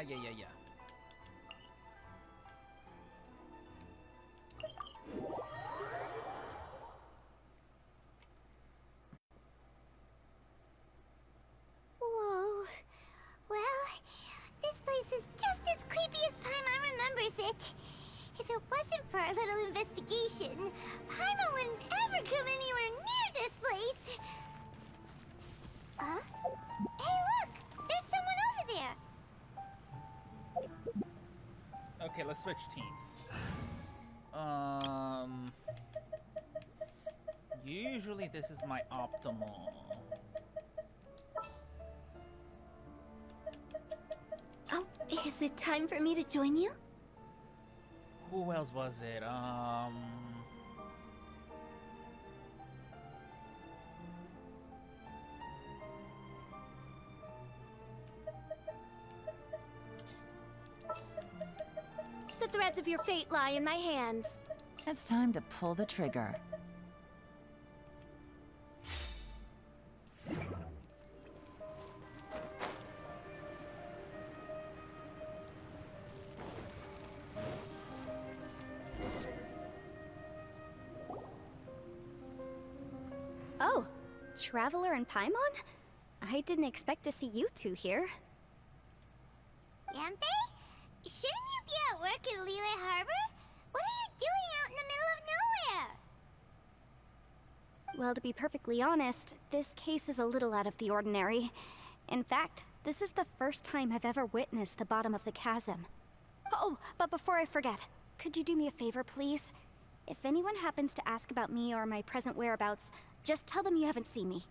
yeah. Whoa. Well, this place is just as creepy as Paimon remembers it. If it wasn't for our little investigation, Paimon wouldn't ever come anywhere near this place. Huh? Hey, look! There's someone over there! Okay, let's switch teams. Usually this is my optimal. Oh, is it time for me to join you? Who else was it? The threads of your fate lie in my hands. It's time to pull the trigger. Oh, Traveler and Paimon? I didn't expect to see you two here. Yampe? Shouldn't you be at work in Liyue Harbor? What are you doing out in the middle of nowhere? Well, to be perfectly honest, this case is a little out of the ordinary. In fact, this is the first time I've ever witnessed the bottom of the chasm. Oh, but before I forget, could you do me a favor, please? If anyone happens to ask about me or my present whereabouts, just tell them you haven't seen me.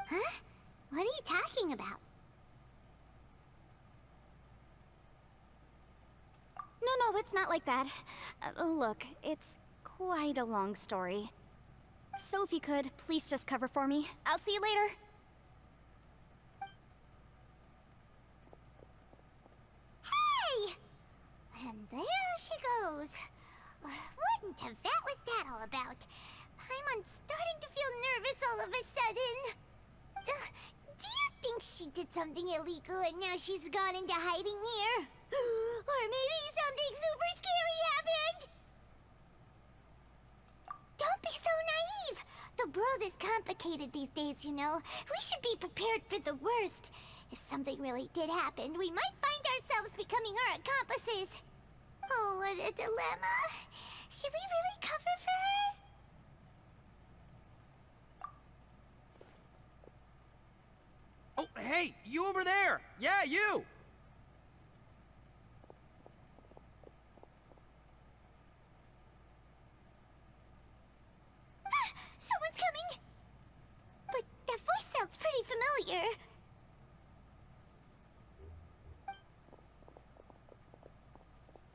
Huh? What are you talking about? No, it's not like that. Look, it's quite a long story. So if you could, please just cover for me. I'll see you later. Hey! And there she goes. What in Tibet was that all about? Paimon's starting to feel nervous all of a sudden. Do you think she did something illegal and now she's gone into hiding here? Or maybe something super scary happened? Don't be so naive! The world is complicated these days, you know. We should be prepared for the worst. If something really did happen, we might find ourselves becoming her accomplices. Oh, what a dilemma. Should we really cover for her? Oh, hey, you over there! Yeah, you! Someone's coming! But that voice sounds pretty familiar.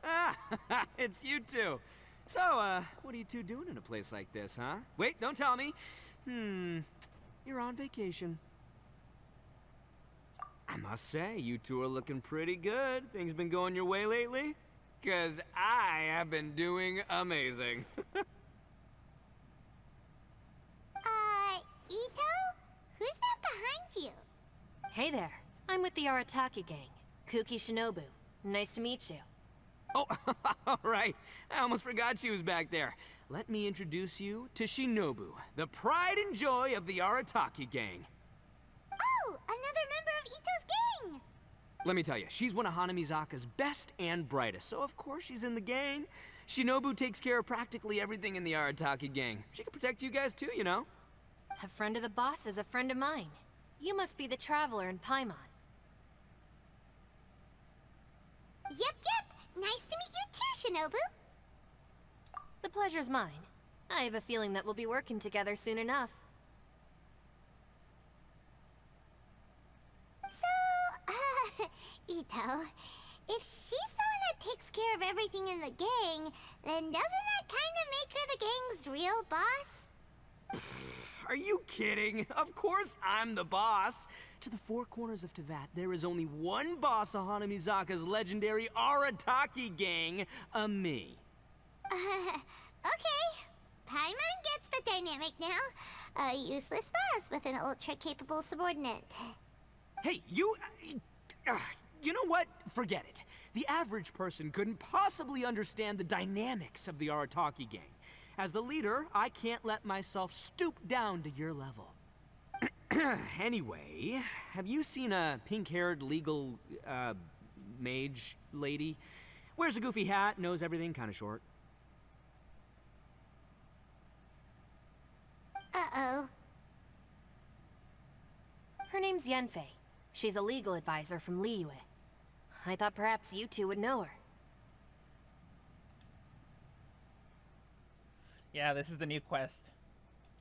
Ah, it's you two. So, what are you two doing in a place like this, huh? Wait, don't tell me. You're on vacation. I must say, you two are looking pretty good. Things been going your way lately? 'Cause I have been doing amazing. Ito? Who's that behind you? Hey there. I'm with the Arataki gang. Kuki Shinobu. Nice to meet you. Oh, all right. I almost forgot she was back there. Let me introduce you to Shinobu, the pride and joy of the Arataki gang. Oh, another member of Ito's gang! Let me tell you, she's one of Hanamizaka's best and brightest, so of course she's in the gang. Shinobu takes care of practically everything in the Arataki gang. She can protect you guys too, you know? A friend of the boss is a friend of mine. You must be the Traveler in Paimon. Yep. Nice to meet you too, Shinobu. The pleasure's mine. I have a feeling that we'll be working together soon enough. So, Ito, if she's the one that takes care of everything in the gang, then doesn't that kind of make her the gang's real boss? Are you kidding? Of course I'm the boss. To the four corners of Teyvat, there is only one boss of Hanamizaka's legendary Arataki gang, me. Okay. Paimon gets the dynamic now. A useless boss with an ultra-capable subordinate. Hey, you... You know what? Forget it. The average person couldn't possibly understand the dynamics of the Arataki gang. As the leader, I can't let myself stoop down to your level. Anyway, have you seen a pink-haired legal, mage lady? Wears a goofy hat, knows everything, kinda short. Uh-oh. Her name's Yanfei. She's a legal advisor from Liyue. I thought perhaps you two would know her. Yeah, this is the new quest.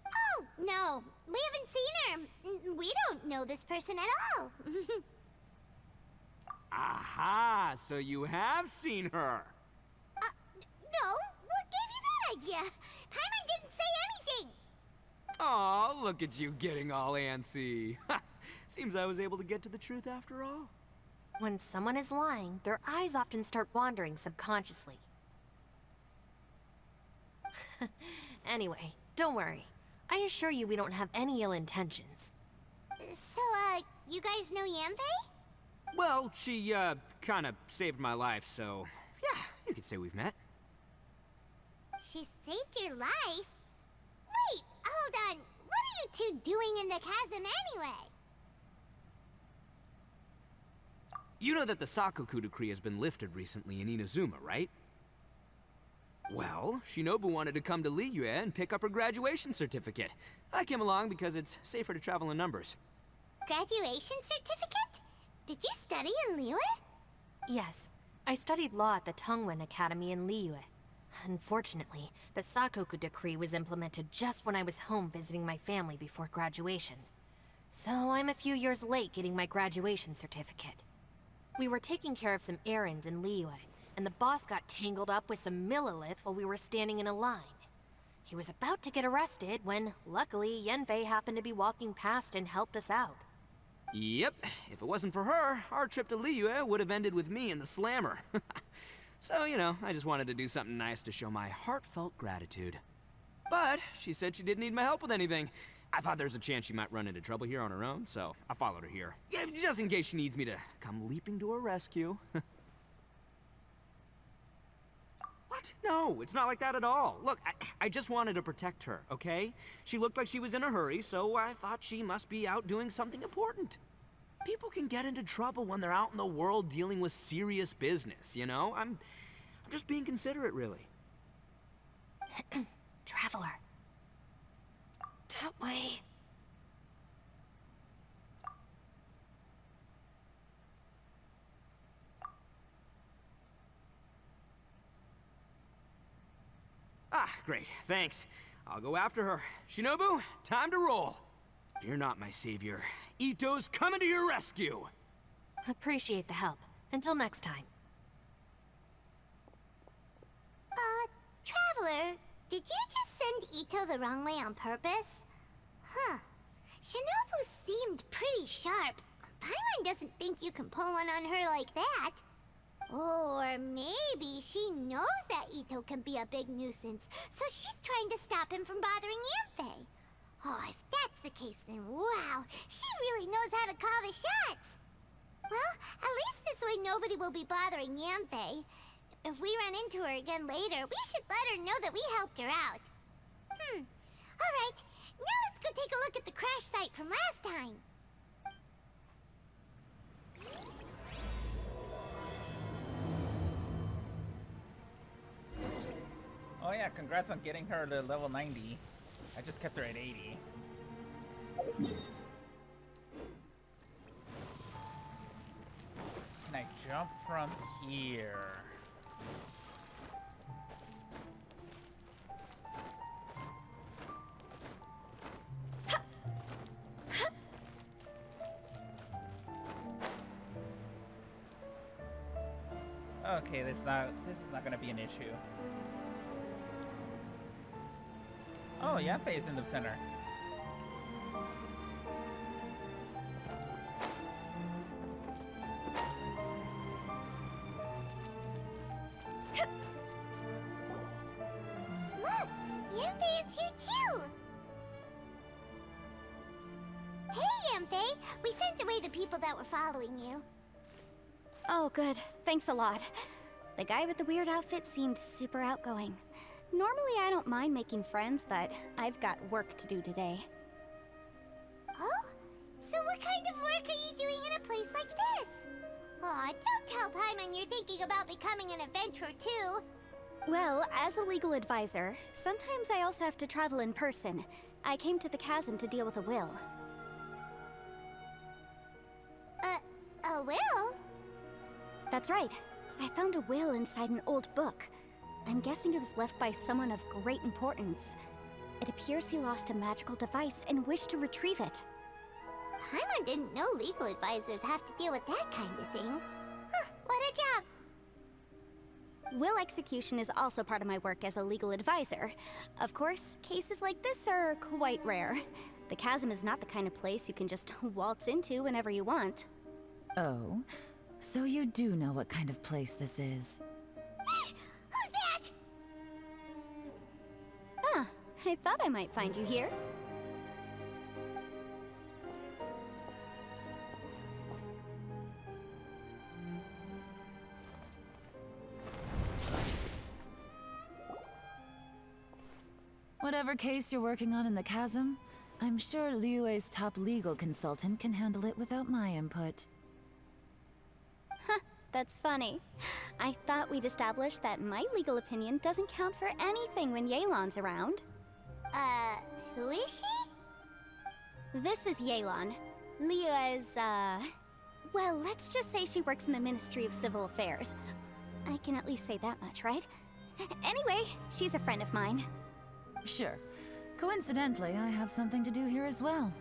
Oh, no. We haven't seen her. We don't know this person at all. Aha! So you have seen her! No, what gave you that idea? Paimon didn't say anything. Aw, look at you getting all antsy. Seems I was able to get to the truth after all. When someone is lying, their eyes often start wandering subconsciously. Anyway, don't worry. I assure you we don't have any ill intentions. So, you guys know Yanfei? Well, she, kinda saved my life, so... yeah, you could say we've met. She saved your life? Wait, hold on. What are you two doing in the chasm anyway? You know that the Sakoku decree has been lifted recently in Inazuma, right? Well, Shinobu wanted to come to Liyue and pick up her graduation certificate. I came along because it's safer to travel in numbers. Graduation certificate? Did you study in Liyue? Yes, I studied law at the Tongwen Academy in Liyue. Unfortunately, the Sakoku decree was implemented just when I was home visiting my family before graduation. So I'm a few years late getting my graduation certificate. We were taking care of some errands in Liyue, and the boss got tangled up with some Millilith while we were standing in a line. He was about to get arrested when, luckily, Yanfei happened to be walking past and helped us out. Yep, if it wasn't for her, our trip to Liyue would have ended with me in the slammer. So, you know, I just wanted to do something nice to show my heartfelt gratitude. But she said she didn't need my help with anything. I thought there's a chance she might run into trouble here on her own, so I followed her here. Yeah, just in case she needs me to come leaping to her rescue. What? No, it's not like that at all. Look, I just wanted to protect her, okay? She looked like she was in a hurry, so I thought she must be out doing something important. People can get into trouble when they're out in the world dealing with serious business, you know? I'm just being considerate, really. Traveler. That way. Ah, great, thanks. I'll go after her. Shinobu, time to roll. Fear not, my savior. Ito's coming to your rescue! Appreciate the help. Until next time. Traveler, did you just send Ito the wrong way on purpose? Huh. Shinobu seemed pretty sharp. Paimon doesn't think you can pull one on her like that. Or maybe she knows that Ito can be a big nuisance, so she's trying to stop him from bothering Yanfei. Oh, if that's the case, then wow, she really knows how to call the shots. Well, at least this way nobody will be bothering Yanfei. If we run into her again later, we should let her know that we helped her out. Alright, now let's go take a look at the crash site from last time. Oh yeah, congrats on getting her to level 90. I just kept her at 80. Can I jump from here? Okay, this is not gonna be an issue. Oh, Yanfei is in the center. Look, Yanfei is here too. Hey, Yanfei, we sent away the people that were following you. Oh, good. Thanks a lot. The guy with the weird outfit seemed super outgoing. Normally I don't mind making friends, but I've got work to do today. Oh? So what kind of work are you doing in a place like this? Aw, don't tell Paimon you're thinking about becoming an adventurer too. Well, as a legal advisor, sometimes I also have to travel in person. I came to the chasm to deal with a will. A will? That's right. I found a will inside an old book. I'm guessing it was left by someone of great importance. It appears he lost a magical device and wished to retrieve it. Paimon didn't know legal advisors have to deal with that kind of thing. Huh, what a job! Will execution is also part of my work as a legal advisor. Of course, cases like this are quite rare. The chasm is not the kind of place you can just waltz into whenever you want. Oh, so you do know what kind of place this is. Who's that? Ah, I thought I might find you here. Whatever case you're working on in the chasm, I'm sure Liyue's top legal consultant can handle it without my input. Huh, that's funny. I thought we'd established that my legal opinion doesn't count for anything when Yelan's around. Who is she? This is Yelan. Liyue's, well, let's just say she works in the Ministry of Civil Affairs. I can at least say that much, right? Anyway, she's a friend of mine. Sure. Coincidentally, I have something to do here as well.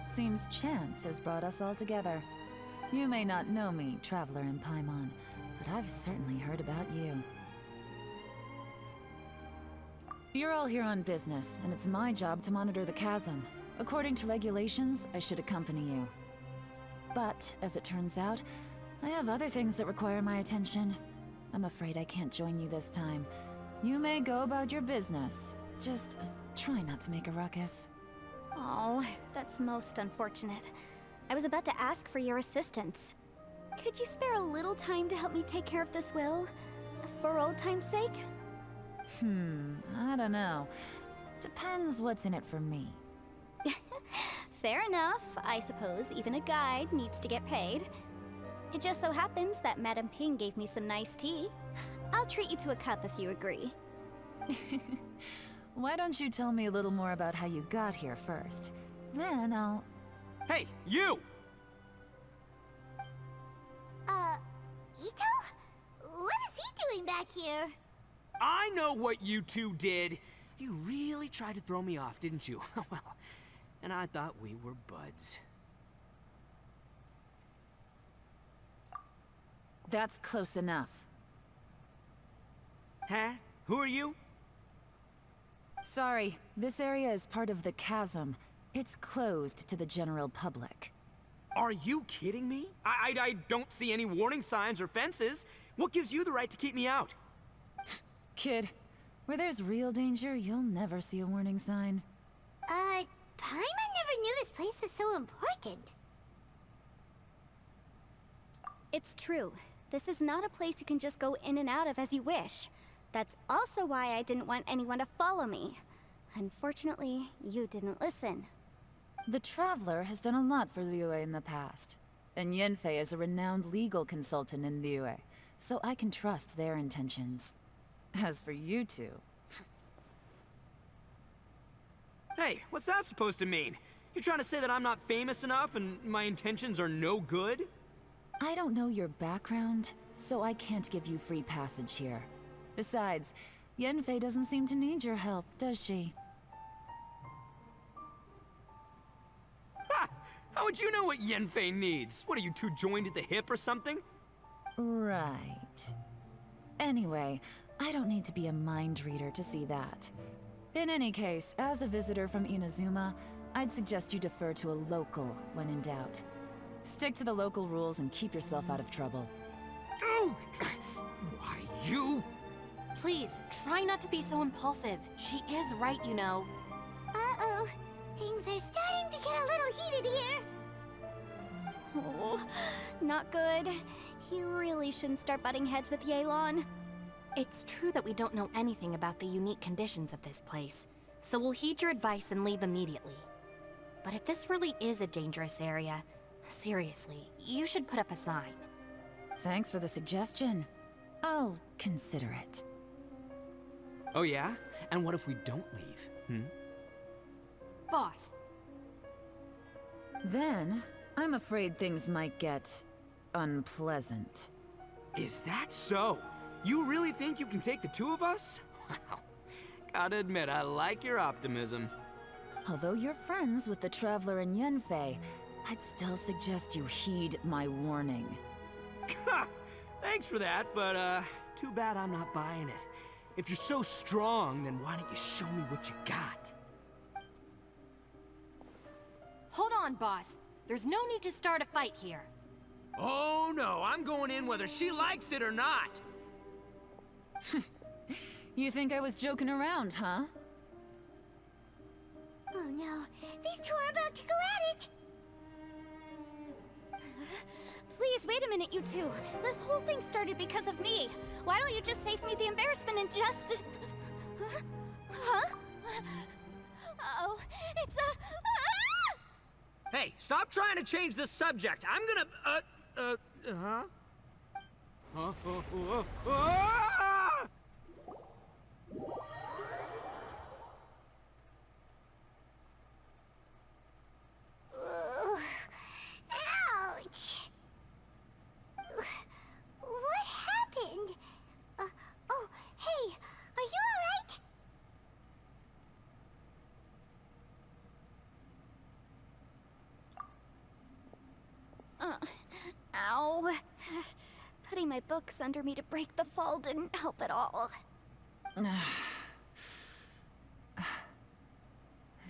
Seems chance has brought us all together. You may not know me, Traveler in Paimon, but I've certainly heard about you. You're all here on business, and it's my job to monitor the chasm. According to regulations, I should accompany you. But, as it turns out, I have other things that require my attention. I'm afraid I can't join you this time. You may go about your business. Just try not to make a ruckus. Oh, that's most unfortunate. I was about to ask for your assistance. Could you spare a little time to help me take care of this will? For old time's sake? I don't know. Depends what's in it for me. Fair enough. I suppose even a guide needs to get paid. It just so happens that Madame Ping gave me some nice tea. I'll treat you to a cup if you agree. Why don't you tell me a little more about how you got here first? Then I'll... Hey, you! Ito? What is he doing back here? I know what you two did. You really tried to throw me off, didn't you? Well, and I thought we were buds. That's close enough. Huh? Who are you? Sorry, this area is part of the chasm. It's closed to the general public. Are you kidding me? I don't see any warning signs or fences. What gives you the right to keep me out? Kid, where there's real danger, you'll never see a warning sign. Paimon never knew this place was so important. It's true. This is not a place you can just go in and out of as you wish. That's also why I didn't want anyone to follow me. Unfortunately, you didn't listen. The Traveler has done a lot for Liyue in the past. And Yanfei is a renowned legal consultant in Liyue, so I can trust their intentions. As for you two... Hey, what's that supposed to mean? You trying to say that I'm not famous enough and my intentions are no good? I don't know your background, so I can't give you free passage here. Besides, Yanfei doesn't seem to need your help, does she? Ha! How would you know what Yanfei needs? What, are you two joined at the hip or something? Right. Anyway, I don't need to be a mind reader to see that. In any case, as a visitor from Inazuma, I'd suggest you defer to a local when in doubt. Stick to the local rules and keep yourself out of trouble. Oh! Why, you? Please, try not to be so impulsive. She is right, you know. Uh-oh. Things are starting to get a little heated here. Oh, not good. You really shouldn't start butting heads with Yelan. It's true that we don't know anything about the unique conditions of this place, so we'll heed your advice and leave immediately. But if this really is a dangerous area, seriously, you should put up a sign. Thanks for the suggestion. I'll consider it. Oh yeah? And what if we don't leave? Boss, Then, I'm afraid things might get unpleasant. Is that so? You really think you can take the two of us? Wow. Gotta admit, I like your optimism. Although you're friends with the Traveler and Yenfei, I'd still suggest you heed my warning. Thanks for that, but too bad I'm not buying it. If you're so strong, then why don't you show me what you got? hold on, boss. There's no need to start a fight here. Oh no, I'm going in whether she likes it or not. You think I was joking around, huh? Oh no, these two are about to go at it! Please, wait a minute, you two. This whole thing started because of me. Why don't you just save me the embarrassment and just... Huh? Oh, it's a... Hey, stop trying to change the subject. I'm gonna, huh? Ah! Ugh. Ouch! What happened? Oh, hey, are you alright? Ow. Putting my books under me to break the fall didn't help at all.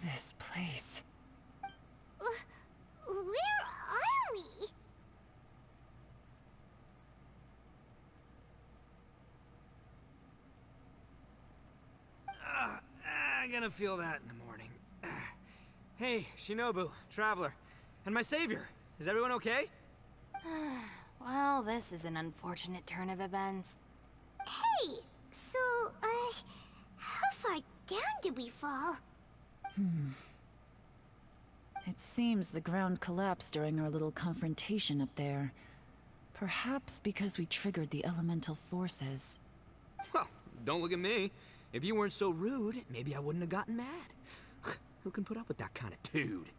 This place. Where are we? I'm gonna feel that in the morning. Hey, Shinobu, Traveler, and my savior. Is everyone okay? Well, this is an unfortunate turn of events. Hey, so, how far down did we fall? It seems the ground collapsed during our little confrontation up there. Perhaps because we triggered the elemental forces. Well, don't look at me. If you weren't so rude, maybe I wouldn't have gotten mad. Who can put up with that kind of dude?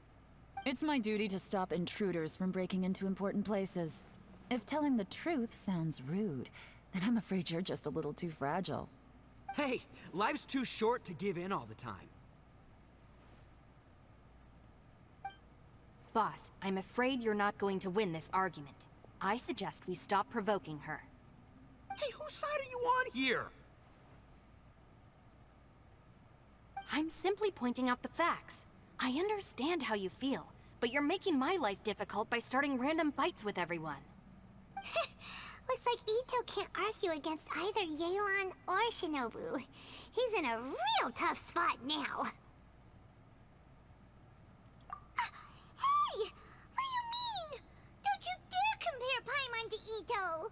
It's my duty to stop intruders from breaking into important places. If telling the truth sounds rude, then I'm afraid you're just a little too fragile. Hey, life's too short to give in all the time. Boss, I'm afraid you're not going to win this argument. I suggest we stop provoking her. Hey, whose side are you on here? I'm simply pointing out the facts. I understand how you feel, but you're making my life difficult by starting random fights with everyone. Looks like Ito can't argue against either Yelan or Shinobu. He's in a real tough spot now. Hey! What do you mean? Don't you dare compare Paimon to Ito!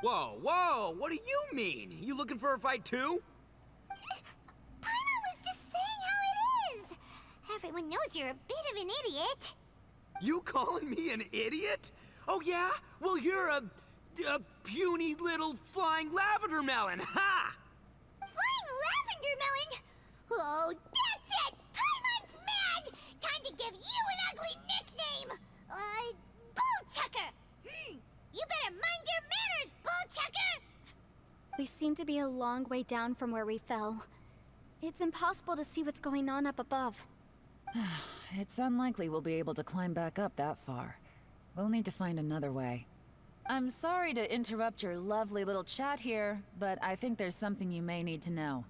Whoa, whoa, what do you mean? You looking for a fight too? Paimon was just saying how it is! Everyone knows you're a bit of an idiot. You calling me an idiot? Oh yeah? Well, you're a puny little flying lavender melon, ha! Flying lavender melon? Oh, that's it! Paimon's mad! Time to give you an ugly nickname! Bullchucker! You better mind your manners, Bullchucker! We seem to be a long way down from where we fell. It's impossible to see what's going on up above. It's unlikely we'll be able to climb back up that far. We'll need to find another way. I'm sorry to interrupt your lovely little chat here, but I think there's something you may need to know.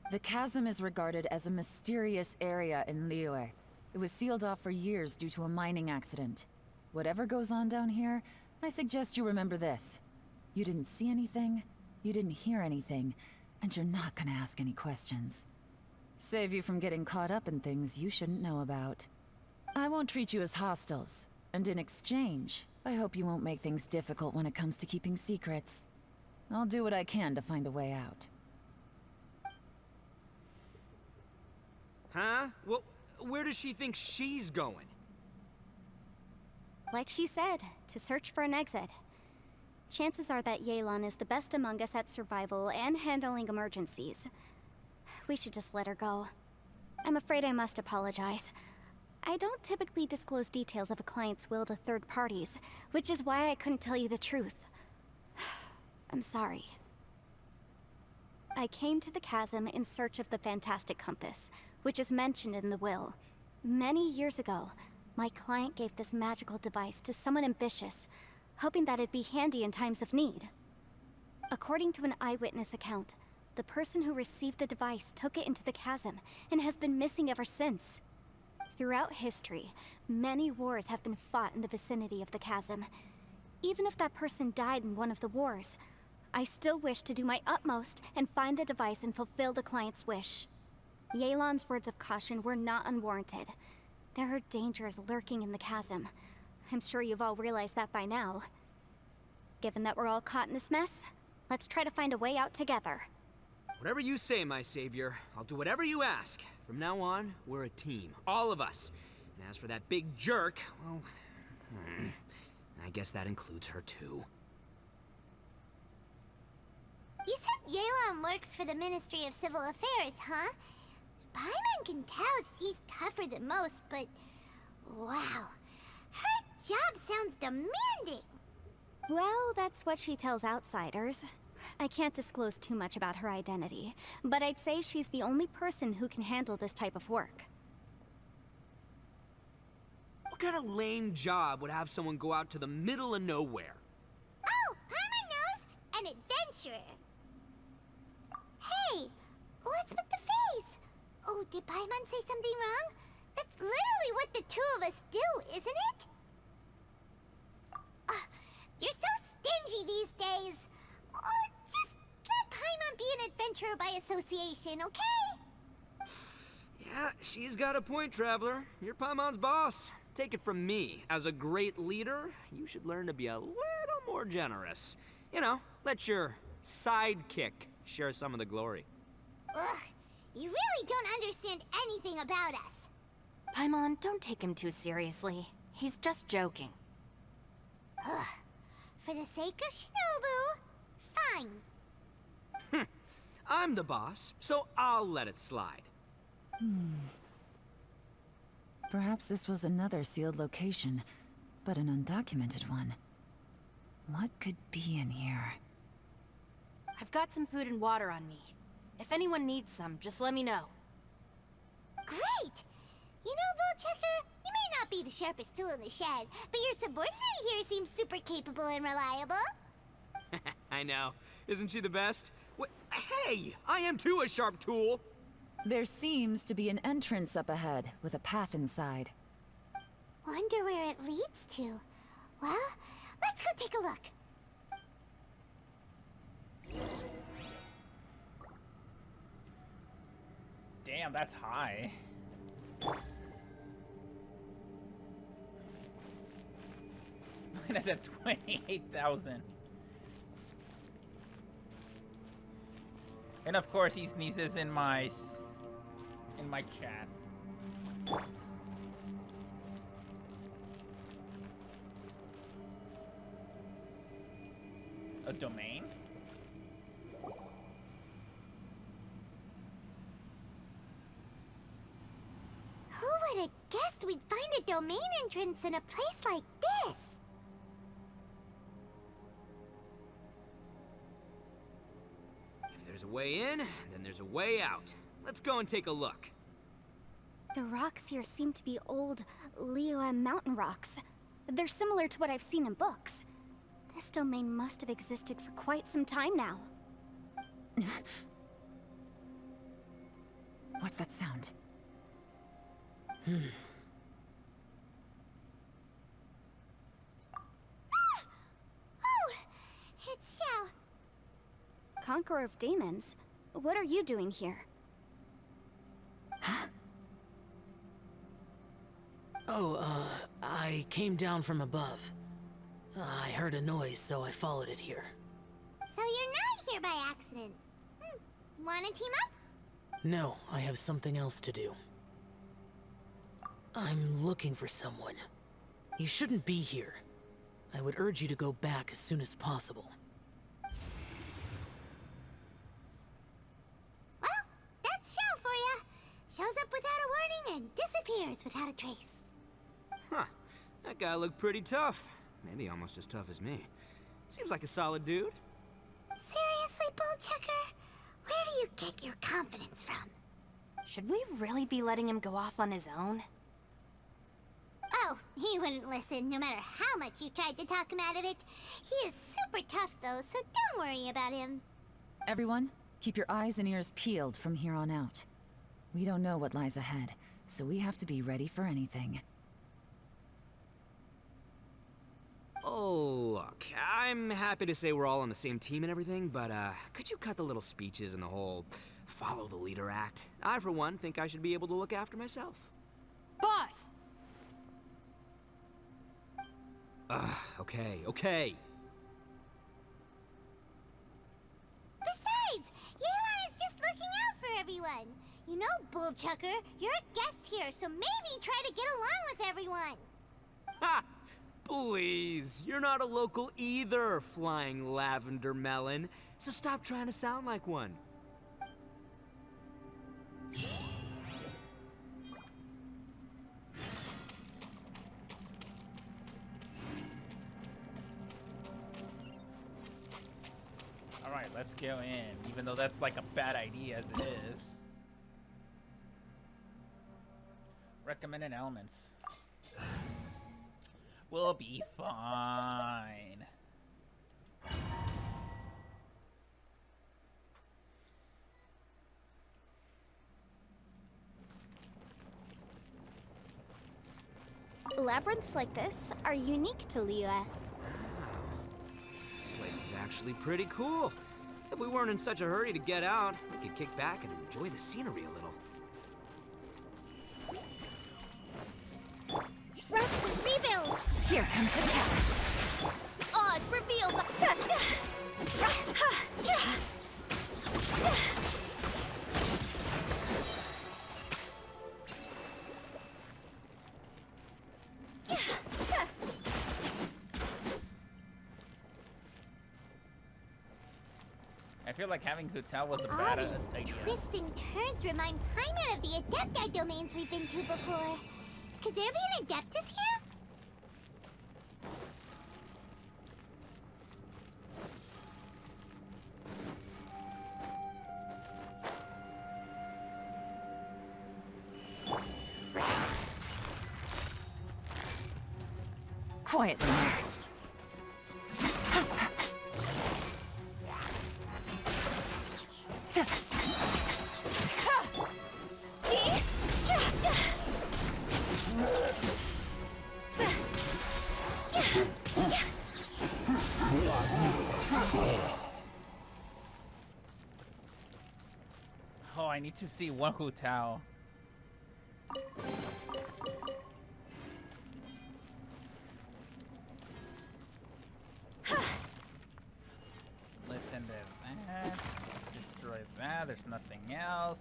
The chasm is regarded as a mysterious area in Liyue. It was sealed off for years due to a mining accident. Whatever goes on down here, I suggest you remember this. You didn't see anything, you didn't hear anything, and you're not gonna ask any questions. Save you from getting caught up in things you shouldn't know about. I won't treat you as hostiles. And in exchange, I hope you won't make things difficult when it comes to keeping secrets. I'll do what I can to find a way out. Huh? Well, where does she think she's going? Like she said, to search for an exit. Chances are that Yelan is the best among us at survival and handling emergencies. We should just let her go. I'm afraid I must apologize. I don't typically disclose details of a client's will to third parties, which is why I couldn't tell you the truth. I'm sorry. I came to the chasm in search of the Fantastic Compass, which is mentioned in the will. Many years ago, my client gave this magical device to someone ambitious, hoping that it'd be handy in times of need. According to an eyewitness account, the person who received the device took it into the chasm and has been missing ever since. Throughout history, many wars have been fought in the vicinity of the chasm. Even if that person died in one of the wars, I still wish to do my utmost and find the device and fulfill the client's wish. Yelan's words of caution were not unwarranted. There are dangers lurking in the chasm. I'm sure you've all realized that by now. Given that we're all caught in this mess, let's try to find a way out together. Whatever you say, my savior. I'll do whatever you ask. From now on, we're a team. All of us. And as for that big jerk, well... I guess that includes her too. You said Yelan works for the Ministry of Civil Affairs, huh? Paimon can tell she's tougher than most, but... wow. Her job sounds demanding. Well, that's what she tells outsiders. I can't disclose too much about her identity, but I'd say she's the only person who can handle this type of work. What kind of lame job would have someone go out to the middle of nowhere? Oh, Paimon knows! An adventurer. Hey, what's with the face? Oh, did Paimon say something wrong? That's literally what the two of us do, isn't it? You're so stingy these days. Oh, just let Paimon be an adventurer by association, okay? Yeah, she's got a point, Traveler. You're Paimon's boss. Take it from me. As a great leader, you should learn to be a little more generous. You know, let your sidekick share some of the glory. Ugh, you really don't understand anything about us. Paimon, don't take him too seriously. He's just joking. Ugh, for the sake of Shinobu, fine. I'm the boss, so I'll let it slide. Perhaps this was another sealed location, but an undocumented one. What could be in here? I've got some food and water on me. If anyone needs some, just let me know. Great! You know, Bullchecker, you may not be the sharpest tool in the shed, but your subordinate here seems super capable and reliable. I know. Isn't she the best? Hey! I am too a sharp tool! There seems to be an entrance up ahead, with a path inside. Wonder where it leads to. Well, let's go take a look. Damn, that's high. Mine is at 28,000. And of course he sneezes in my chat. A domain? Who would have guessed we'd find a domain entrance in a place like this? If there's a way in, then there's a way out. Let's go and take a look. The rocks here seem to be old Liyue mountain rocks. They're similar to what I've seen in books. This domain must have existed for quite some time now. What's that sound? Oh, it's Xiao. Conqueror of Demons? What are you doing here? Oh, I came down from above. I heard a noise, so I followed it here. So you're not here by accident. Wanna team up? No, I have something else to do. I'm looking for someone. You shouldn't be here. I would urge you to go back as soon as possible. Well, that's Shell for ya. Shows up without a warning and disappears without a trace. Huh. That guy looked pretty tough. Maybe almost as tough as me. Seems like a solid dude. Seriously, Bullchucker? Where do you get your confidence from? Should we really be letting him go off on his own? Oh, he wouldn't listen no matter how much you tried to talk him out of it. He is super tough though, so don't worry about him. Everyone, keep your eyes and ears peeled from here on out. We don't know what lies ahead, so we have to be ready for anything. Oh, look, I'm happy to say we're all on the same team and everything, but could you cut the little speeches and the whole follow the leader act? I, for one, think I should be able to look after myself. Boss! Okay. Besides, Yelan is just looking out for everyone. You know, Bullchucker, you're a guest here, so maybe try to get along with everyone. Ha! Please, you're not a local either, flying lavender melon, so stop trying to sound like one. Alright, let's go in, even though that's like a bad idea as it is. Recommended elements. We'll be fine. Labyrinths like this are unique to Liyue. This place is actually pretty cool. If we weren't in such a hurry to get out, we could kick back and enjoy the scenery a little. Rest and rebuild! Here comes the catch. Odds revealed! I feel like having Hu-Tao was a All bad these idea. twists and turns remind Paimon of the Adepti domains we've been to before. Could there be an Adeptus here? Quietly now. Oh, I need to see one Hu-Tao. Listen to that. Destroy that. There's nothing else.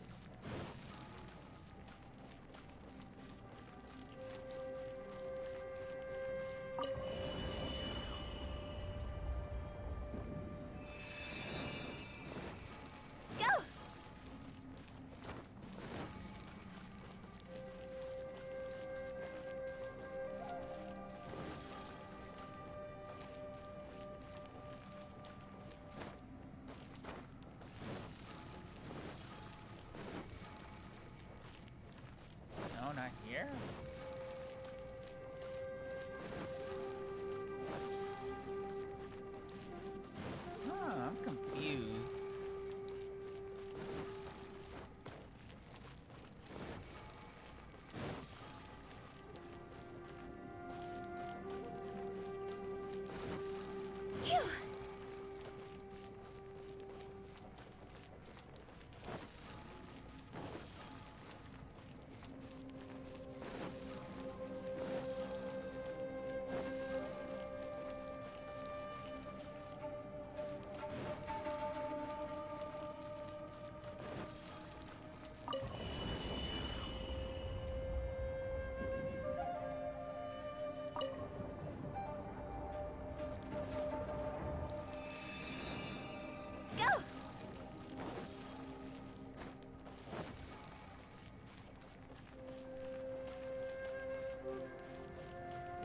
Go!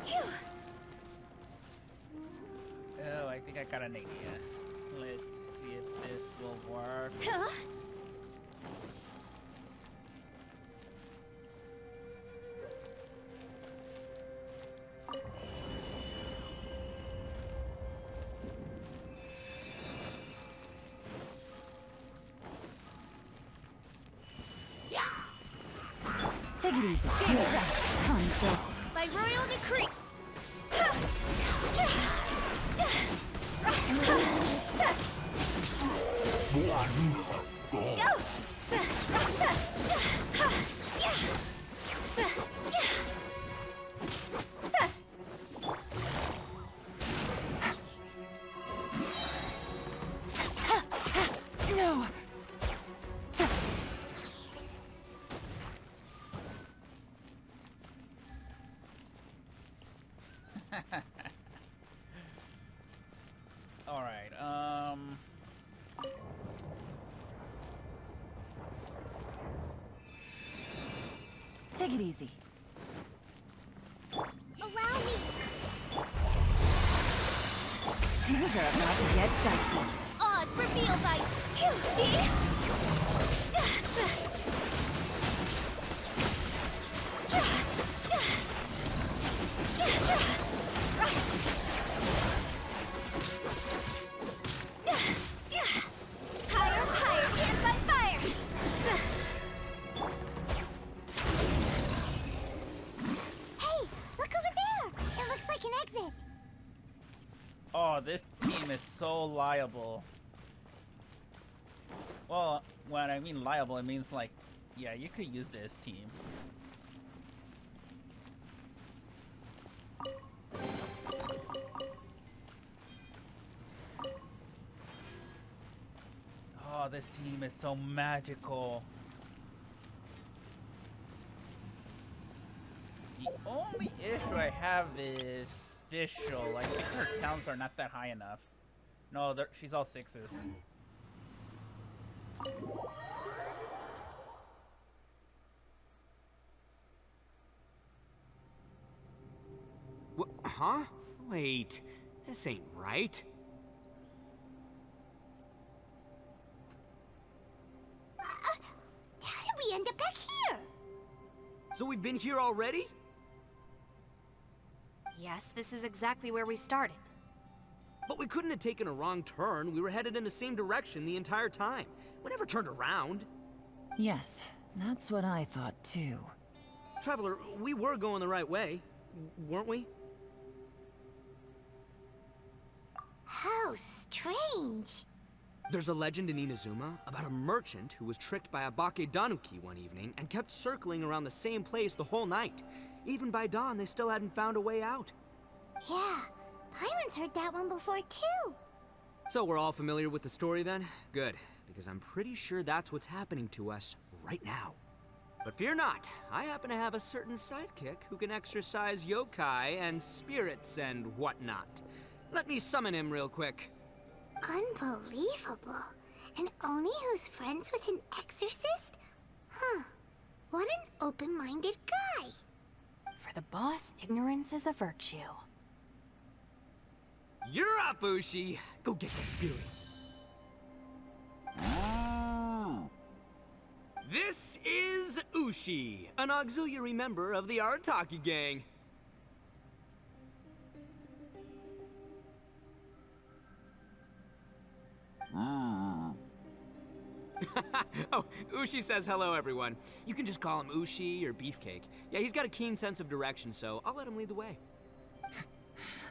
Phew. Oh, I think I got an idea. Let's see if this will work. Huh? Take it easy. Console. By royal decree. No. All right. Take it easy. Allow me. Things are about to get dicey. Oz revealed by. See? Higher, higher, can't fight fire! Hey, look over there. It looks like an exit. Oh, this team is so liable. Well, when I mean liable, it means like, yeah, you could use this team. Oh, this team is so magical. The only issue I have is visual. I think her talents are not that high enough. No, she's all 6s. Huh? Wait, this ain't right. How did we end up back here? So we've been here already? Yes, this is exactly where we started. But we couldn't have taken a wrong turn. We were headed in the same direction the entire time. We never turned around. Yes, that's what I thought too. Traveler, we were going the right way, weren't we? How strange. There's a legend in Inazuma about a merchant who was tricked by a Bakedanuki one evening and kept circling around the same place the whole night. Even by dawn, they still hadn't found a way out. Yeah, Paimon's heard that one before too. So we're all familiar with the story then? Good, because I'm pretty sure that's what's happening to us right now. But fear not, I happen to have a certain sidekick who can exercise yokai and spirits and whatnot. Let me summon him real quick. Unbelievable. And Oni who's friends with an exorcist? Huh. What an open-minded guy. For the boss, ignorance is a virtue. You're up, Ushi! Go get that spirit. This is Ushi, an auxiliary member of the Artaki gang. Oh, Ushi says hello, everyone. You can just call him Ushi or Beefcake. Yeah, he's got a keen sense of direction, so I'll let him lead the way.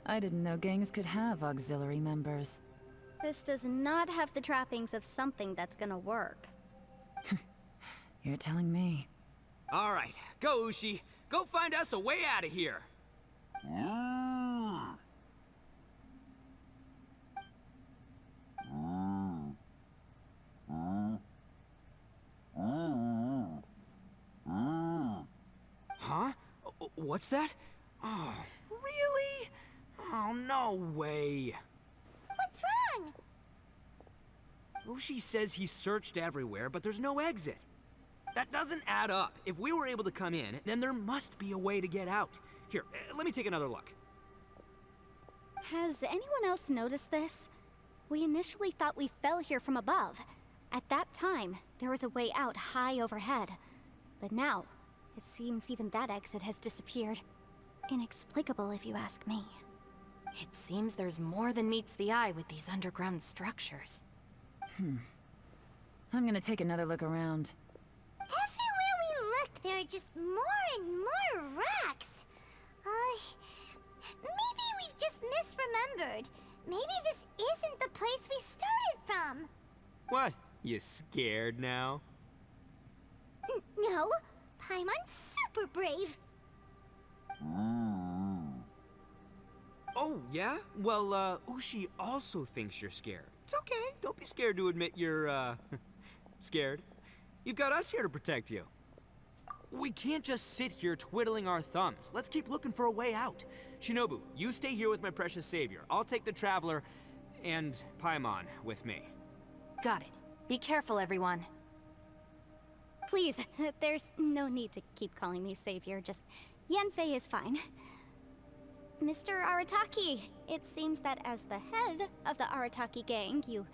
I didn't know gangs could have auxiliary members. This does not have the trappings of something that's gonna work. You're telling me. All right, go, Ushi. Go find us a way out of here. Huh? What's that? Oh, really? Oh, no way. What's wrong? Ushi says he searched everywhere, but there's no exit. That doesn't add up. If we were able to come in, then there must be a way to get out. Here, let me take another look. Has anyone else noticed this? We initially thought we fell here from above. At that time, there was a way out high overhead. But now, it seems even that exit has disappeared. Inexplicable if you ask me. It seems there's more than meets the eye with these underground structures. I'm gonna take another look around. Everywhere we look, there are just more and more rocks. Maybe we've just misremembered. Maybe this isn't the place we started from. What? You scared now? No, Paimon's super brave. Oh, yeah? Well, Ushi also thinks you're scared. It's okay. Don't be scared to admit you're, scared. You've got us here to protect you. We can't just sit here twiddling our thumbs. Let's keep looking for a way out. Shinobu, you stay here with my precious savior. I'll take the Traveler and Paimon with me. Got it. Be careful, everyone. Please, there's no need to keep calling me savior, just Yanfei is fine. Mr. Arataki, it seems that as the head of the Arataki gang, you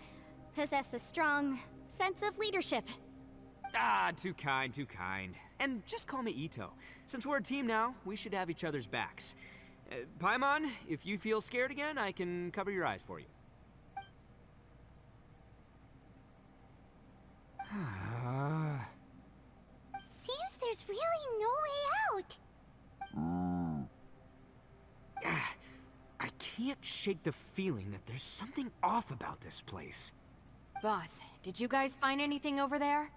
possess a strong sense of leadership. Ah, too kind, too kind. And just call me Ito. Since we're a team now, we should have each other's backs. Paimon, if you feel scared again, I can cover your eyes for you. Seems there's really no way out. I can't shake the feeling that there's something off about this place. Boss, did you guys find anything over there?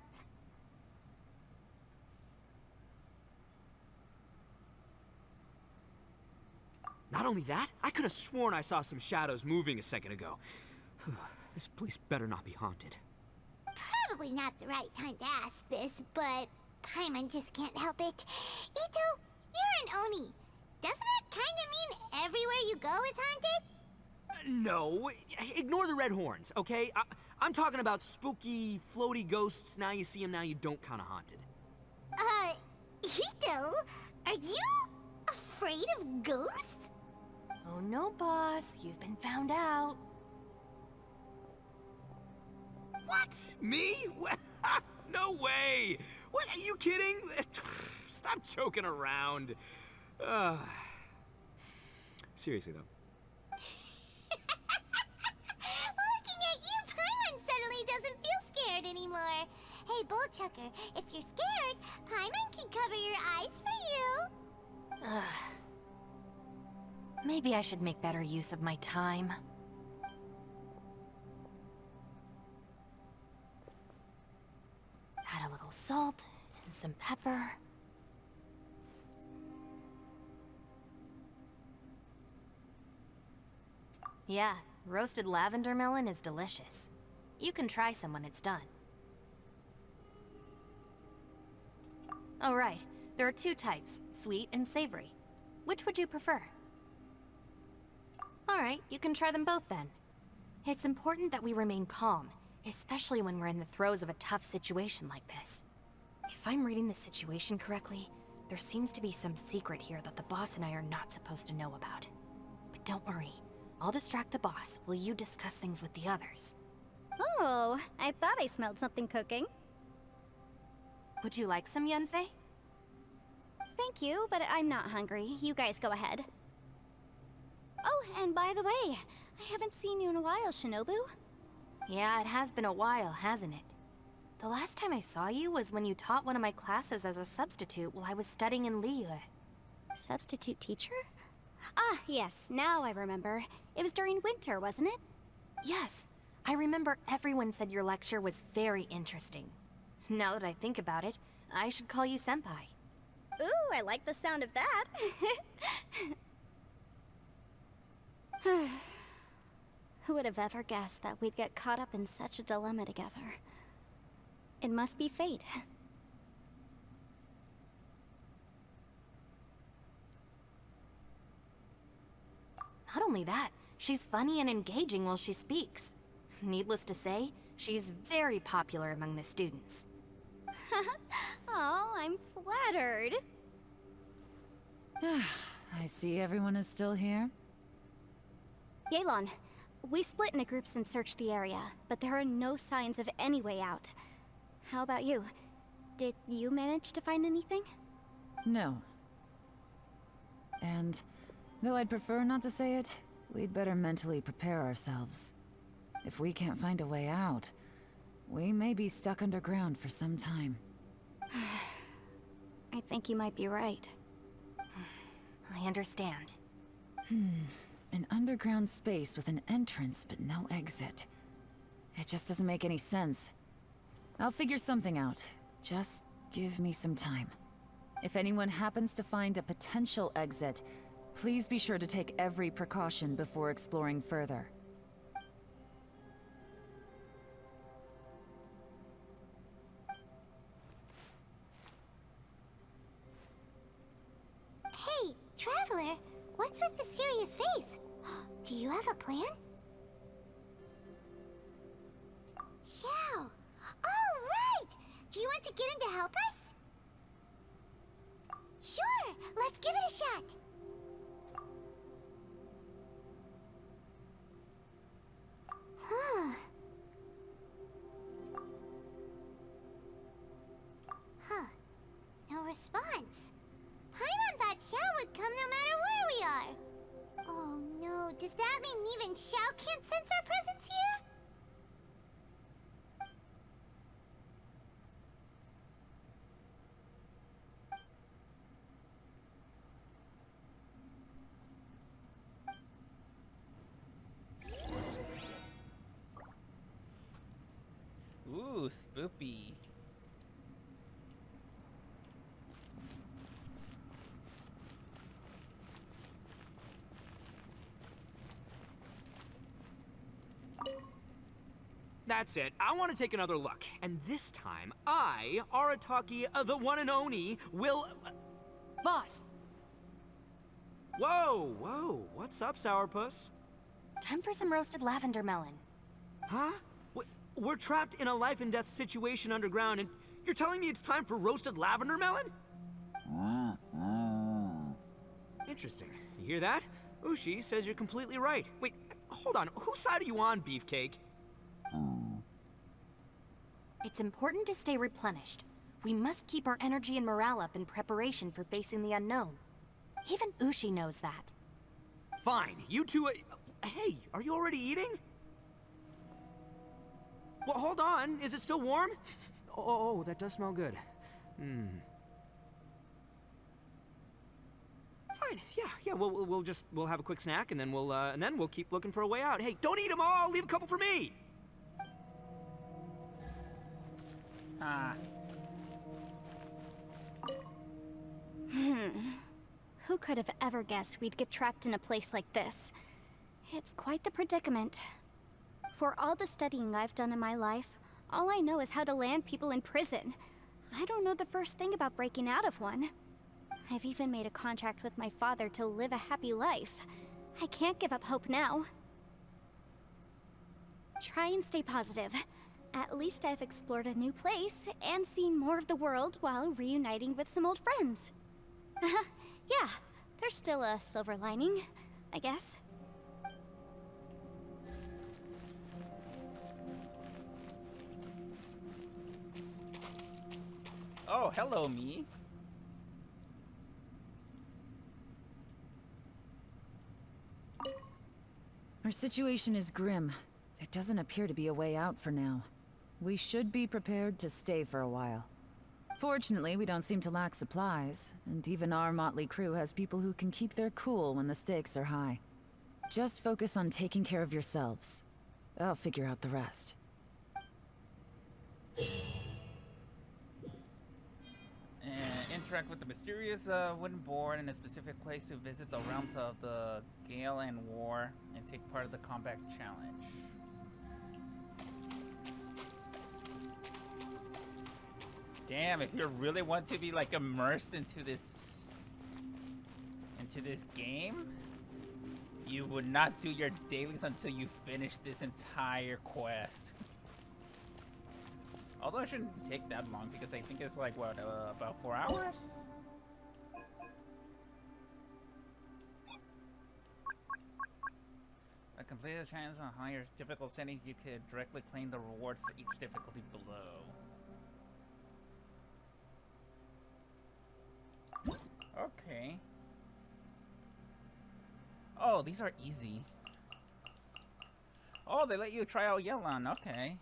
Not only that, I could have sworn I saw some shadows moving a second ago. This place better not be haunted. Probably not the right time to ask this, but Paimon just can't help it. Ito, you're an Oni. Doesn't it kind of mean everywhere you go is haunted? No, ignore the red horns, okay? I'm talking about spooky, floaty ghosts, now you see them, now you don't kind of haunted. Ito, are you afraid of ghosts? Oh no, boss. You've been found out. What? Me? No way! What, are you kidding? Stop joking around. Seriously, though. Looking at you, Paimon suddenly doesn't feel scared anymore. Hey, Bullchucker, if you're scared, Paimon can cover your eyes for you. Maybe I should make better use of my time. Add a little salt and some pepper. Yeah, roasted lavender melon is delicious. You can try some when it's done. Oh right, there are two types, sweet and savory. Which would you prefer? Alright, you can try them both then. It's important that we remain calm, especially when we're in the throes of a tough situation like this. If I'm reading the situation correctly, there seems to be some secret here that the boss and I are not supposed to know about. But don't worry, I'll distract the boss while you discuss things with the others. Oh, I thought I smelled something cooking. Would you like some, Yanfei? Thank you, but I'm not hungry. You guys go ahead. Oh, and by the way, I haven't seen you in a while, Shinobu. Yeah, it has been a while, hasn't it? The last time I saw you was when you taught one of my classes as a substitute while I was studying in Liyue. Substitute teacher? Ah, yes, now I remember. It was during winter, wasn't it? Yes, I remember everyone said your lecture was very interesting. Now that I think about it, I should call you Senpai. Ooh, I like the sound of that. Who would have ever guessed that we'd get caught up in such a dilemma together? It must be fate. Not only that, she's funny and engaging while she speaks. Needless to say, she's very popular among the students. Oh, I'm flattered. I see everyone is still here. Yelan, we split into groups and searched the area, but there are no signs of any way out. How about you? Did you manage to find anything? No. And, though I'd prefer not to say it, we'd better mentally prepare ourselves. If we can't find a way out, we may be stuck underground for some time. I think you might be right. I understand. An underground space with an entrance but no exit. It just doesn't make any sense. I'll figure something out. Just give me some time. If anyone happens to find a potential exit, please be sure to take every precaution before exploring further. Hey, Traveler, what's with the serious face? Do you have a plan? Yeah. Oh, right! Do you want to get in to help us? Sure, let's give it a shot. Huh. No response. Paimon thought Xiao would come no matter where we are. Oh no, does that mean even Xiao can't sense our presence here? Ooh, spoopy. That's it. I want to take another look. And this time, I, Arataki, the one and only, will... Boss, Whoa, whoa. What's up, Sourpuss? time for some roasted lavender melon. Huh? We're trapped in a life and death situation underground, and you're telling me it's time for roasted lavender melon? Interesting. You hear that? Ushi says you're completely right. Wait, hold on. Whose side are you on, Beefcake? It's important to stay replenished. We must keep our energy and morale up in preparation for facing the unknown. Even Ushi knows that. Fine. You two... hey, are you already eating? Well, hold on. Is it still warm? Oh, that does smell good. Fine. Yeah. We'll have a quick snack, and then we'll keep looking for a way out. Hey, don't eat them all. Leave a couple for me. Ah. Who could have ever guessed we'd get trapped in a place like this? It's quite the predicament. For all the studying I've done in my life, all I know is how to land people in prison. I don't know the first thing about breaking out of one. I've even made a contract with my father to live a happy life. I can't give up hope now. Try and stay positive. At least I've explored a new place and seen more of the world while reuniting with some old friends. Yeah, there's still a silver lining, I guess. Oh, hello, me. Our situation is grim. There doesn't appear to be a way out for now. We should be prepared to stay for a while. Fortunately, we don't seem to lack supplies, and even our motley crew has people who can keep their cool when the stakes are high. Just focus on taking care of yourselves. I'll figure out the rest. Interact with the mysterious wooden board in a specific place to visit the realms of the Gale and War and take part of the combat challenge. Damn, if you really want to be like immersed into this game, You would not do your dailies until you finish this entire quest. Although it shouldn't take that long because I think it's like, what, about 4 hours? By completing the challenge on higher difficult settings, you could directly claim the reward for each difficulty below. Okay. Oh, these are easy. Oh, they let you try out Yelan. Okay.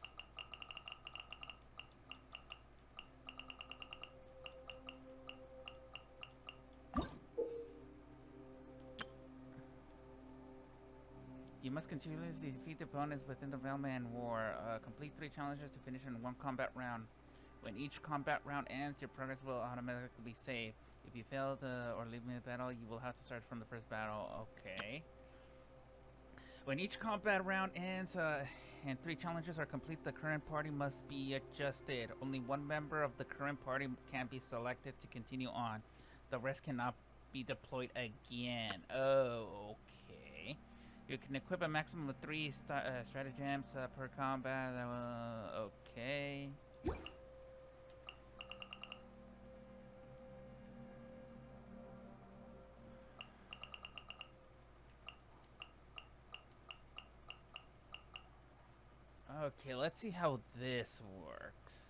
You must continuously defeat the opponents within the realm and war. Complete 3 challenges to finish in 1 combat round. When each combat round ends, your progress will automatically be saved. If you fail or leave the battle, you will have to start from the first battle. Okay. When each combat round ends and 3 challenges are complete, the current party must be adjusted. Only 1 member of the current party can be selected to continue on. The rest cannot be deployed again. Oh, okay. You can equip a maximum of 3 stratagems per combat. Okay. Okay, let's see how this works.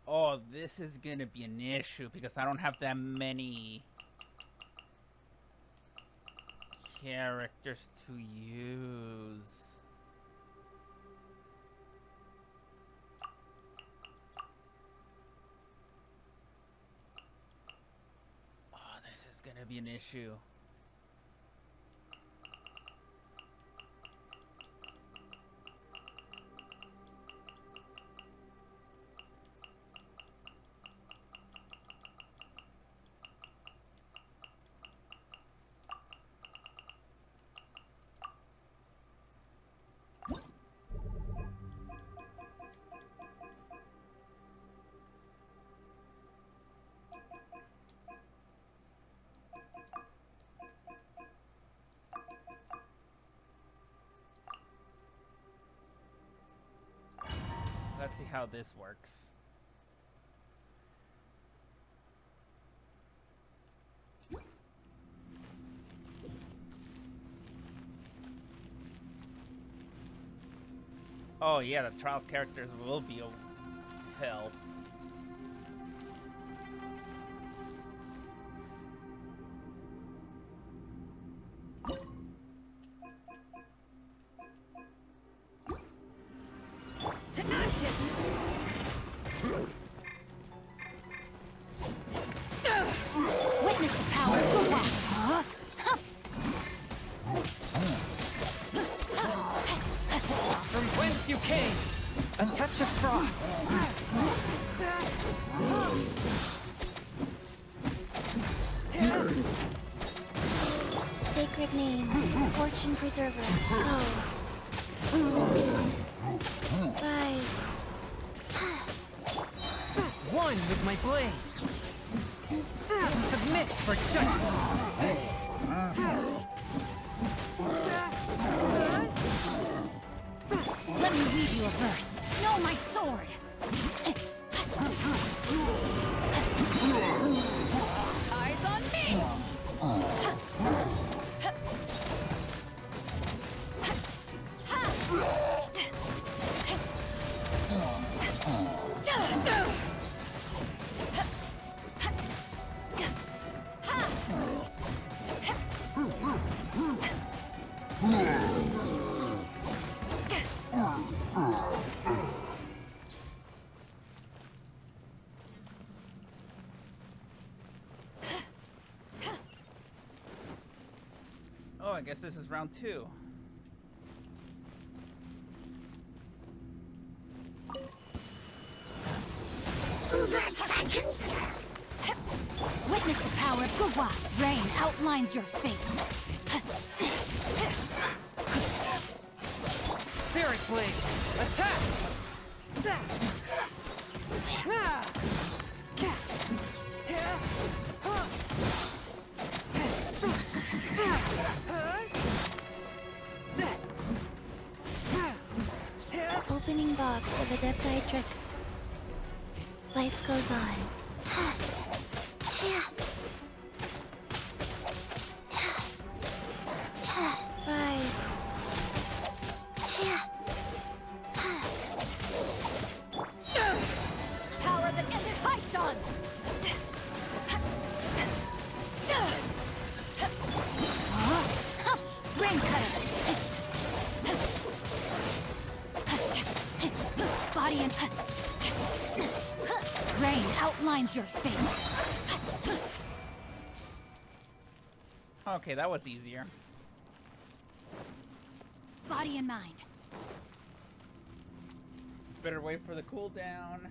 Oh, this is gonna be an issue because I don't have that many characters to use. Gonna be an issue. Let's see how this works. Oh yeah, the trial characters will be a help. Sacred name, fortune preserver, go. Rise. One with my blade. Submit for judgment. Let me read you a verse. Know my sword. Eyes on me. Oh, I guess this is round 2. Witness the power of Gua. Rain outlines your fate. Spirit Blade! Attack! Opening box of Adepti-Trix. Life goes on. Rise. Power that ended Python! Rain Cutter! Body and... Rain outlines your fate. Okay, that was easier. Body and mind. Better wait for the cooldown.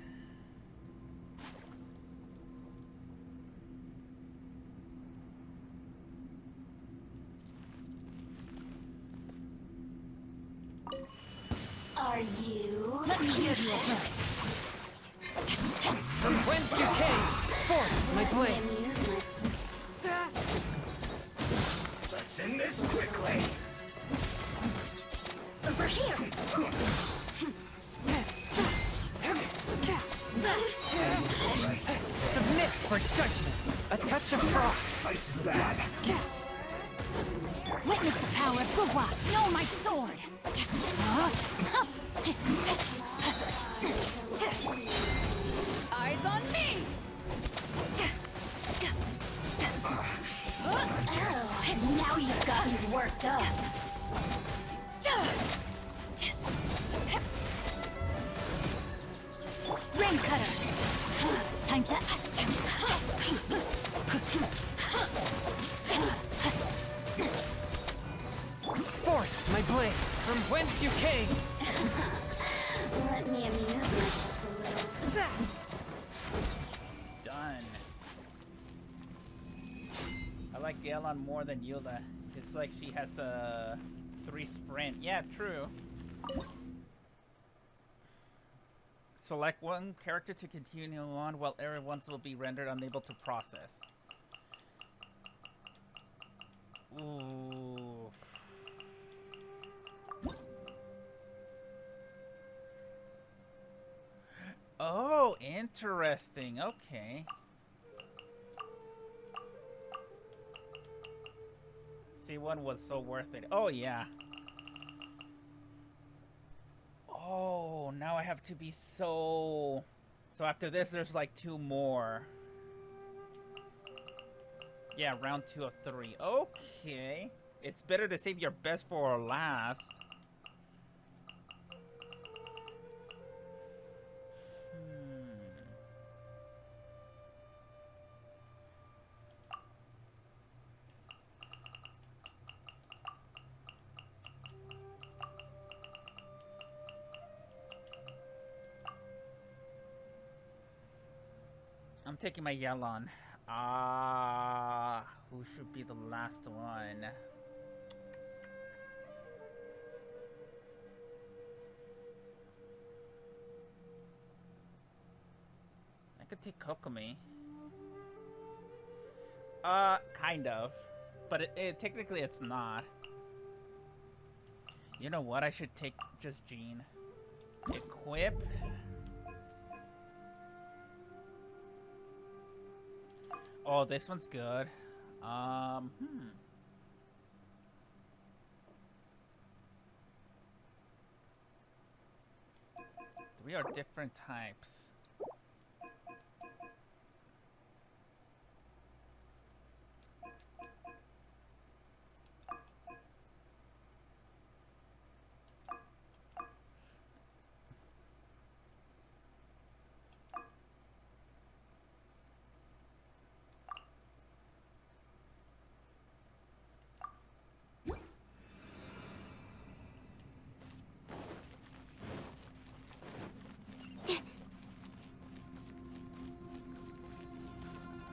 Are you? Let me hear you first. From whence you came, forth my blade! Let's end this quickly. Over here! Submit for judgment! A touch of frost! Ice is bad. Witness the power of Gugwa! Know my sword! Eyes on me! Oh, now you've got me worked up. Rain Cutter! Time to... Forth my blade! From whence you came! Let me amuse myself a little. Done. I like Yelan more than Yula. It's like she has a 3 sprint. Yeah, true. Select one character to continue on while everyone's will be rendered unable to process. Ooh. Oh, interesting. Okay. C1 was so worth it. Oh, yeah. Oh, now I have to be so... So after this, there's like 2 more. Yeah, round 2 of 3. Okay. It's better to save your best for last. I'm taking my Yelan. Who should be the last one? I could take Kokomi. Kind of. But technically it's not. You know what? I should take just Jean. Equip. Oh, this one's good. 3 are different types.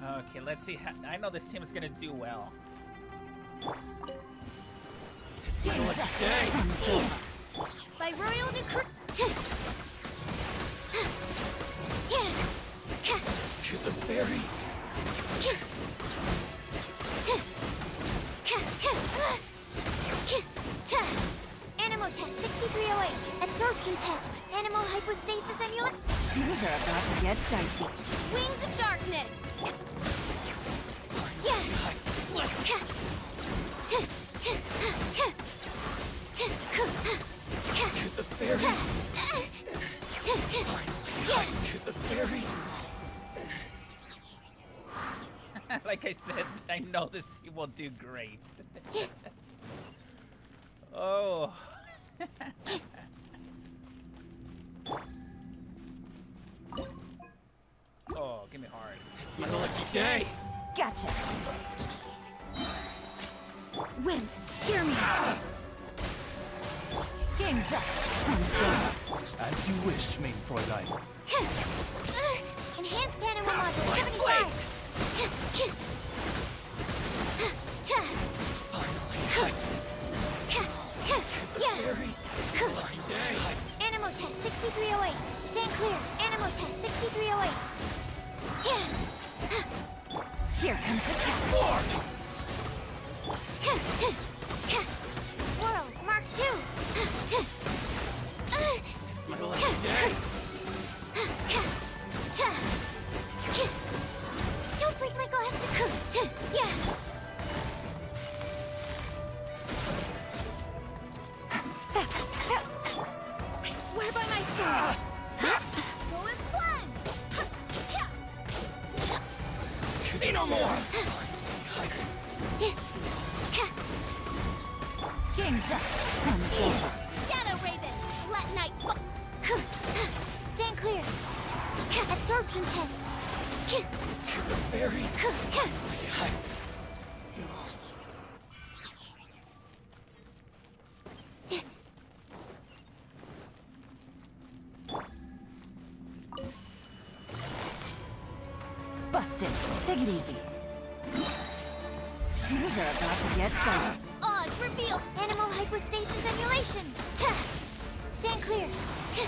Okay, let's see. I know this team is gonna do well. By By royal decree. To the ferry. Animal test 6308. Absorption test. Animal hypostasis emulate. Things are about to get dicey. Wings of darkness. To the ferry. To the ferry. Like I said, I know this team will do great. Oh. Oh, give me hard. It's my lucky day. Gotcha. Wind, hear me. Game's up. As you wish, main Fräulein. Enhanced animal module 75. Animal test 6308. Stand clear. Animal test 6308. Here comes the catch. Swirl, Mark 2. It's my lucky day. Don't break my glasses. I swear by my sword. Go as planned. See no more. Game's up. Runs over. Shadow Raven, let night stand clear. Absorption test. To the ferry. Busted. Take it easy. Things are about to get done. Oz, reveal. Animal hypostasis emulation. Stand clear. To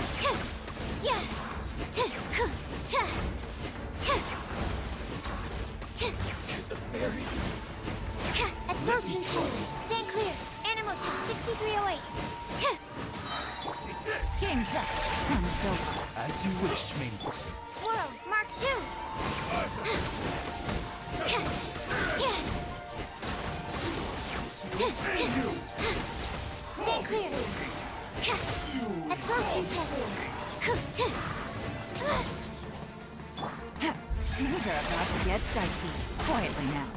the ferry. Absorption test. Stand clear. Animal test 6308. Game's up. Runs over. As you wish, main Swirl, Mark 2. Stand clear. Absorption test. Things are about to get dicey. Quietly now.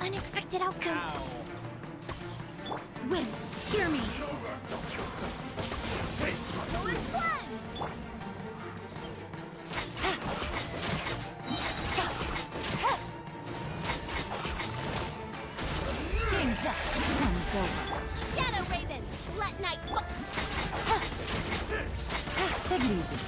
Unexpected outcome. Ow. Wind, hear me. Go as planned. Game's up. Runs over. Shadow Raven, let night Take it easy.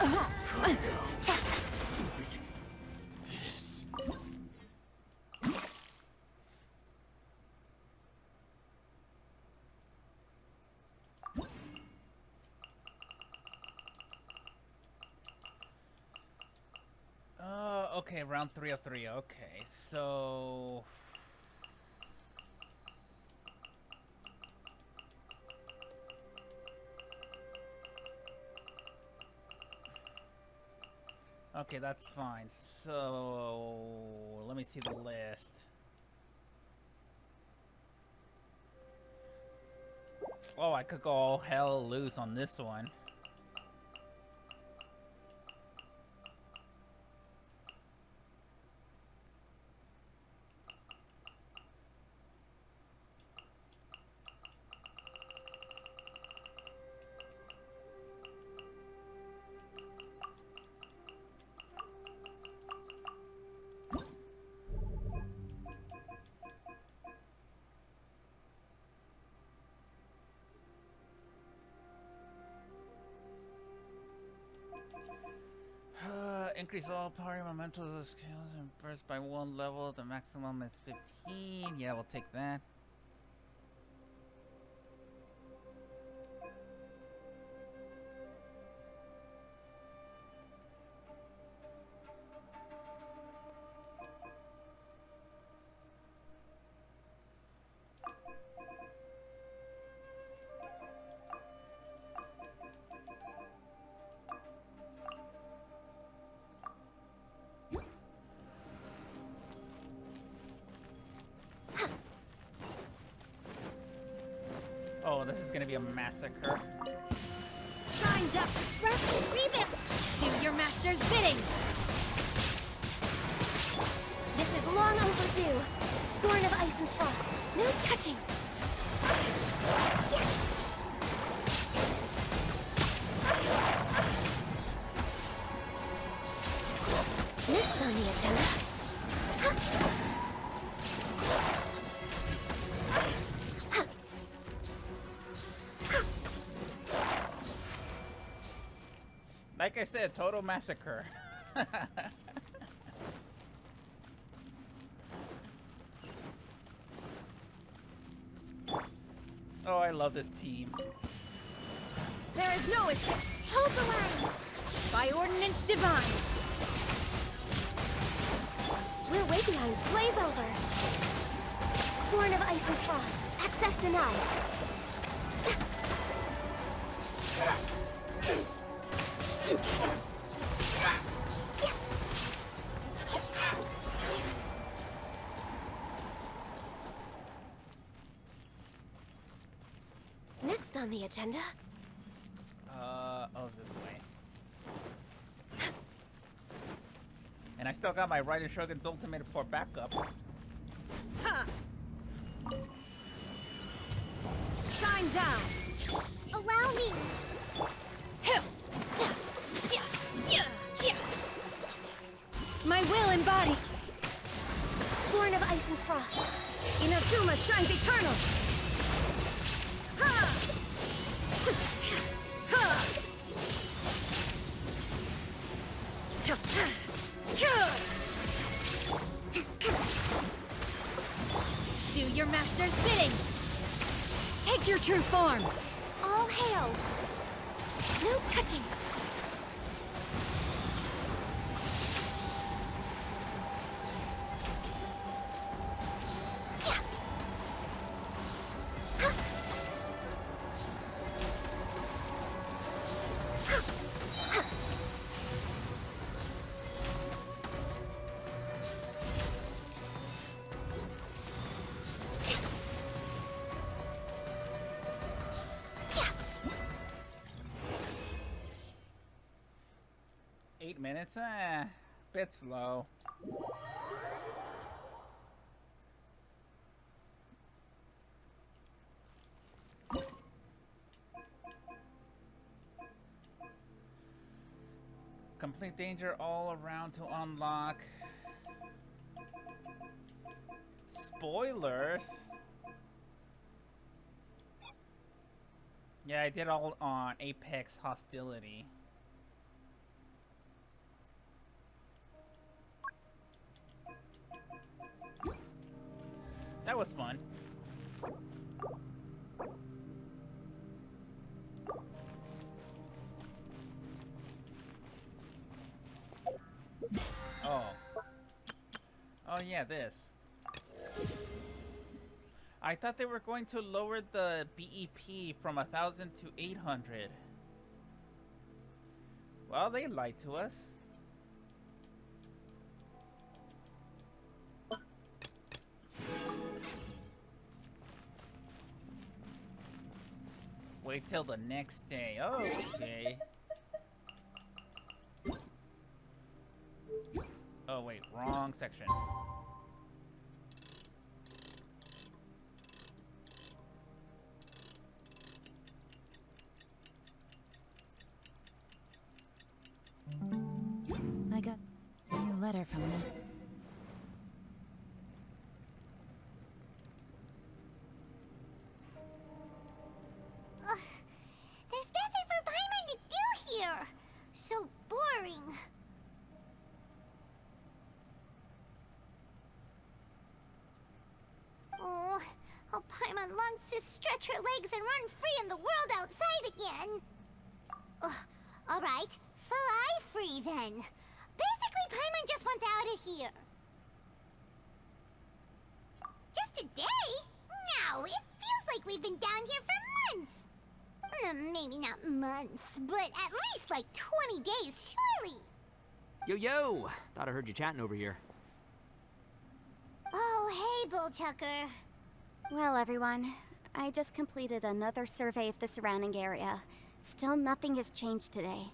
Okay, round 3 of 3. Okay, so okay, that's fine. So let me see the list. Oh, I could go all hell loose on this one. Increase all power momentum skills and burst by 1 level. The maximum is 15. Yeah, we'll take that. this is gonna be a massacre. Shined up, rest, revamp. Do your master's bidding. This is long overdue. Thorn of ice and frost. No touching. Next on the agenda. Like I said, total massacre. Oh, I love this team. There is no escape. Hold the line. By ordinance divine. We're way behind. Blaze over. Born of ice and frost. Access denied. Next on the agenda. Oh, this way. And I still got my Raiden Shogun's ultimate for backup. Ha! Shine down. Allow me. My will embodied. Born of ice and frost. Inazuma shines eternal. Ha! Ha! Do your master's bidding. Take your true form. All hail. No touching. Minutes? Bit slow. Complete danger all around to unlock. Spoilers? Yeah, I did all on Apex Hostility. That was fun. Oh. Oh yeah, this. I thought they were going to lower the BEP from 1,000 to 800. Well, they lied to us. Wait till the next day. Oh, okay. Oh, wait. Wrong section. I got a new letter from them. There's nothing for Paimon to do here. So boring. Oh, how Paimon longs to stretch her legs and run free in the world outside again. Alright, fly free then. Basically, Paimon just wants out of here. Just a day? No, it feels like we've been down here for months. Maybe not months, but at least like 20 days, surely. Yo! Thought I heard you chatting over here. Oh, hey, Bullchucker. Well, everyone, I just completed another survey of the surrounding area. Still nothing has changed today.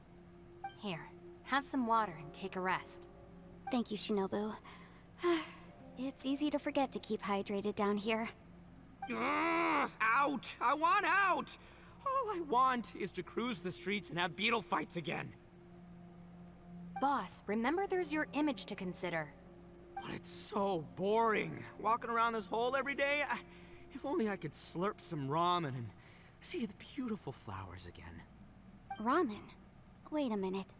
Here, have some water and take a rest. Thank you, Shinobu. It's easy to forget to keep hydrated down here. Ugh, out! I want out! All I want is to cruise the streets and have beetle fights again. Boss, remember there's your image to consider. But it's so boring, walking around this hole every day. If only I could slurp some ramen and see the beautiful flowers again. Ramen? Wait a minute.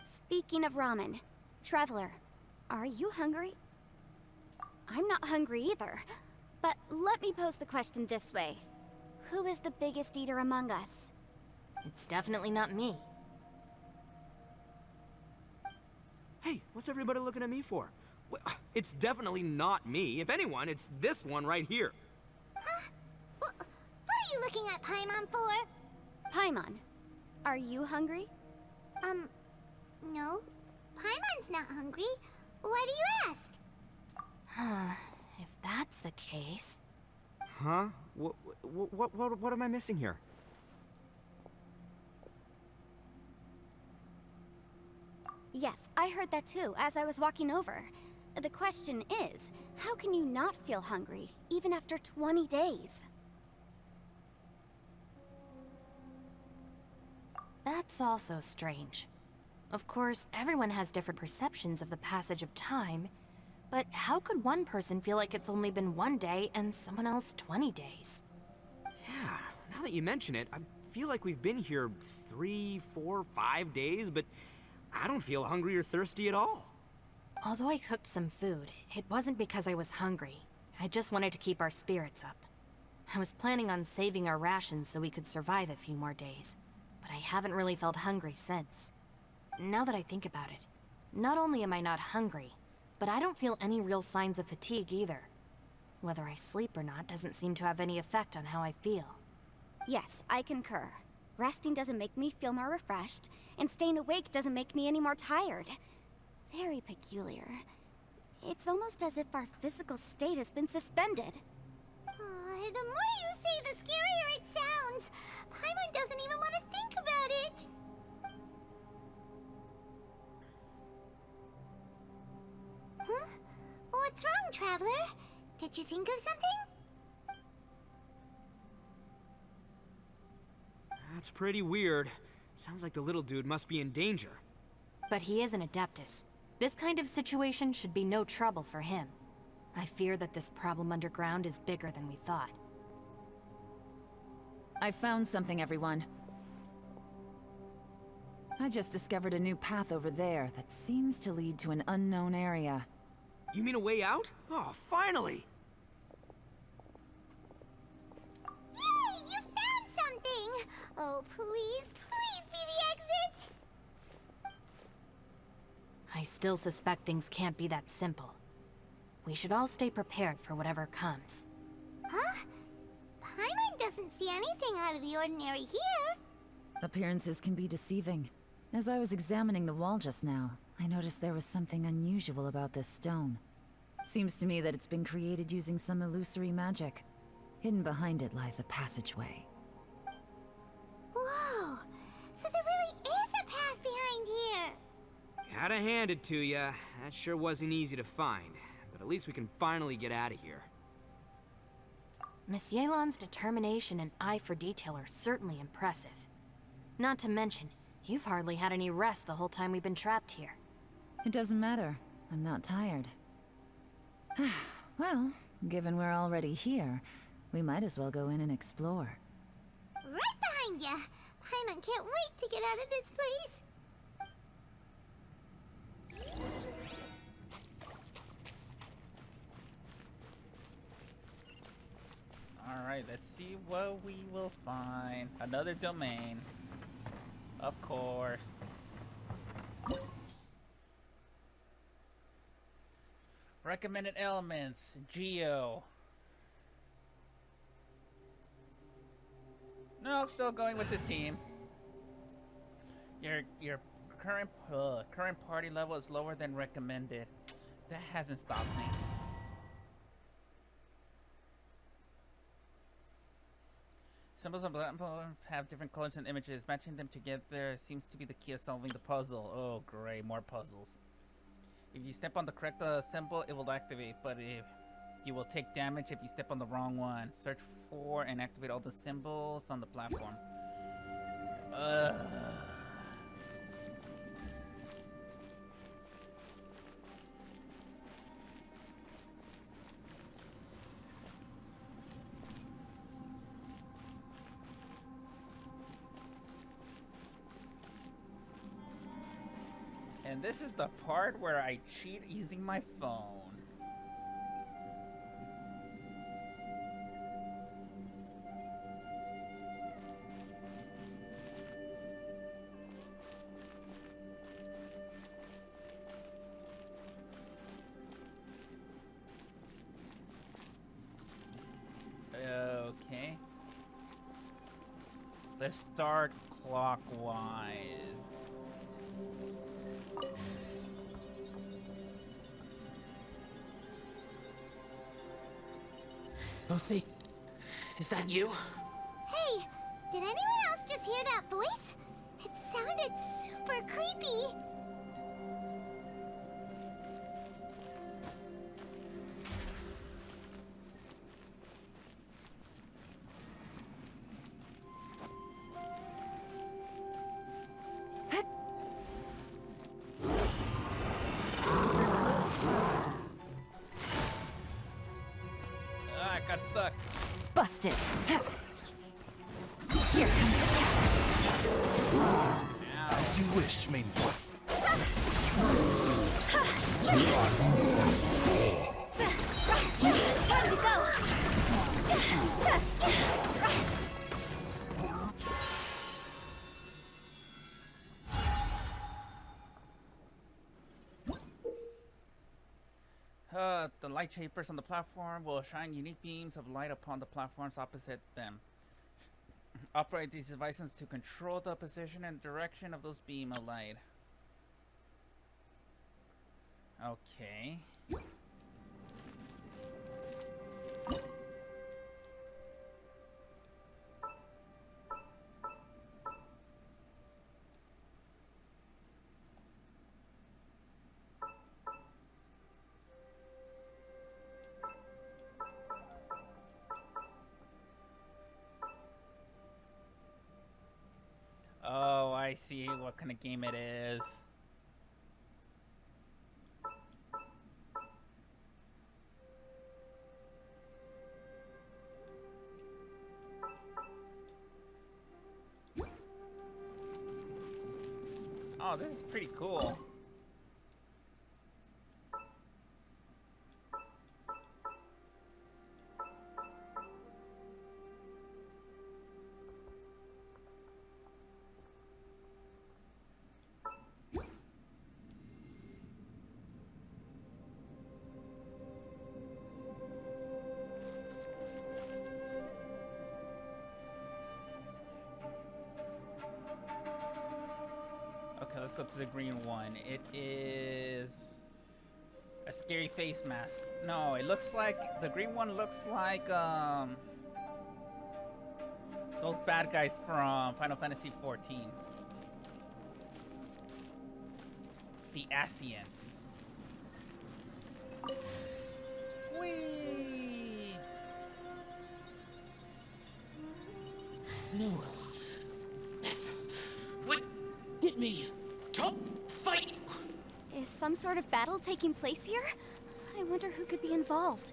Speaking of ramen, Traveler, are you hungry? I'm not hungry either. But let me pose the question this way. Who is the biggest eater among us? It's definitely not me. Hey, what's everybody looking at me for? Well, it's definitely not me. If anyone, it's this one right here. Huh? What are you looking at Paimon for? Paimon, are you hungry? No. Paimon's not hungry. Why do you ask? If that's the case... Huh? What am I missing here? Yes, I heard that too, as I was walking over. The question is, how can you not feel hungry, even after 20 days? That's also strange. Of course, everyone has different perceptions of the passage of time, but how could one person feel like it's only been 1 day and someone else 20 days? Yeah, now that you mention it, I feel like we've been here 3, 4, 5 days, but I don't feel hungry or thirsty at all. Although I cooked some food, it wasn't because I was hungry. I just wanted to keep our spirits up. I was planning on saving our rations so we could survive a few more days, but I haven't really felt hungry since. Now that I think about it, not only am I not hungry, but I don't feel any real signs of fatigue either. Whether I sleep or not doesn't seem to have any effect on how I feel. Yes, I concur. Resting doesn't make me feel more refreshed, and staying awake doesn't make me any more tired. Very peculiar. It's almost as if our physical state has been suspended. The more you say, the scarier it sounds. Paimon doesn't even want to think about it. Huh? What's wrong, Traveler? Did you think of something? That's pretty weird. Sounds like the little dude must be in danger. But he is an Adeptus. This kind of situation should be no trouble for him. I fear that this problem underground is bigger than we thought. I found something, everyone. I just discovered a new path over there that seems to lead to an unknown area. You mean a way out? Oh, finally! Yay! You found something! Oh, please, please be the exit! I still suspect things can't be that simple. We should all stay prepared for whatever comes. Huh? Paimon doesn't see anything out of the ordinary here. Appearances can be deceiving. As I was examining the wall just now, I noticed there was something unusual about this stone. Seems to me that it's been created using some illusory magic. Hidden behind it lies a passageway. Whoa! So there really is a path behind here! Gotta hand it to ya. That sure wasn't easy to find. But at least we can finally get out of here. Miss Yelan's determination and eye for detail are certainly impressive. Not to mention, you've hardly had any rest the whole time we've been trapped here. It doesn't matter. I'm not tired. Well, given we're already here, we might as well go in and explore. Right behind ya! Paimon can't wait to get out of this place! Alright, let's see what we will find. Another domain. Of course. Recommended elements. Geo. No, still going with this team. Your current party level is lower than recommended. That hasn't stopped me. Symbols on the platform have different colors and images. Matching them together seems to be the key of solving the puzzle. Oh, great, more puzzles. If you step on the correct symbol, it will activate, but if you will take damage if you step on the wrong one. Search for and activate all the symbols on the platform. And this is the part where I cheat using my phone. Okay. Let's start clockwise. Lucy, is that you? Hey, did anyone else just hear that voice? It sounded super creepy. Got stuck. Busted. Here comes the catch. As you wish, main foot. Time to go! The light shapers on the platform will shine unique beams of light upon the platforms opposite them. Operate these devices to control the position and direction of those beams of light. Okay. Oh, I see what kind of game it is. Oh, this is pretty cool. Okay, let's go to the green one. It is a scary face mask. No, it looks like the green one looks like those bad guys from Final Fantasy XIV. The Asians. Whee! No. This would get me to fight. Is some sort of battle taking place here? I wonder who could be involved.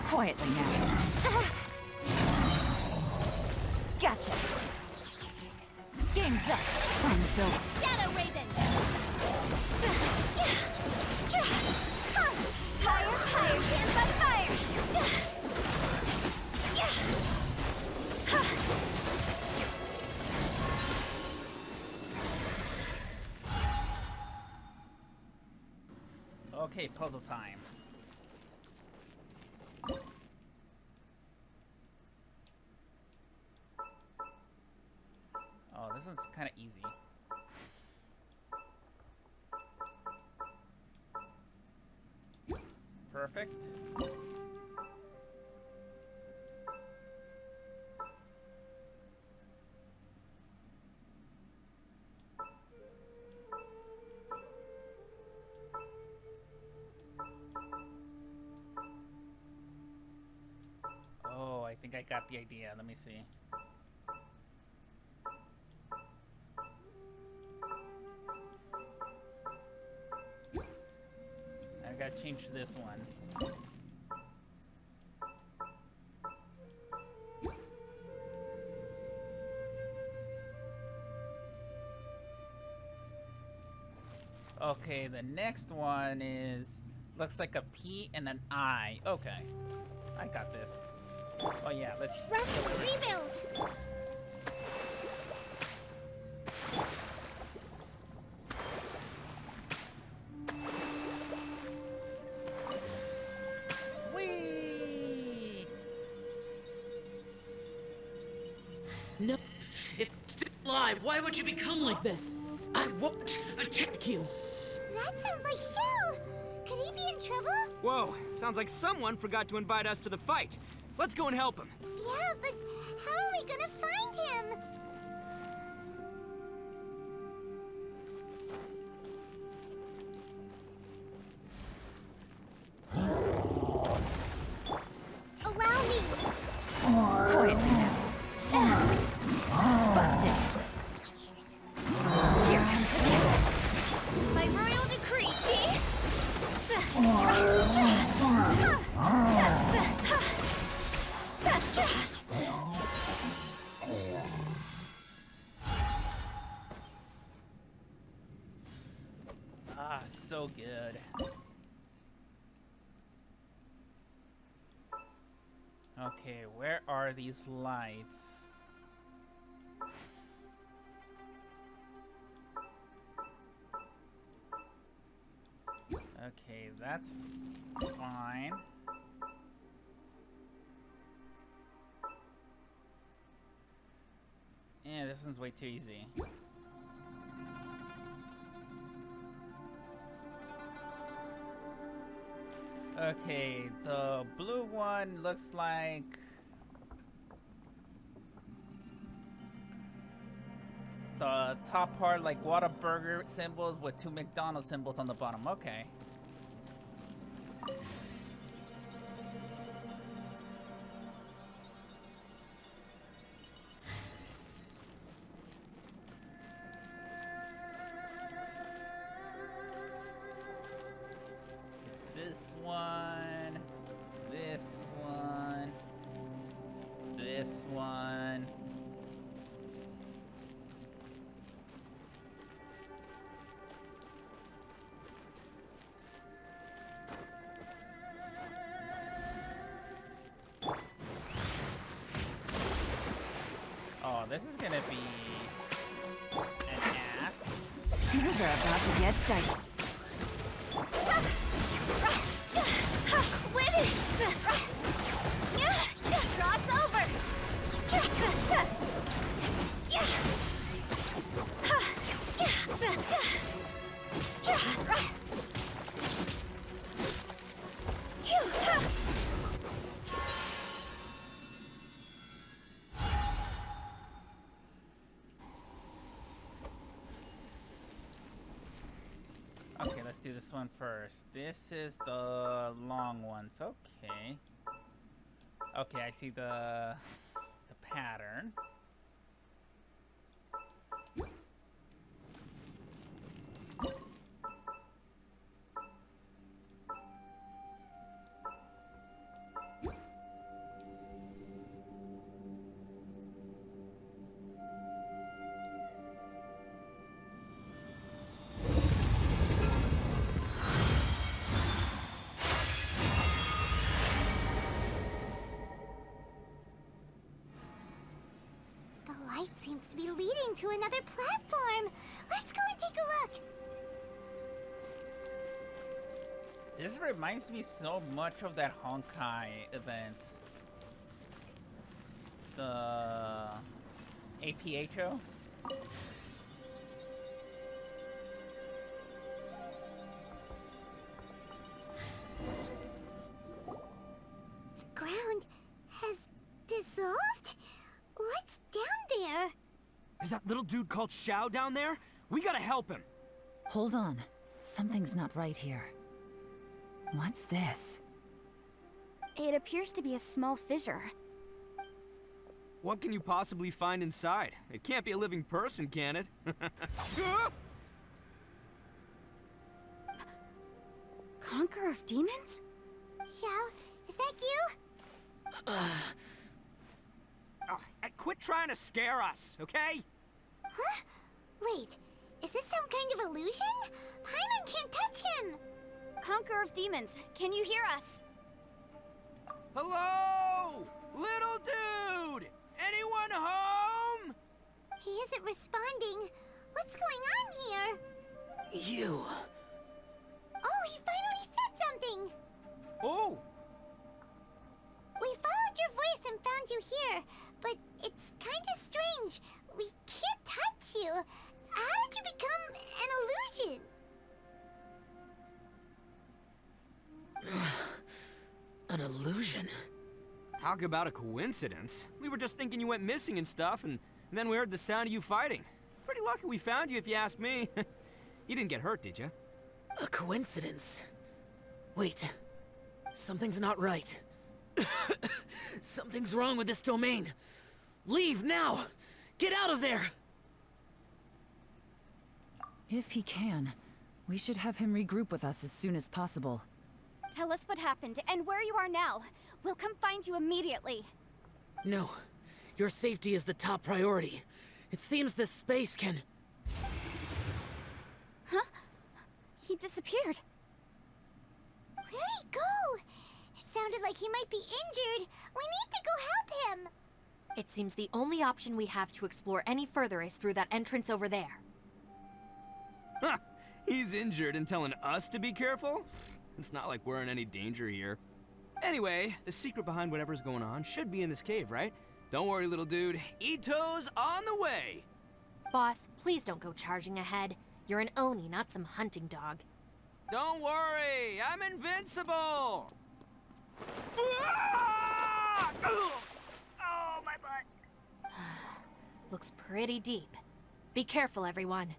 Quietly now. Gotcha. Game's up. Time's over. Shadow Raven! Higher, higher, hands on fire! Okay, puzzle time. this one's kind of easy. Perfect. Oh, I think I got the idea. Let me see. I gotta change this one. Okay, the next one is looks like a P and an I. Okay, I got this. Oh yeah, let's Rebuild! Whee! No, it's still alive. Why would you become like this? I won't attack you. That sounds like Shell! Could he be in trouble? Whoa, sounds like someone forgot to invite us to the fight. Let's go and help him. Yeah, but how are we gonna find him? Allow me! Quietly now. Busted. Here comes the damage. My royal decree! Ah, so good. Okay, where are these lights? Okay, that's fine. Yeah, this one's way too easy. Okay, the blue one looks like the top part like Whataburger symbols with two McDonald's symbols on the bottom. Okay. It's this one, this one, this one. Oh, this is gonna be an ass. Things are about to get dicey. Quit it! Cross over! Okay, let's do this one first. This is the long ones. Okay. Okay, I see the pattern. The light seems to be leading to another platform. Let's go and take a look. This reminds me so much of that Honkai event. The APHO? The ground has dissolved? What's down there? Is that little dude called Xiao down there? We gotta help him. Hold on. Something's not right here. What's this? It appears to be a small fissure. What can you possibly find inside? It can't be a living person, can it? Conqueror of demons? Xiao, is that you? Oh, quit trying to scare us, okay? Huh? Wait, is this some kind of illusion? Paimon can't touch him! Conqueror of demons, can you hear us? Hello? Little dude! Anyone home? He isn't responding. What's going on here? You. Oh, he finally said something! Oh, We followed your voice and found you here, but it's kind of strange. We can't touch you. How did you become an illusion? An illusion? talk about a coincidence. We were just thinking you went missing and stuff, and then we heard the sound of you fighting. Pretty lucky we found you, if you ask me. You didn't get hurt, did you? A coincidence? Wait. Something's not right. Something's wrong with this domain. Leave now! Get out of there! If he can, we should have him regroup with us as soon as possible. Tell us what happened and where you are now. We'll come find you immediately. No. Your safety is the top priority. It seems this space can... Huh? He disappeared. Where'd he go? It sounded like he might be injured. We need to go help him. It seems the only option we have to explore any further is through that entrance over there. Huh, he's injured and telling us to be careful? It's not like we're in any danger here. Anyway, the secret behind whatever's going on should be in this cave, right? Don't worry, little dude. Ito's on the way! Boss, please don't go charging ahead. You're an Oni, not some hunting dog. Don't worry, I'm invincible! Ah! Oh, my butt! Looks pretty deep. Be careful, everyone.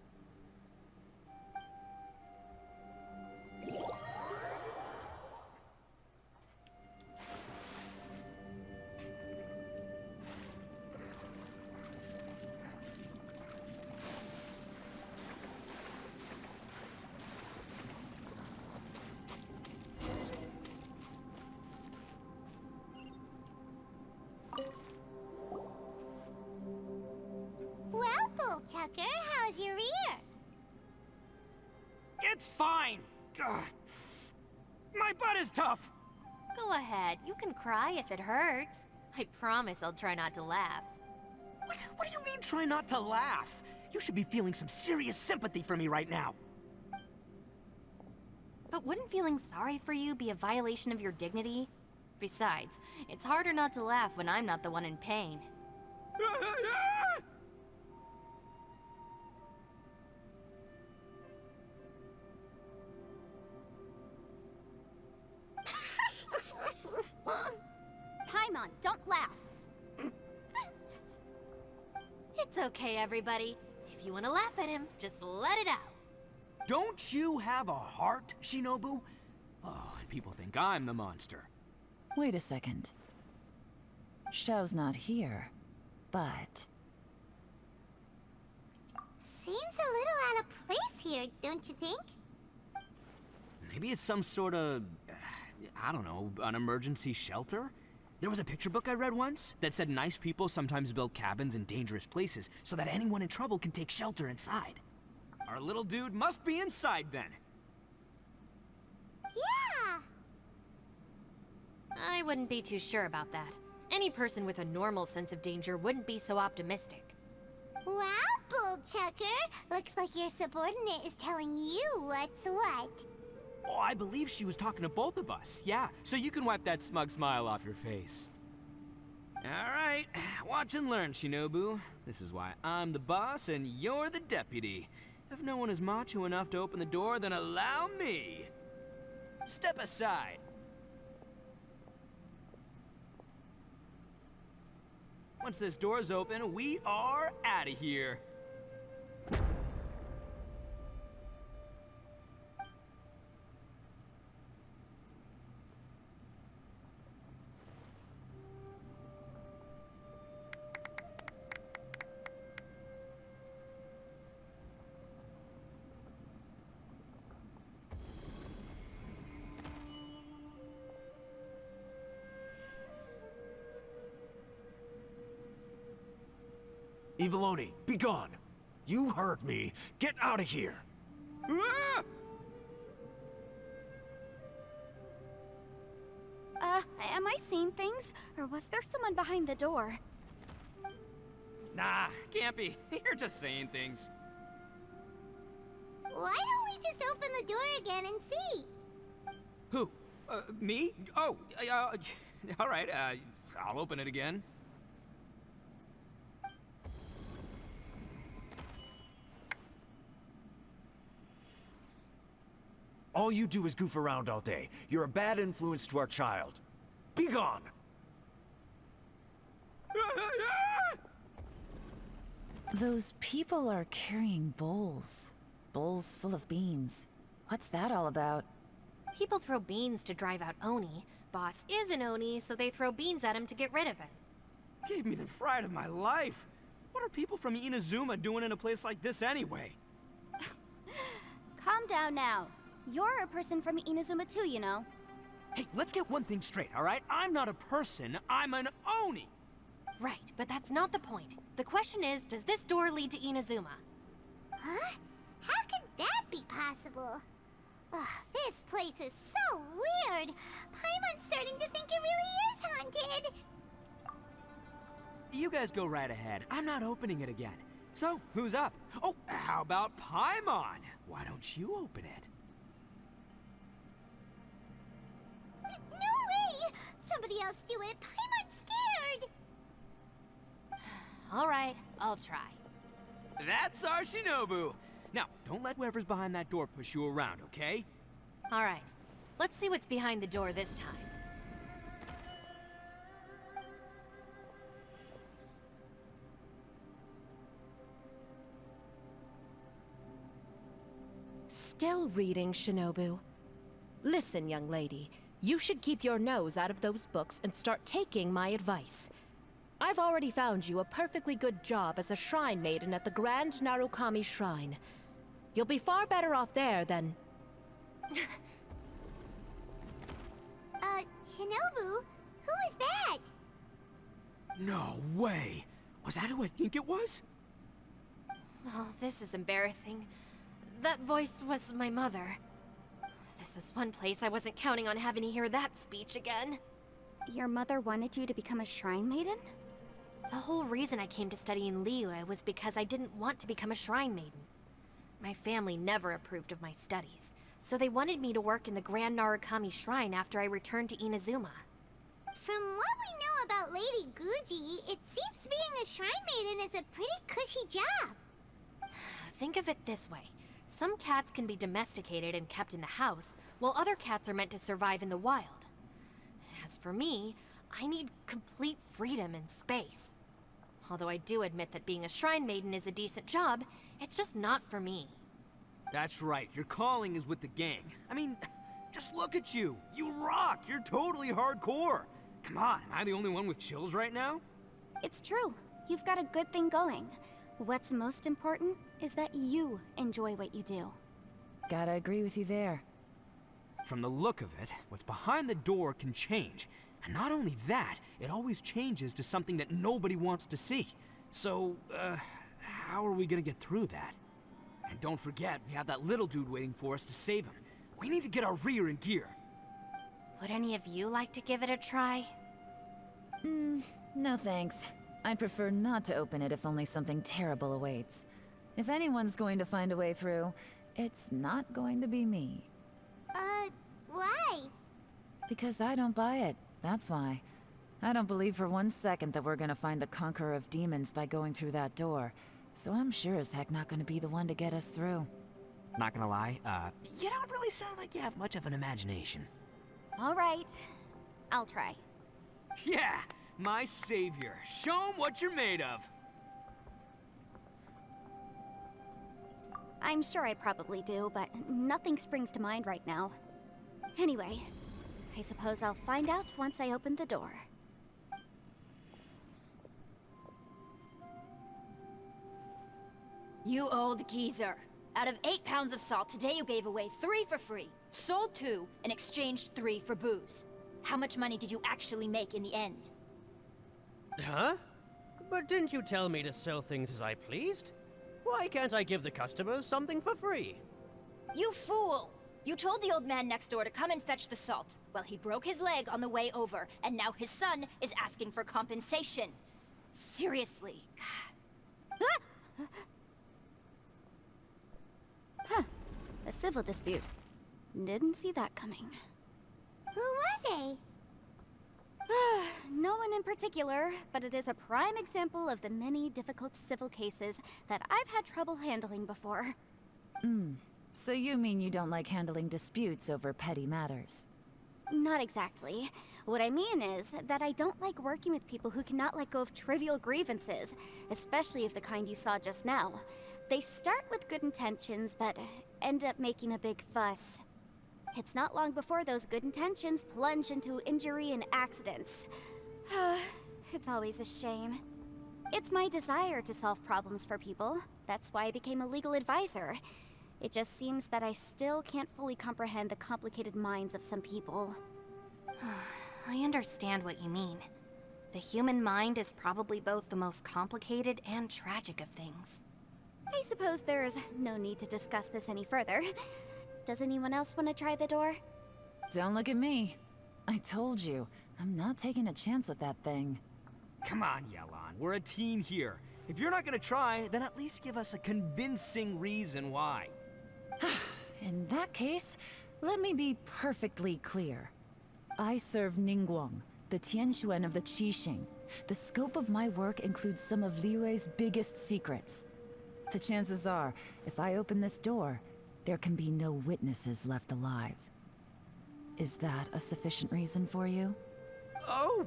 Well, Bullchucker, how's your ear? It's fine! Ugh. My butt is tough! Go ahead, you can cry if it hurts. I promise I'll try not to laugh. What do you mean, try not to laugh? You should be feeling some serious sympathy for me right now. But wouldn't feeling sorry for you be a violation of your dignity? Besides, it's harder not to laugh when I'm not the one in pain. Paimon, don't laugh. It's okay, everybody. If you want to laugh at him, just let it out. Don't you have a heart, Shinobu? Oh, and people think I'm the monster. Wait a second. Xiao's not here, but... Seems a little out of place here, don't you think? Maybe it's some sort of, I don't know, an emergency shelter? There was a picture book I read once that said nice people sometimes build cabins in dangerous places so that anyone in trouble can take shelter inside. Our little dude must be inside then. Yeah! I wouldn't be too sure about that. Any person with a normal sense of danger wouldn't be so optimistic. Wow, Bullchucker! Looks like your subordinate is telling you what's what. Oh, I believe she was talking to both of us. Yeah, so you can wipe that smug smile off your face. All right, watch and learn, Shinobu. This is why I'm the boss and you're the deputy. If no one is macho enough to open the door, then allow me. Step aside. Once this door's open, we are out of here. Eviloni, be gone! You heard me. Get out of here! Ah! Am I seeing things? Or was there someone behind the door? Nah, can't be. You're just saying things. Why don't we just open the door again and see? Who? Me? Oh, all right, I'll open it again. All you do is goof around all day. You're a bad influence to our child. Be gone! Those people are carrying bowls. Bowls full of beans. What's that all about? People throw beans to drive out Oni. Boss is an Oni, so they throw beans at him to get rid of him. Gave me the fright of my life. What are people from Inazuma doing in a place like this anyway? Calm down now. You're a person from Inazuma too, you know. Hey, let's get one thing straight, all right? I'm not a person, I'm an Oni! Right, but that's not the point. The question is, does this door lead to Inazuma? Huh? How could that be possible? Ugh, this place is so weird. Paimon's starting to think it really is haunted. You guys go right ahead. I'm not opening it again. So, who's up? Oh, how about Paimon? Why don't you open it? No way! Somebody else do it. Paimon's scared. All right, I'll try. That's our Shinobu. Now, don't let whoever's behind that door push you around, okay? All right, let's see what's behind the door this time. Still reading, Shinobu. Listen, young lady. You should keep your nose out of those books and start taking my advice. I've already found you a perfectly good job as a shrine maiden at the Grand Narukami Shrine. You'll be far better off there than... Shinobu? Who is that? No way! Was that who I think it was? Oh, this is embarrassing. That voice was my mother. This is one place I wasn't counting on having to hear that speech again. Your mother wanted you to become a shrine maiden? The whole reason I came to study in Liyue was because I didn't want to become a shrine maiden. My family never approved of my studies, so they wanted me to work in the Grand Narukami Shrine after I returned to Inazuma. From what we know about Lady Guji, it seems being a shrine maiden is a pretty cushy job. Think of it this way. Some cats can be domesticated and kept in the house, while other cats are meant to survive in the wild. As for me, I need complete freedom and space. Although I do admit that being a shrine maiden is a decent job, it's just not for me. That's right, your calling is with the gang. I mean, just look at you. You rock, you're totally hardcore. Come on, am I the only one with chills right now? It's true. You've got a good thing going. What's most important is that you enjoy what you do. Gotta agree with you there. From the look of it, what's behind the door can change. And not only that, it always changes to something that nobody wants to see. So, how are we gonna get through that? And don't forget, we have that little dude waiting for us to save him. We need to get our rear in gear. Would any of you like to give it a try? No thanks. I'd prefer not to open it if only something terrible awaits. If anyone's going to find a way through, it's not going to be me. Why? Because I don't buy it, that's why. I don't believe for one second that we're gonna find the Conqueror of Demons by going through that door. So I'm sure as heck not gonna be the one to get us through. Not gonna lie, you don't really sound like you have much of an imagination. All right, I'll try. Yeah, my savior. Show 'em what you're made of. I'm sure I probably do, but nothing springs to mind right now. Anyway, I suppose I'll find out once I open the door. You old geezer. Out of 8 pounds of salt, today you gave away 3 for free, sold 2, and exchanged 3 for booze. How much money did you actually make in the end? Huh? But didn't you tell me to sell things as I pleased? Why can't I give the customers something for free? You fool! You told the old man next door to come and fetch the salt. Well, he broke his leg on the way over, and now his son is asking for compensation. Seriously. Huh. A civil dispute. Didn't see that coming. Who were they? No one in particular, but it is a prime example of the many difficult civil cases that I've had trouble handling before. So you mean you don't like handling disputes over petty matters? Not exactly. What I mean is that I don't like working with people who cannot let go of trivial grievances, especially of the kind you saw just now. They start with good intentions, but end up making a big fuss. It's not long before those good intentions plunge into injury and accidents. It's always a shame. It's my desire to solve problems for people. That's why I became a legal advisor. It just seems that I still can't fully comprehend the complicated minds of some people. I understand what you mean. The human mind is probably both the most complicated and tragic of things. I suppose there's no need to discuss this any further. Does anyone else want to try the door? Don't look at me. I told you, I'm not taking a chance with that thing. Come on, Yelan. We're a team here. If you're not gonna try, then at least give us a convincing reason why. In that case, let me be perfectly clear. I serve Ningguang, the Tianxuan of the Qixing. The scope of my work includes some of Liyue's biggest secrets. The chances are, if I open this door, there can be no witnesses left alive. Is that a sufficient reason for you? Oh,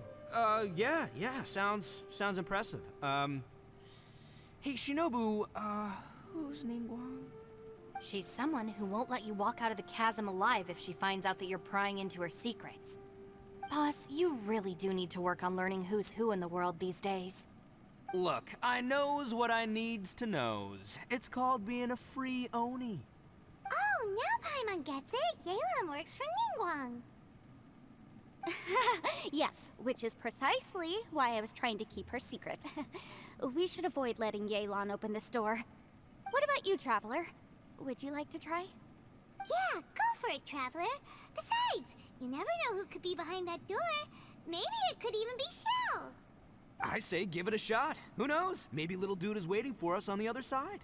yeah, sounds impressive. Hey, Shinobu, who's Ningguang? She's someone who won't let you walk out of the chasm alive if she finds out that you're prying into her secrets. Boss, you really do need to work on learning who's who in the world these days. Look, I knows what I needs to knows. It's called being a free Oni. Oh, now Paimon gets it. Yelan works for Ningguang. Yes, which is precisely why I was trying to keep her secret. We should avoid letting Yelan open this door. What about you, Traveler? Would you like to try? Yeah, go for it, Traveler. Besides, you never know who could be behind that door. Maybe it could even be Shell. I say give it a shot. Who knows? Maybe little dude is waiting for us on the other side.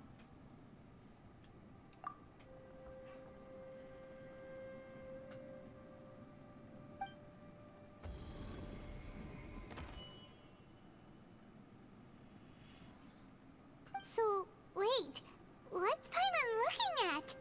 So, wait. What's Paimon looking at?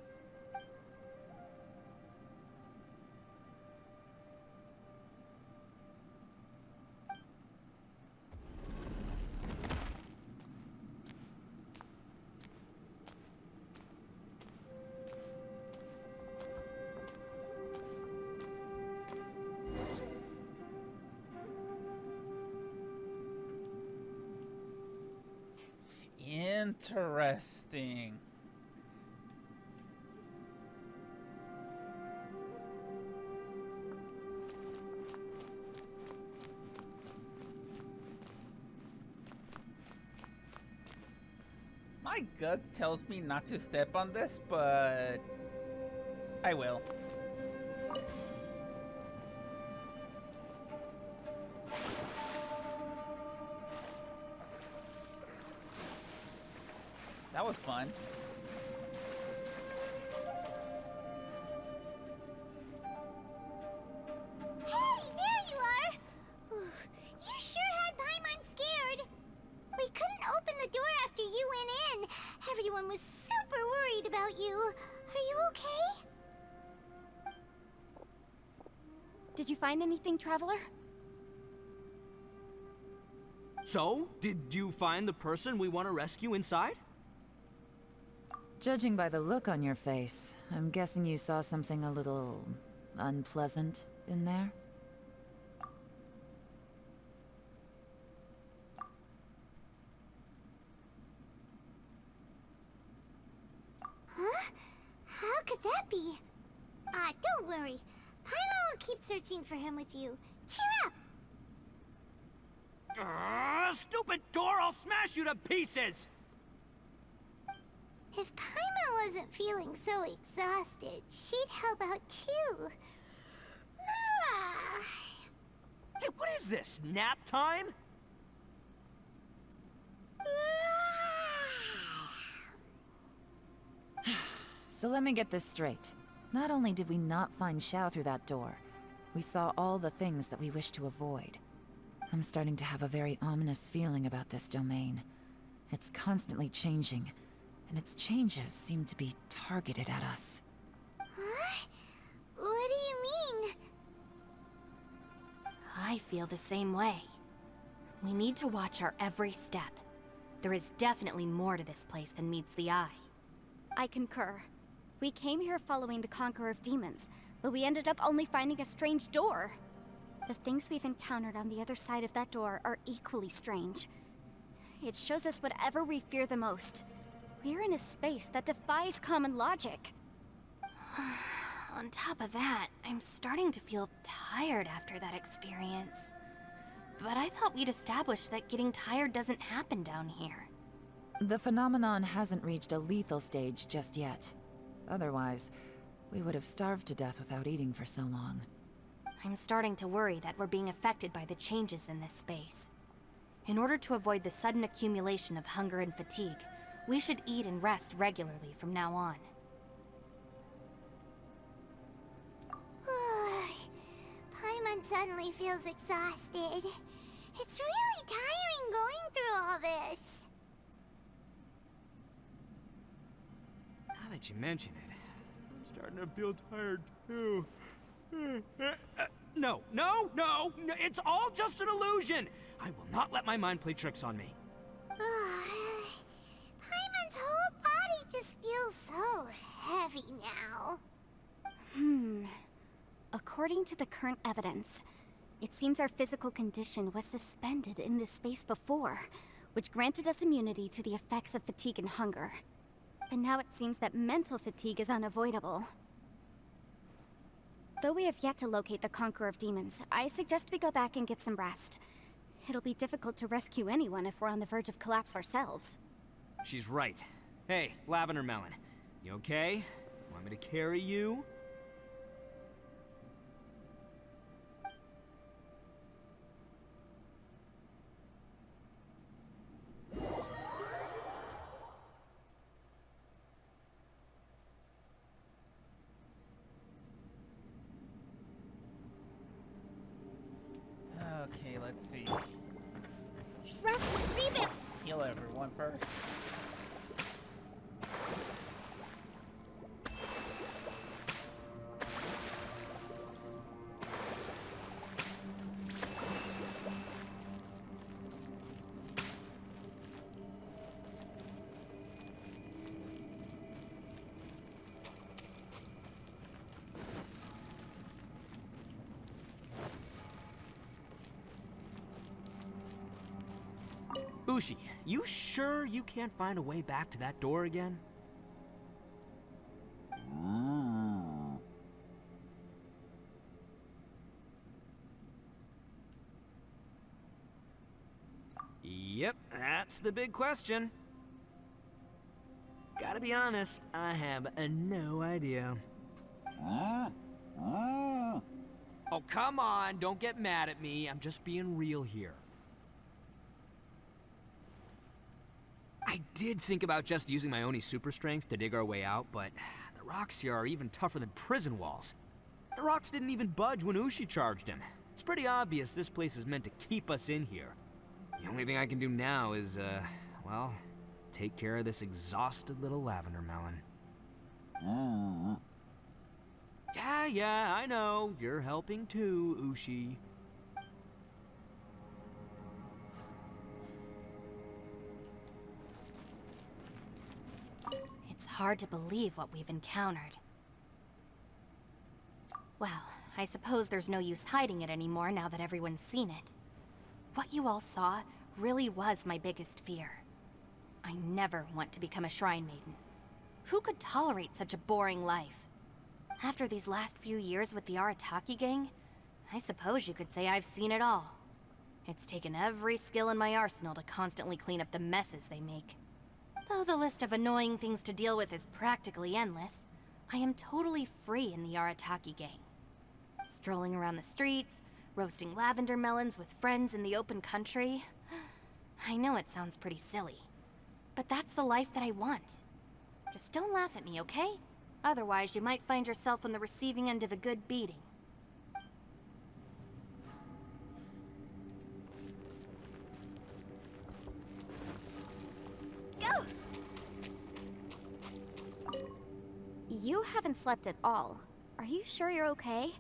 Interesting. My gut tells me not to step on this, but I will. That was fun. Hey, there you are! You super worried about you. Are you okay? Did you find anything, Traveler? So, did you find the person we want to rescue inside? Judging by the look on your face, I'm guessing you saw something a little unpleasant in there? Huh? How could that be? Don't worry. Paimon will keep searching for him with you. Cheer up! Stupid door! I'll smash you to pieces! If Paimon wasn't feeling so exhausted, she'd help out too. Hey, what is this? Nap time? So let me get this straight. Not only did we not find Xiao through that door, we saw all the things that we wish to avoid. I'm starting to have a very ominous feeling about this domain. It's constantly changing, and its changes seem to be targeted at us. Huh? What do you mean? I feel the same way. We need to watch our every step. There is definitely more to this place than meets the eye. I concur. We came here following the Conqueror of Demons, but we ended up only finding a strange door. The things we've encountered on the other side of that door are equally strange. It shows us whatever we fear the most. We're in a space that defies common logic. On top of that, I'm starting to feel tired after that experience. But I thought we'd established that getting tired doesn't happen down here. The phenomenon hasn't reached a lethal stage just yet. Otherwise, we would have starved to death without eating for so long. I'm starting to worry that we're being affected by the changes in this space. In order to avoid the sudden accumulation of hunger and fatigue, we should eat and rest regularly from now on. Paimon suddenly feels exhausted. It's really tiring going through all this. Now that you mention it, I'm starting to feel tired too. No, it's all just an illusion! I will not let my mind play tricks on me. Paimon's whole body just feels so heavy now. According to the current evidence, it seems our physical condition was suspended in this space before, which granted us immunity to the effects of fatigue and hunger. But now it seems that mental fatigue is unavoidable. Though we have yet to locate the Conqueror of Demons, I suggest we go back and get some rest. It'll be difficult to rescue anyone if we're on the verge of collapse ourselves. She's right. Hey, Lavender Melon, you okay? Want me to carry you? Okay, let's see. Rest, revamp. Heal everyone first. Ushi, you sure you can't find a way back to that door again? Yep, that's the big question. Gotta be honest, I have no idea. Oh, come on, don't get mad at me. I'm just being real here. I did think about just using my Oni super strength to dig our way out, but the rocks here are even tougher than prison walls. The rocks didn't even budge when Ushi charged him. It's pretty obvious this place is meant to keep us in here. The only thing I can do now is, well, take care of this exhausted little lavender melon. Yeah, I know. You're helping too, Ushi. It's hard to believe what we've encountered. Well, I suppose there's no use hiding it anymore now that everyone's seen it. What you all saw really was my biggest fear. I never want to become a shrine maiden. Who could tolerate such a boring life? After these last few years with the Arataki gang, I suppose you could say I've seen it all. It's taken every skill in my arsenal to constantly clean up the messes they make. Though the list of annoying things to deal with is practically endless, I am totally free in the Arataki gang. Strolling around the streets, roasting lavender melons with friends in the open country. I know it sounds pretty silly, but that's the life that I want. Just don't laugh at me, okay? Otherwise, you might find yourself on the receiving end of a good beating. Go! You haven't slept at all. Are you sure you're okay?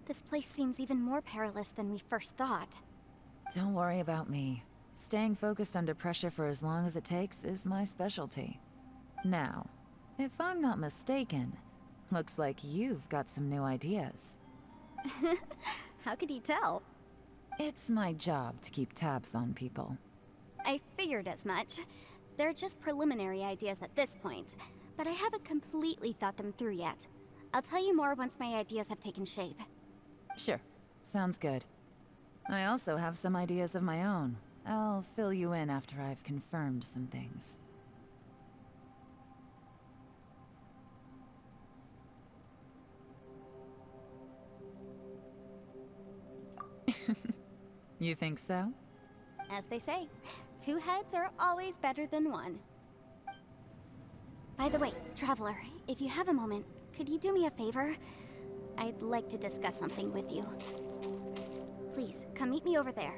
This place seems even more perilous than we first thought. Don't worry about me. Staying focused under pressure for as long as it takes is my specialty. Now, if I'm not mistaken, looks like you've got some new ideas. How could you tell? It's my job to keep tabs on people. I figured as much. They're just preliminary ideas at this point, but I haven't completely thought them through yet. I'll tell you more once my ideas have taken shape. Sure. Sounds good. I also have some ideas of my own. I'll fill you in after I've confirmed some things. You think so? As they say, two heads are always better than one. By the way, Traveler, if you have a moment, could you do me a favor? I'd like to discuss something with you. Please, come meet me over there.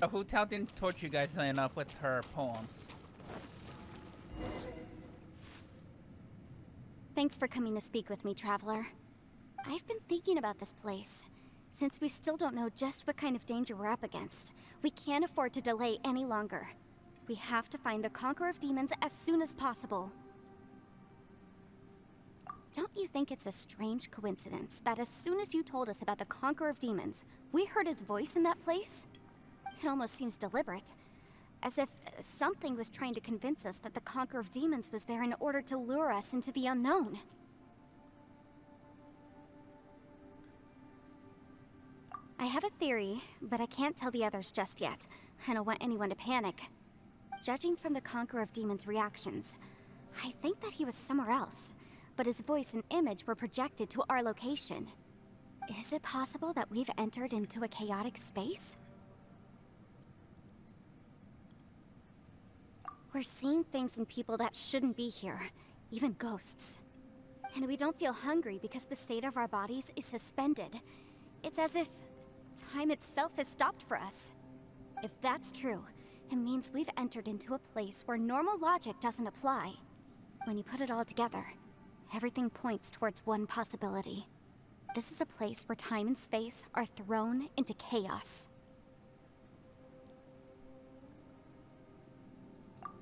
Hu Tao didn't torture you guys enough with her poems. Thanks for coming to speak with me, Traveler. I've been thinking about this place. Since we still don't know just what kind of danger we're up against, we can't afford to delay any longer. We have to find the Conqueror of Demons as soon as possible. Don't you think it's a strange coincidence that as soon as you told us about the Conqueror of Demons, we heard his voice in that place? It almost seems deliberate. As if something was trying to convince us that the Conqueror of Demons was there in order to lure us into the unknown. I have a theory, but I can't tell the others just yet. I don't want anyone to panic. Judging from the Conqueror of Demons' reactions, I think that he was somewhere else, but his voice and image were projected to our location. Is it possible that we've entered into a chaotic space? We're seeing things in people that shouldn't be here, even ghosts. And we don't feel hungry because the state of our bodies is suspended. It's as if time itself has stopped for us. If that's true, it means we've entered into a place where normal logic doesn't apply. When you put it all together, everything points towards one possibility. This is a place where time and space are thrown into chaos.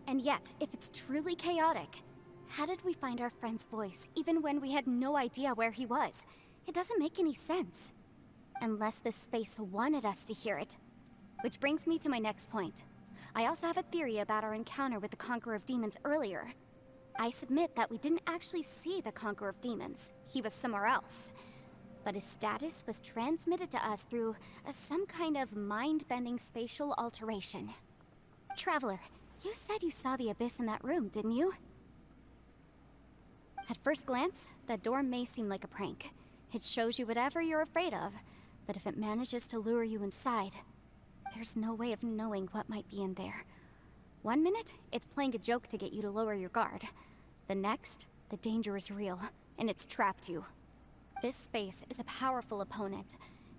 And yet, if it's truly chaotic, how did we find our friend's voice even when we had no idea where he was? It doesn't make any sense. Unless this space wanted us to hear it. Which brings me to my next point. I also have a theory about our encounter with the Conqueror of Demons earlier. I submit that we didn't actually see the Conqueror of Demons. He was somewhere else. But his status was transmitted to us through some kind of mind-bending spatial alteration. Traveler, you said you saw the abyss in that room, didn't you? At first glance, that door may seem like a prank. It shows you whatever you're afraid of, but if it manages to lure you inside, there's no way of knowing what might be in there. One minute, it's playing a joke to get you to lower your guard. The next, the danger is real, and it's trapped you. This space is a powerful opponent.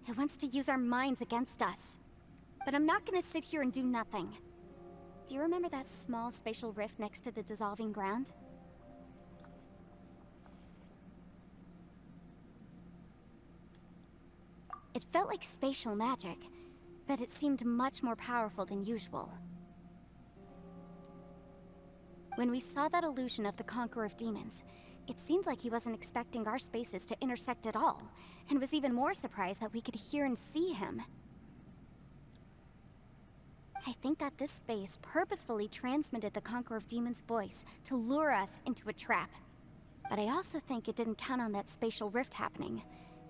It wants to use our minds against us. But I'm not gonna sit here and do nothing. Do you remember that small spatial rift next to the dissolving ground? It felt like spatial magic, but it seemed much more powerful than usual. When we saw that illusion of the Conqueror of Demons, it seemed like he wasn't expecting our spaces to intersect at all, and was even more surprised that we could hear and see him. I think that this space purposefully transmitted the Conqueror of Demons' voice to lure us into a trap. But I also think it didn't count on that spatial rift happening.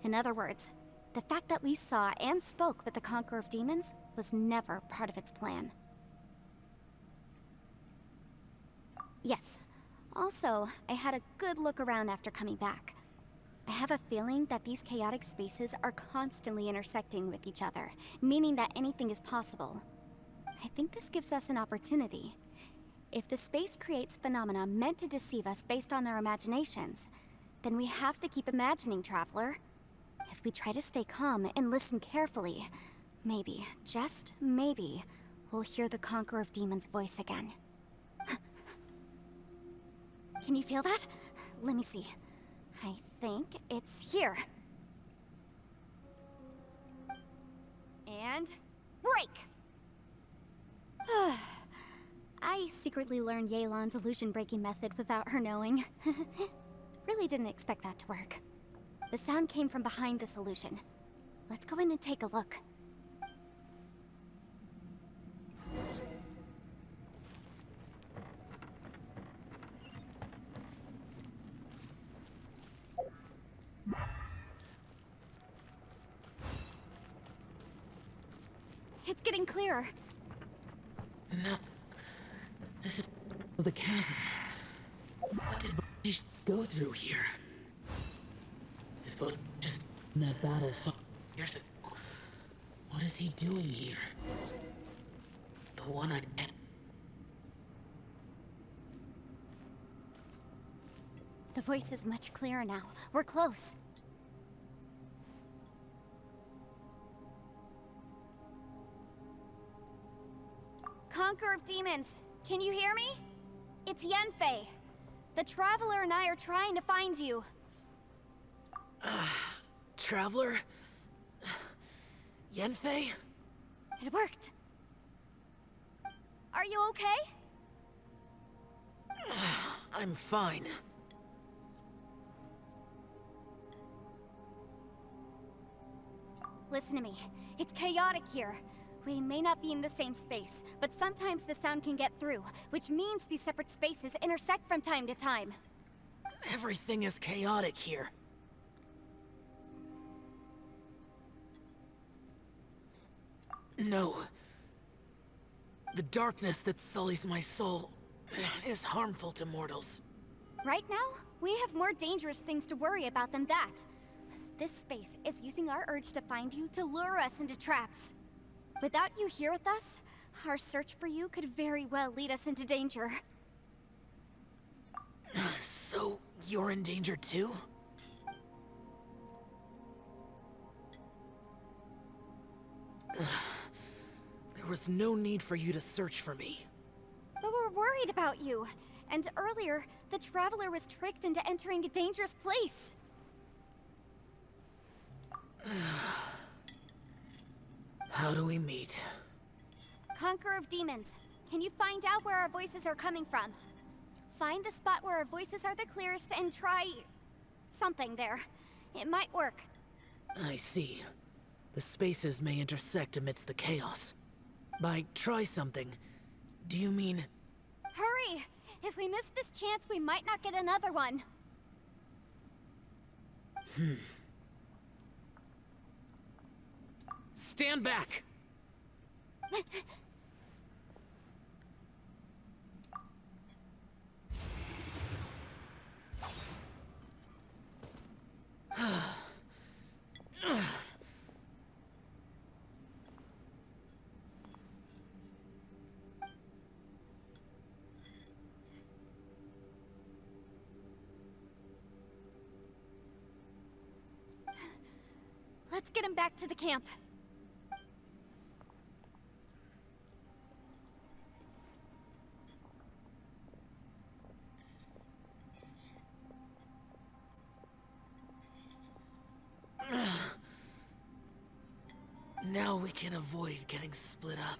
In other words, the fact that we saw and spoke with the Conqueror of Demons was never part of its plan. Yes. Also, I had a good look around after coming back. I have a feeling that these chaotic spaces are constantly intersecting with each other, meaning that anything is possible. I think this gives us an opportunity. If the space creates phenomena meant to deceive us based on our imaginations, then we have to keep imagining, Traveler. If we try to stay calm and listen carefully, maybe, just maybe, we'll hear the Conqueror of Demons' voice again. Can you feel that? Let me see. I think it's here. And break! I secretly learned Yelan's illusion-breaking method without her knowing. Really didn't expect that to work. The sound came from behind this illusion. Let's go in and take a look. It's getting clearer. No. This is the chasm. What did we go through here? If it just in that battle 5 years ago, what is he doing here? The one I... The voice is much clearer now. We're close. Conqueror of Demons, can you hear me? It's Yanfei. The Traveler and I are trying to find you. Traveler? Yanfei? It worked. Are you okay? I'm fine. Listen to me. It's chaotic here. We may not be in the same space, but sometimes the sound can get through, which means these separate spaces intersect from time to time. Everything is chaotic here. No. The darkness that sullies my soul is harmful to mortals. Right now, we have more dangerous things to worry about than that. This space is using our urge to find you to lure us into traps. Without you here with us, our search for you could very well lead us into danger. So, you're in danger too? There was no need for you to search for me. But we're worried about you. And earlier, the Traveler was tricked into entering a dangerous place. How do we meet? Conqueror of Demons, can you find out where our voices are coming from? Find the spot where our voices are the clearest and try... something there. It might work. I see. The spaces may intersect amidst the chaos. By try something, do you mean... Hurry! If we miss this chance, we might not get another one. Stand back! Let's get him back to the camp. Now we can avoid getting split up.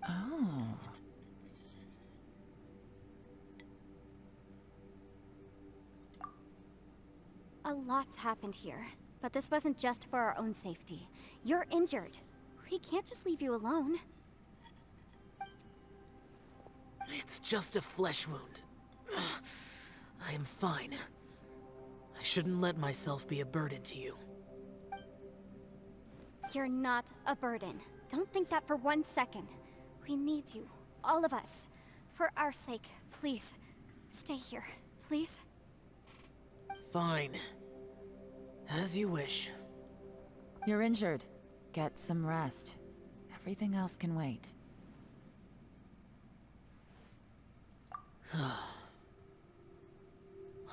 Oh. A lot's happened here, but this wasn't just for our own safety. You're injured. We can't just leave you alone. It's just a flesh wound. I am fine. I shouldn't let myself be a burden to you. You're not a burden. Don't think that for 1 second. We need you, all of us. For our sake, please. Stay here, please. Fine. As you wish. You're injured. Get some rest. Everything else can wait.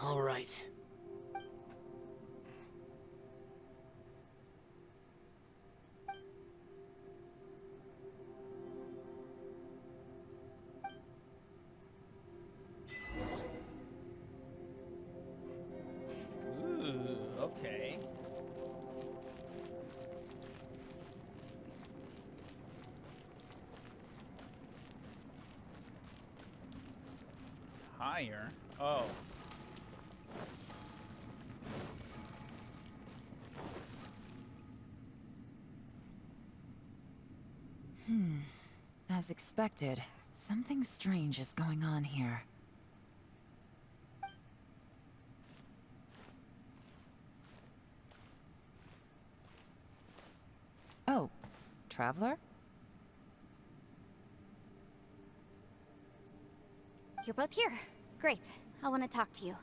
All right. Ooh, okay. Higher? Oh. As expected, something strange is going on here. Oh, Traveler? You're both here. Great. I want to talk to you.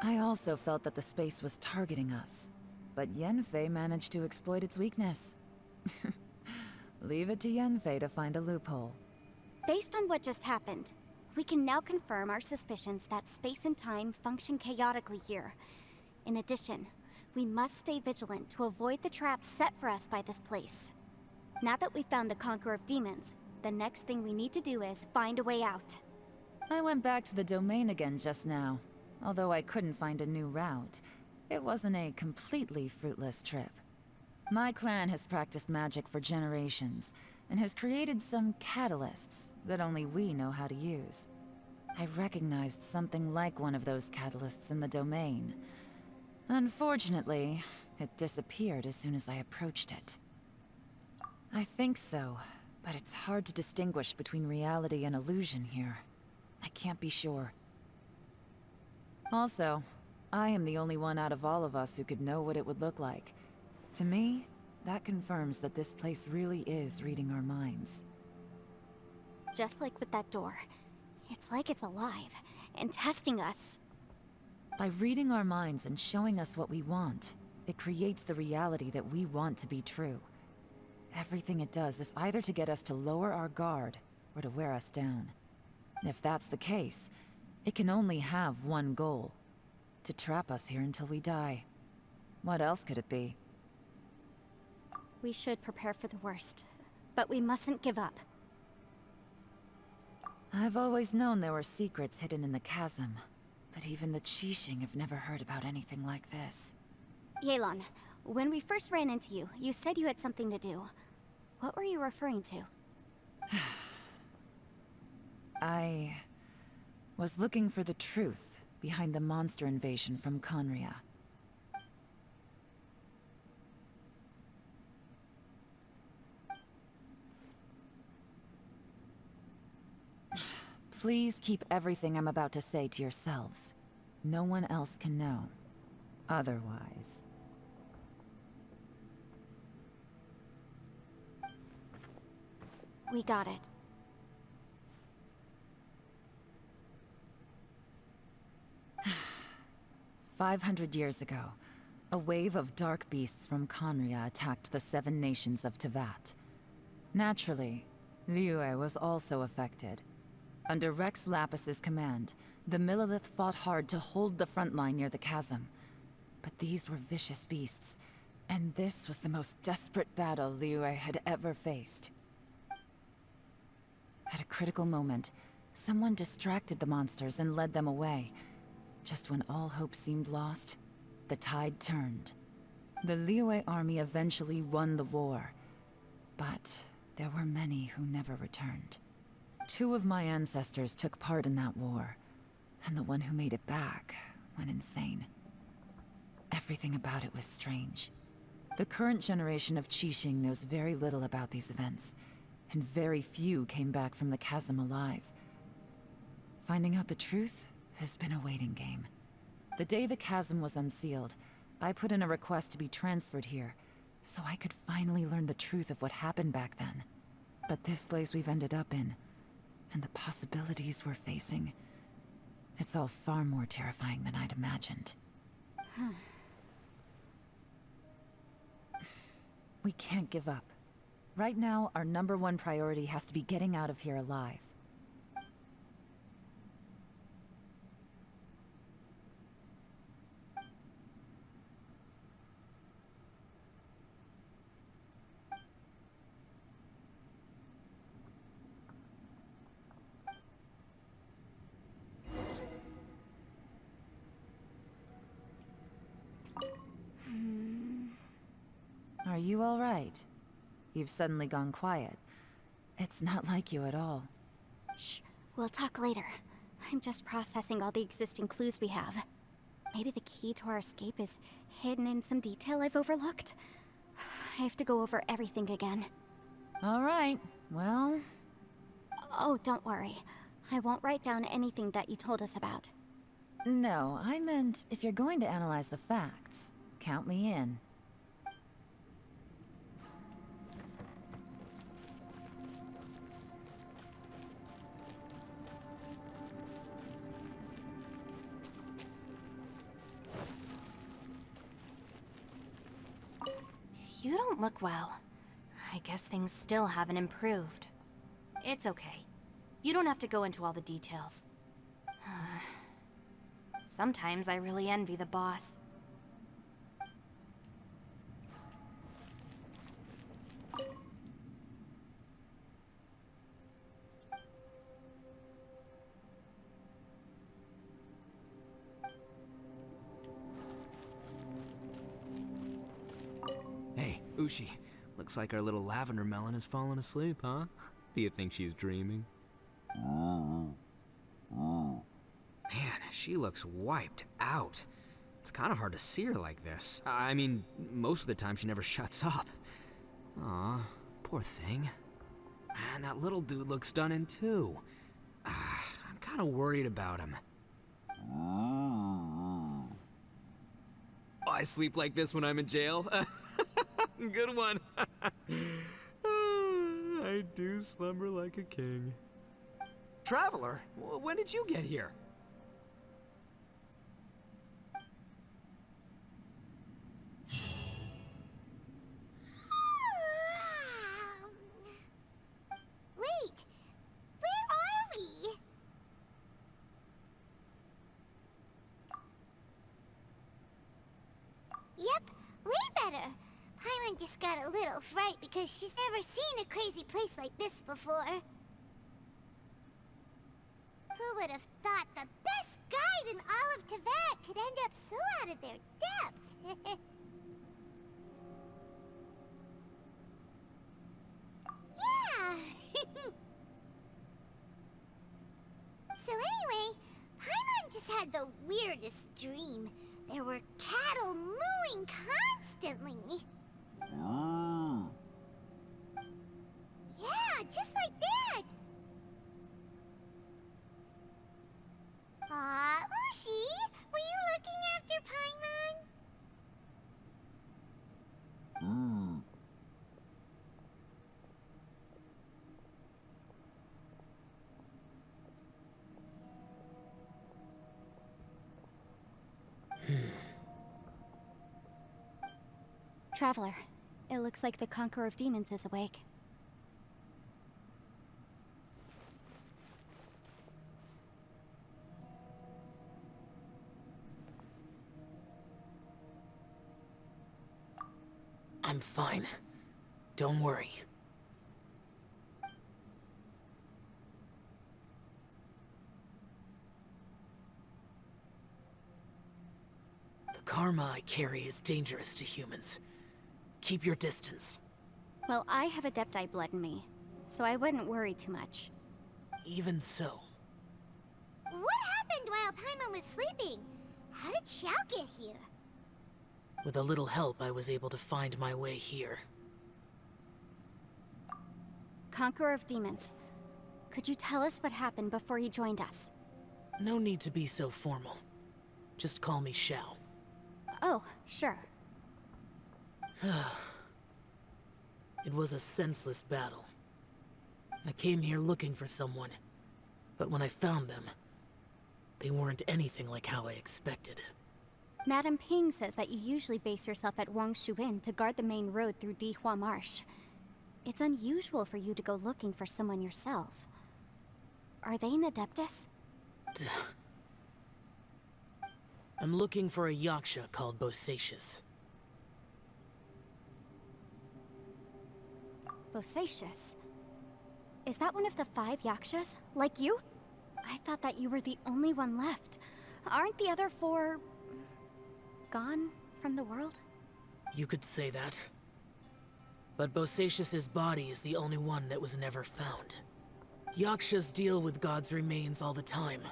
I also felt that the space was targeting us, but Yenfei managed to exploit its weakness. Leave it to Yenfei to find a loophole. Based on what just happened, we can now confirm our suspicions that space and time function chaotically here. In addition, we must stay vigilant to avoid the traps set for us by this place. Now that we've found the Conqueror of Demons, the next thing we need to do is find a way out. I went back to the domain again just now. Although I couldn't find a new route, it wasn't a completely fruitless trip. My clan has practiced magic for generations, and has created some catalysts that only we know how to use. I recognized something like one of those catalysts in the domain. Unfortunately, it disappeared as soon as I approached it. I think so, but it's hard to distinguish between reality and illusion here. I can't be sure. Also, I am the only one out of all of us who could know what it would look like. To me, that confirms that this place really is reading our minds. Just like with that door. It's like it's alive, and testing us. By reading our minds and showing us what we want, it creates the reality that we want to be true. Everything it does is either to get us to lower our guard, or to wear us down. If that's the case, it can only have one goal. To trap us here until we die. What else could it be? We should prepare for the worst, but we mustn't give up. I've always known there were secrets hidden in the chasm, but even the Qixing have never heard about anything like this. Yelan, when we first ran into you, you said you had something to do. What were you referring to? I was looking for the truth behind the monster invasion from Conria. Please keep everything I'm about to say to yourselves. No one else can know. Otherwise... We got it. "500 years ago, a wave of dark beasts from Conria attacked the 7 nations of Tevat. Naturally, Liyue was also affected. Under Rex Lapis's command, the Millelith fought hard to hold the front line near the chasm. But these were vicious beasts, and this was the most desperate battle Liyue had ever faced. At a critical moment, someone distracted the monsters and led them away. Just when all hope seemed lost, the tide turned. The Liyue army eventually won the war, but there were many who never returned. 2 of my ancestors took part in that war, and the one who made it back went insane. Everything about it was strange. The current generation of Qixing knows very little about these events, and very few came back from the chasm alive. Finding out the truth has been a waiting game. The day the chasm was unsealed, I put in a request to be transferred here, so I could finally learn the truth of what happened back then. But this place we've ended up in, and the possibilities we're facing, it's all far more terrifying than I'd imagined. We can't give up. Right now, our #1 priority has to be getting out of here alive. Are you all right? You've suddenly gone quiet. It's not like you at all. Shh, we'll talk later. I'm just processing all the existing clues we have. Maybe the key to our escape is hidden in some detail I've overlooked. I have to go over everything again. All right, well... Oh, don't worry. I won't write down anything that you told us about. No, I meant if you're going to analyze the facts, count me in. You don't look well. I guess things still haven't improved. It's okay. You don't have to go into all the details. Sometimes I really envy the boss. Hey, Ushi. Looks like our little lavender melon has fallen asleep, huh? Do you think she's dreaming? Man, she looks wiped out. It's kind of hard to see her like this. I mean, most of the time she never shuts up. Aw, poor thing. Man, that little dude looks stunning too. I'm kind of worried about him. I sleep like this when I'm in jail. Good one. I do slumber like a king. Traveler, when did you get here? Wait, where are we? Yep, way better. Paimon just got a little fright because she's never seen a crazy place like this before. Who would have thought the best guide in all of Teyvat could end up so out of their depth? Yeah! So anyway, Paimon just had the weirdest dream. There were cattle mooing constantly. Yeah, just like that. Aw, Ushi, were you looking after Paimon? Traveler, it looks like the Conqueror of Demons is awake. I'm fine. Don't worry. karma I carry is dangerous to humans. Keep your distance. Well, I have Adepti blood in me, so I wouldn't worry too much. Even so. What happened while Paimon was sleeping? How did Xiao get here? With a little help, I was able to find my way here. Conqueror of Demons, could you tell us what happened before you joined us? No need to be so formal. Just call me Xiao. Oh, sure. It was a senseless battle. I came here looking for someone, but when I found them, they weren't anything like how I expected. Madame Ping says that you usually base yourself at Wangshu Inn to guard the main road through Dihua Marsh. It's unusual for you to go looking for someone yourself. Are they an Adeptus? I'm looking for a Yaksha called Bosacius. Bosacius? Is that one of the 5 Yakshas? Like you? I thought that you were the only one left. Aren't the other 4... gone from the world? You could say that. But Bosacius's body is the only one that was never found. Yakshas deal with God's remains all the time,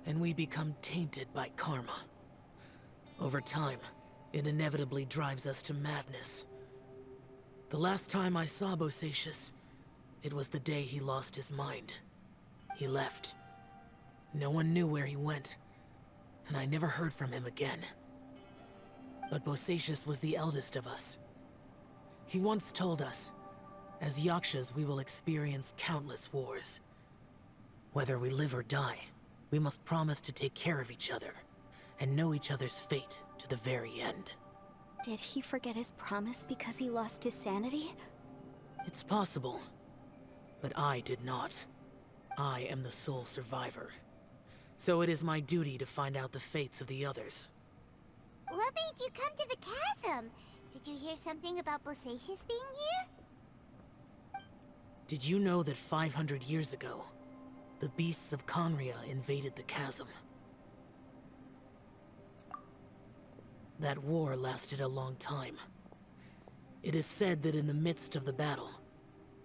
and we become tainted by karma. Over time, it inevitably drives us to madness. The last time I saw Bosacius, it was the day he lost his mind. He left. No one knew where he went, and I never heard from him again. But Bosacius was the eldest of us. He once told us, as Yakshas we will experience countless wars. Whether we live or die, we must promise to take care of each other, and know each other's fate to the very end. Did he forget his promise because he lost his sanity? It's possible, but I did not. I am the sole survivor. So it is my duty to find out the fates of the others. What made you come to the chasm? Did you hear something about Bosacius being here? Did you know that 500 years ago, the beasts of Conria invaded the chasm? That war lasted a long time. It is said that in the midst of the battle,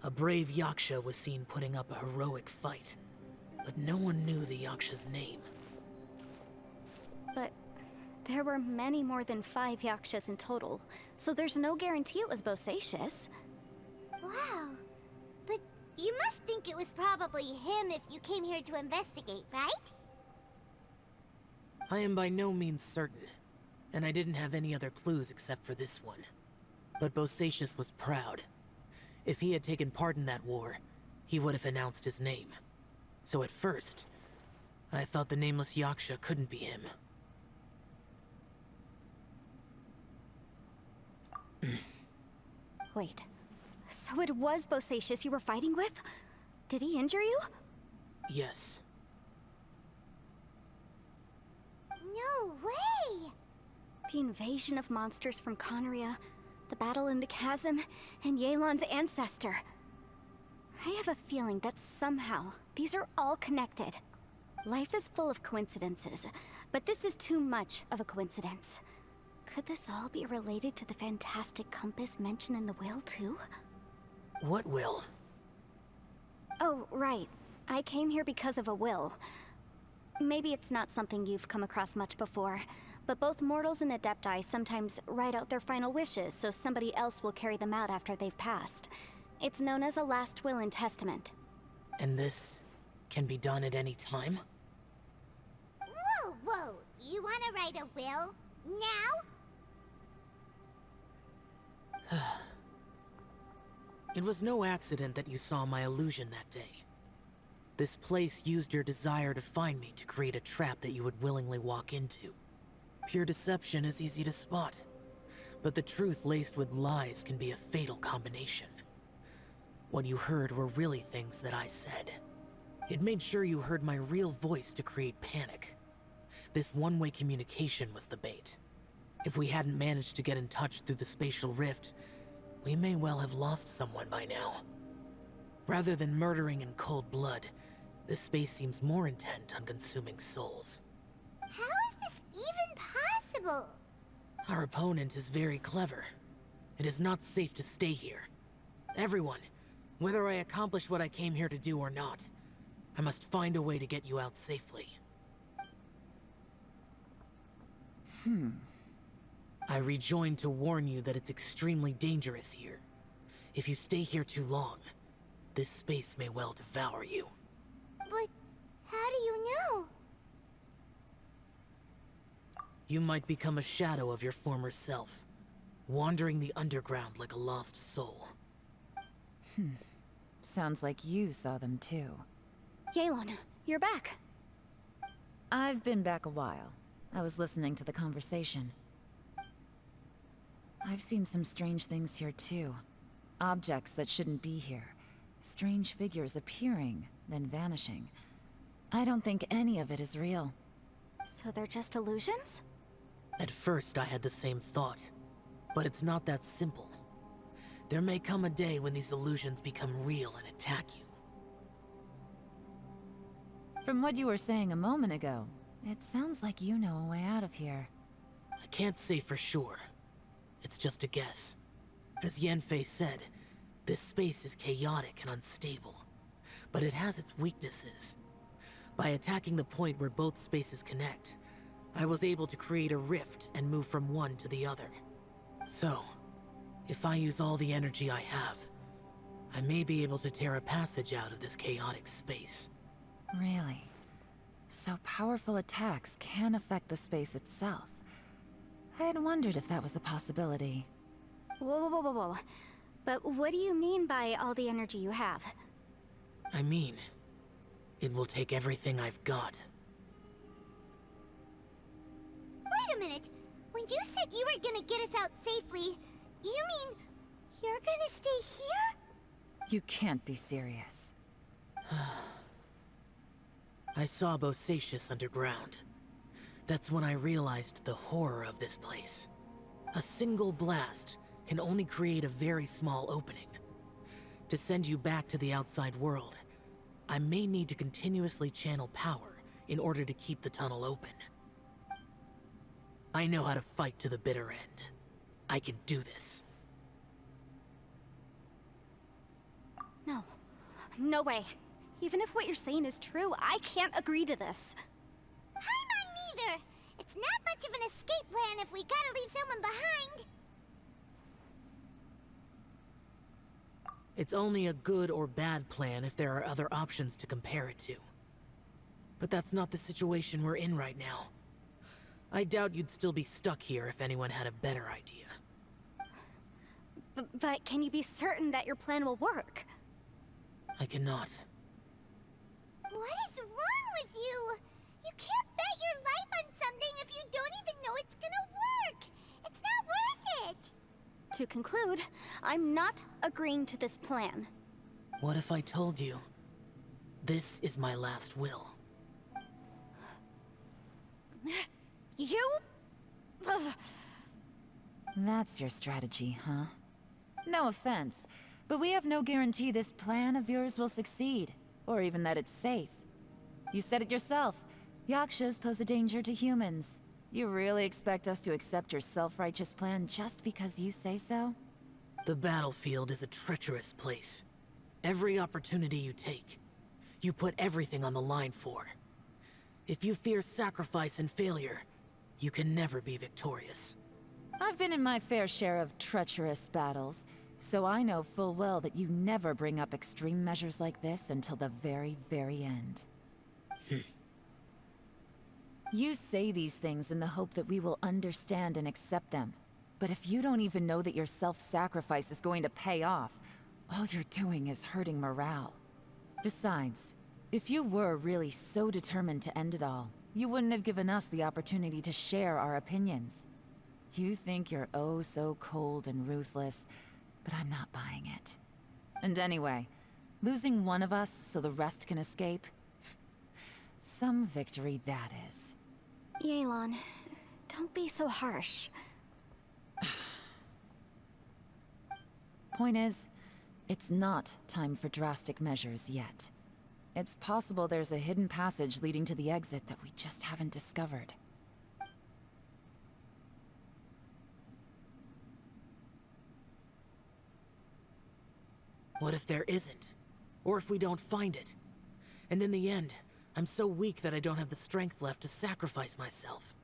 a brave Yaksha was seen putting up a heroic fight, but no one knew the Yaksha's name. But there were many more than 5 Yakshas in total, so there's no guarantee it was Bosacius. Wow. But you must think it was probably him if you came here to investigate, right? I am by no means certain, and I didn't have any other clues except for this one. But Bosacius was proud. If he had taken part in that war, he would have announced his name. So at first, I thought the nameless Yaksha couldn't be him. Wait, so it was Bosacius you were fighting with? Did he injure you? Yes. No way! The invasion of monsters from Conria, the battle in the chasm, and Yelan's ancestor. I have a feeling that somehow these are all connected. Life is full of coincidences, but this is too much of a coincidence. Could this all be related to the fantastic compass mentioned in the will, too? What will? Oh, right. I came here because of a will. Maybe it's not something you've come across much before, but both mortals and Adepti sometimes write out their final wishes so somebody else will carry them out after they've passed. It's known as a last will and testament. And this can be done at any time? Whoa, whoa! You wanna write a will? Now? It was no accident that you saw my illusion that day. This place used your desire to find me to create a trap that you would willingly walk into. Pure deception is easy to spot, but the truth laced with lies can be a fatal combination. What you heard were really things that I said. It made sure you heard my real voice to create panic. This one-way communication was the bait. If we hadn't managed to get in touch through the spatial rift, we may well have lost someone by now. Rather than murdering in cold blood, this space seems more intent on consuming souls. How is this even possible? Our opponent is very clever. It is not safe to stay here. Everyone, whether I accomplish what I came here to do or not, I must find a way to get you out safely. I rejoined to warn you that it's extremely dangerous here. If you stay here too long, this space may well devour you. But how do you know? You might become a shadow of your former self, wandering the underground like a lost soul. Sounds like you saw them too. Yelan, you're back. I've been back a while. I was listening to the conversation. I've seen some strange things here too. Objects that shouldn't be here. Strange figures appearing, then vanishing. I don't think any of it is real. So they're just illusions? At first, I had the same thought. But it's not that simple. There may come a day when these illusions become real and attack you. From what you were saying a moment ago, it sounds like you know a way out of here. I can't say for sure. It's just a guess. As Yanfei said, this space is chaotic and unstable. But it has its weaknesses. By attacking the point where both spaces connect, I was able to create a rift and move from one to the other. So, if I use all the energy I have, I may be able to tear a passage out of this chaotic space. Really? So powerful attacks can affect the space itself. I had wondered if that was a possibility. Whoa, whoa, whoa, whoa. But what do you mean by all the energy you have? I mean, it will take everything I've got. Wait a minute. When you said you were gonna get us out safely, you mean you're gonna stay here? You can't be serious. I saw Bosacius underground. That's when I realized the horror of this place. A single blast can only create a very small opening. To send you back to the outside world, I may need to continuously channel power in order to keep the tunnel open. I know how to fight to the bitter end. I can do this. No. No way. Even if what you're saying is true, I can't agree to this. I'm on neither. It's not much of an escape plan if we gotta leave someone behind. It's only a good or bad plan if there are other options to compare it to. But that's not the situation we're in right now. I doubt you'd still be stuck here if anyone had a better idea. But can you be certain that your plan will work? I cannot. What is wrong with you? You can't bet your life on something if you don't even know it's gonna work. It's not worth it. To conclude, I'm not agreeing to this plan. What if I told you? This is my last will. You? Ugh. That's your strategy, huh? No offense, but we have no guarantee this plan of yours will succeed, or even that it's safe. You said it yourself. Yakshas pose a danger to humans. You really expect us to accept your self-righteous plan just because you say so? The battlefield is a treacherous place. Every opportunity you take, you put everything on the line for. If you fear sacrifice and failure, you can never be victorious. I've been in my fair share of treacherous battles, so I know full well that you never bring up extreme measures like this until the very, very end. You say these things in the hope that we will understand and accept them. But if you don't even know that your self-sacrifice is going to pay off, all you're doing is hurting morale. Besides, if you were really so determined to end it all, you wouldn't have given us the opportunity to share our opinions. You think you're oh so cold and ruthless, but I'm not buying it. And anyway, losing one of us so the rest can escape? Some victory that is. Yelan, don't be so harsh. Point is, it's not time for drastic measures yet. It's possible there's a hidden passage leading to the exit that we just haven't discovered. What if there isn't? Or if we don't find it? And in the end, I'm so weak that I don't have the strength left to sacrifice myself.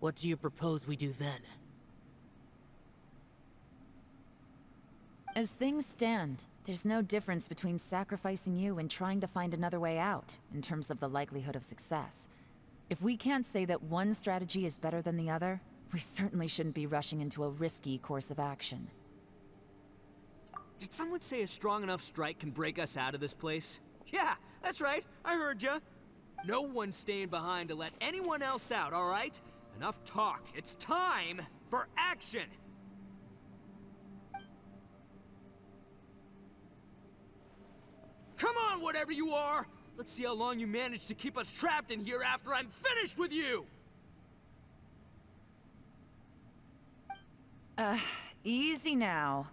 What do you propose we do then? As things stand, there's no difference between sacrificing you and trying to find another way out, in terms of the likelihood of success. If we can't say that one strategy is better than the other, we certainly shouldn't be rushing into a risky course of action. Did someone say a strong enough strike can break us out of this place? Yeah, that's right, I heard ya. No one's staying behind to let anyone else out, all right? Enough talk, it's time for action! Come on, whatever you are! Let's see how long you manage to keep us trapped in here after I'm finished with you! Easy now.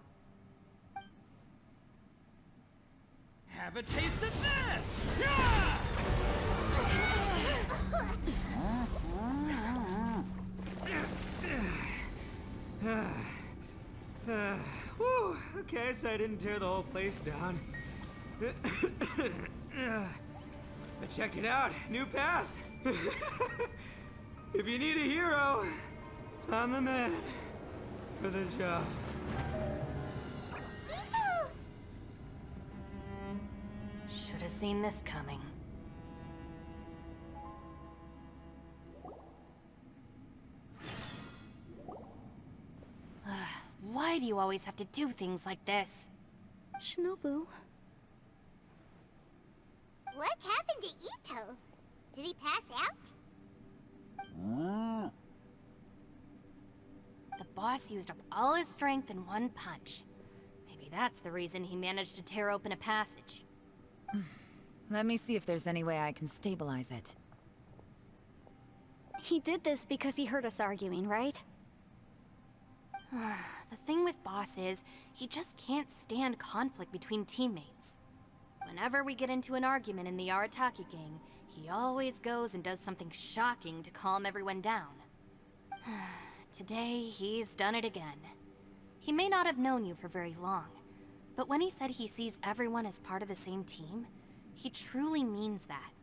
Have a taste of this! Yeah! Whew, okay, so I didn't tear the whole place down. But check it out, new path. If you need a hero, I'm the man for the job. Should have seen this coming. Why do you always have to do things like this? Shinobu. What happened to Ito? Did he pass out? The boss used up all his strength in one punch. Maybe that's the reason he managed to tear open a passage. Let me see if there's any way I can stabilize it. He did this because he heard us arguing, right? The thing with Boss is, he just can't stand conflict between teammates. Whenever we get into an argument in the Arataki gang, he always goes and does something shocking to calm everyone down. Today, he's done it again. He may not have known you for very long, but when he said he sees everyone as part of the same team, he truly means that.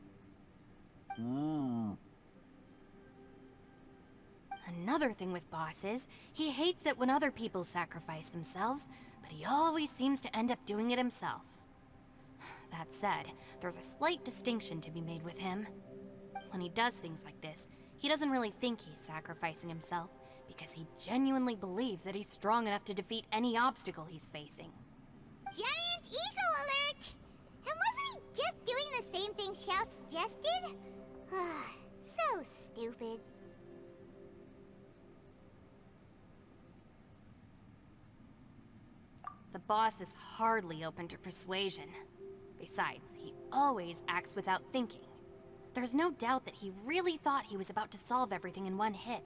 Another thing with Boss is, he hates it when other people sacrifice themselves, but he always seems to end up doing it himself. That said, there's a slight distinction to be made with him. When he does things like this, he doesn't really think he's sacrificing himself, because he genuinely believes that he's strong enough to defeat any obstacle he's facing. Giant ego alert! And wasn't he just doing the same thing Xiao suggested? So stupid. The boss is hardly open to persuasion. Besides, he always acts without thinking. There's no doubt that he really thought he was about to solve everything in one hit.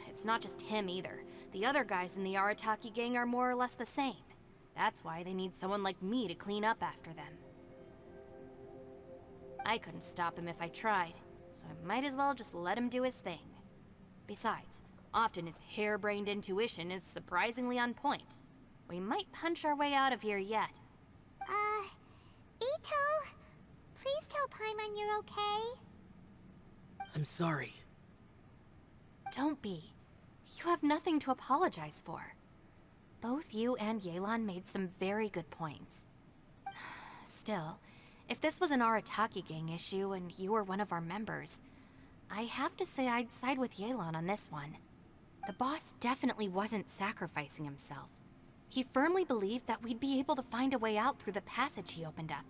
It's not just him either. The other guys in the Arataki gang are more or less the same. That's why they need someone like me to clean up after them. I couldn't stop him if I tried, so I might as well just let him do his thing. Besides, often his harebrained intuition is surprisingly on point. We might punch our way out of here yet. Ito, please tell Paimon you're okay. I'm sorry. Don't be. You have nothing to apologize for. Both you and Yelan made some very good points. Still, if this was an Arataki gang issue and you were one of our members, I have to say I'd side with Yelan on this one. The boss definitely wasn't sacrificing himself. He firmly believed that we'd be able to find a way out through the passage he opened up,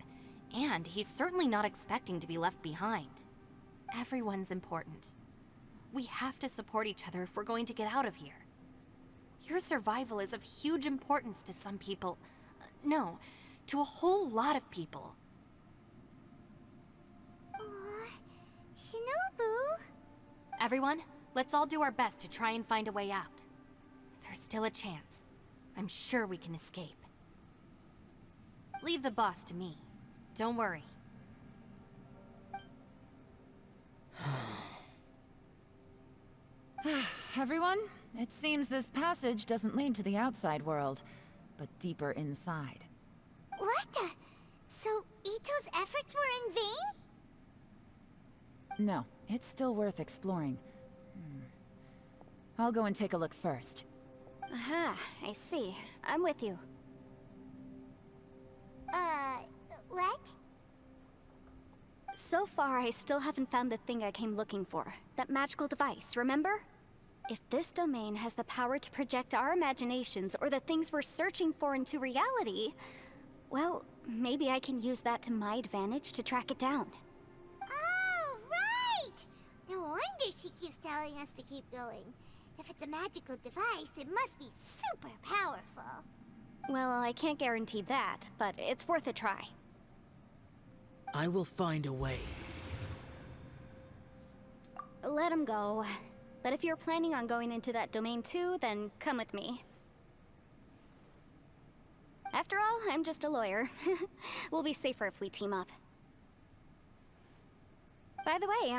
and he's certainly not expecting to be left behind. Everyone's important. We have to support each other if we're going to get out of here. Your survival is of huge importance to some people. No, to a whole lot of people. Shinobu? Everyone, let's all do our best to try and find a way out. There's still a chance. I'm sure we can escape. Leave the boss to me. Don't worry. Everyone, it seems this passage doesn't lead to the outside world, but deeper inside. Ito's efforts were in vain? No, it's still worth exploring. I'll go and take a look first. Aha, I see. I'm with you. What? So far, I still haven't found the thing I came looking for. That magical device, remember? If this domain has the power to project our imaginations or the things we're searching for into reality, well, maybe I can use that to my advantage to track it down. Oh, right! No wonder she keeps telling us to keep going. If it's a magical device, it must be super powerful. Well, I can't guarantee that, but it's worth a try. I will find a way. Let him go. But if you're planning on going into that domain too, then come with me. After all, I'm just a lawyer. We'll be safer if we team up. By the way,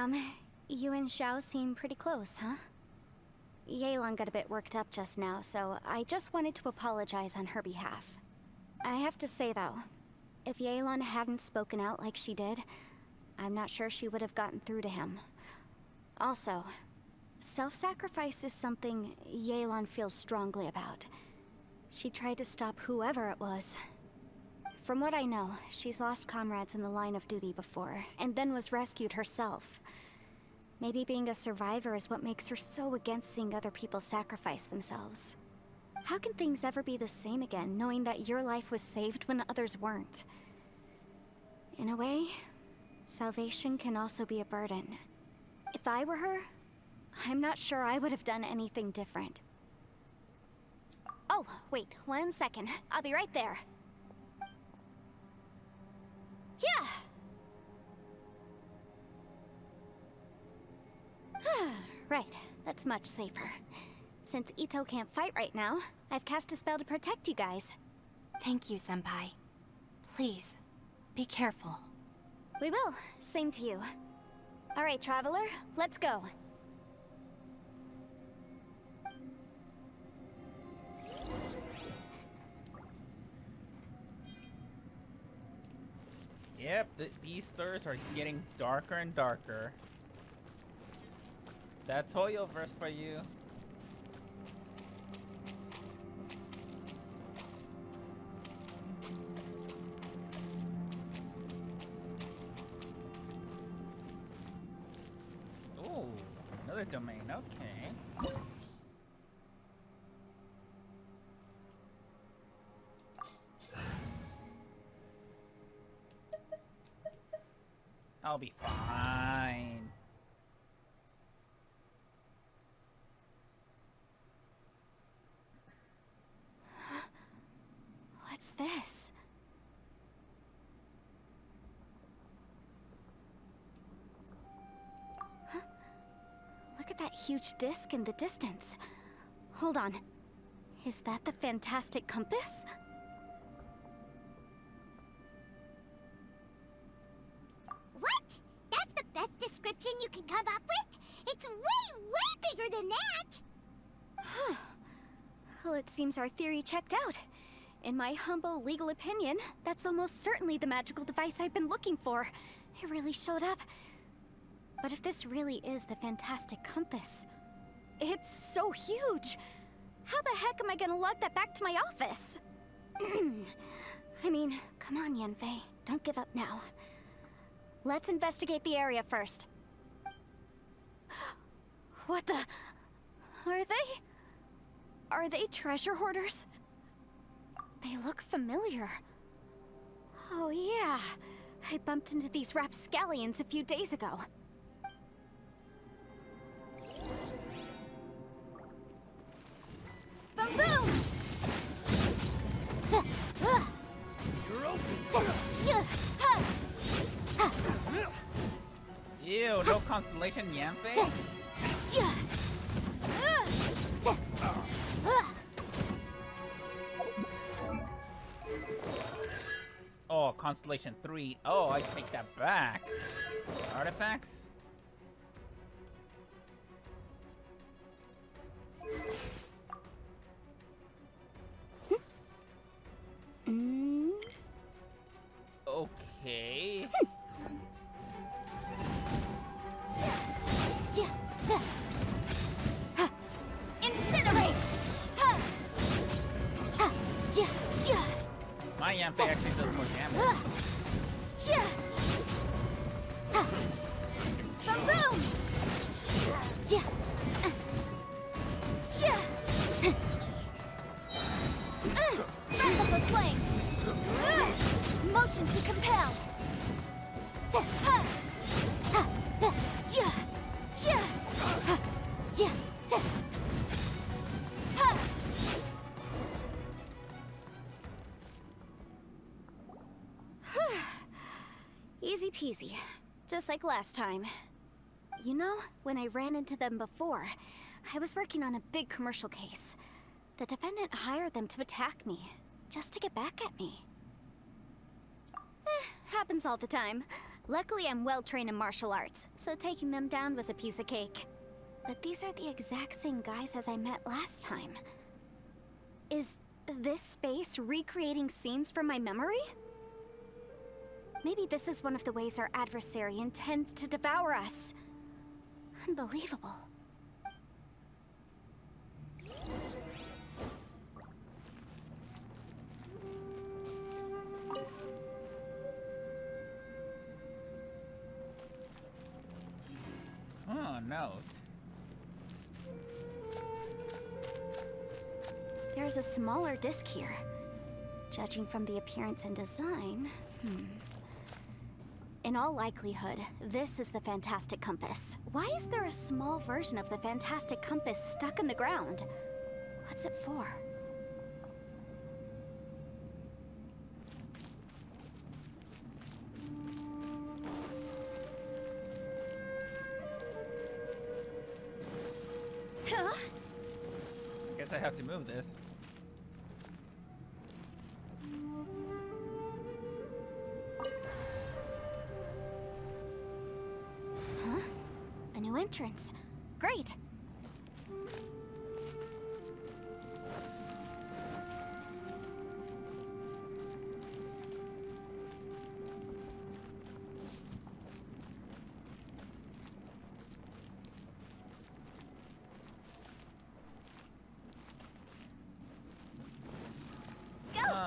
you and Xiao seem pretty close, huh? Yelan got a bit worked up just now, so I just wanted to apologize on her behalf. I have to say though, if Yelan hadn't spoken out like she did, I'm not sure she would have gotten through to him. Also, self-sacrifice is something Yelan feels strongly about. She tried to stop whoever it was. From what I know, she's lost comrades in the line of duty before, and then was rescued herself. Maybe being a survivor is what makes her so against seeing other people sacrifice themselves. How can things ever be the same again, knowing that your life was saved when others weren't? In a way, salvation can also be a burden. If I were her, I'm not sure I would have done anything different. Oh, wait, 1 second. I'll be right there. Yeah! Right, that's much safer. Since Ito can't fight right now, I've cast a spell to protect you guys. Thank you, Senpai. Please, be careful. We will. Same to you. Alright, Traveler, let's go. Yep, these stars are getting darker and darker. That's Hoyo verse for you. Ooh, another domain, okay. I'll be fine. What's this? Huh? Look at that huge disc in the distance. Hold on. Is that the fantastic compass? What? That's the best description you can come up with? It's way, way bigger than that! Huh. Well, it seems our theory checked out. In my humble legal opinion, that's almost certainly the magical device I've been looking for. It really showed up. But if this really is the fantastic compass, it's so huge! How the heck am I gonna lug that back to my office? I mean, come on, Yanfei. Don't give up now. Let's investigate the area first. What the... Are they treasure hoarders? They look familiar. Oh yeah, I bumped into these rapscallions a few days ago. Boom boom! Ew, no constellation, Yanfei? Oh, Constellation 3. Oh, I take that back. Artifacts? Okay. My Yampe actually does more damage. Boom! Breath of the flame! Motion to compel! Easy peasy. Just like last time. You know, when I ran into them before, I was working on a big commercial case. The defendant hired them to attack me, just to get back at me. Happens all the time. Luckily, I'm well trained in martial arts, so taking them down was a piece of cake. But these are the exact same guys as I met last time. Is this space recreating scenes from my memory? Maybe this is one of the ways our adversary intends to devour us. Unbelievable. Oh, note. There's a smaller disc here. Judging from the appearance and design, In all likelihood, this is the Fantastic Compass. Why is there a small version of the Fantastic Compass stuck in the ground? What's it for? Huh? Guess I have to move this. Huh? A new entrance. Great!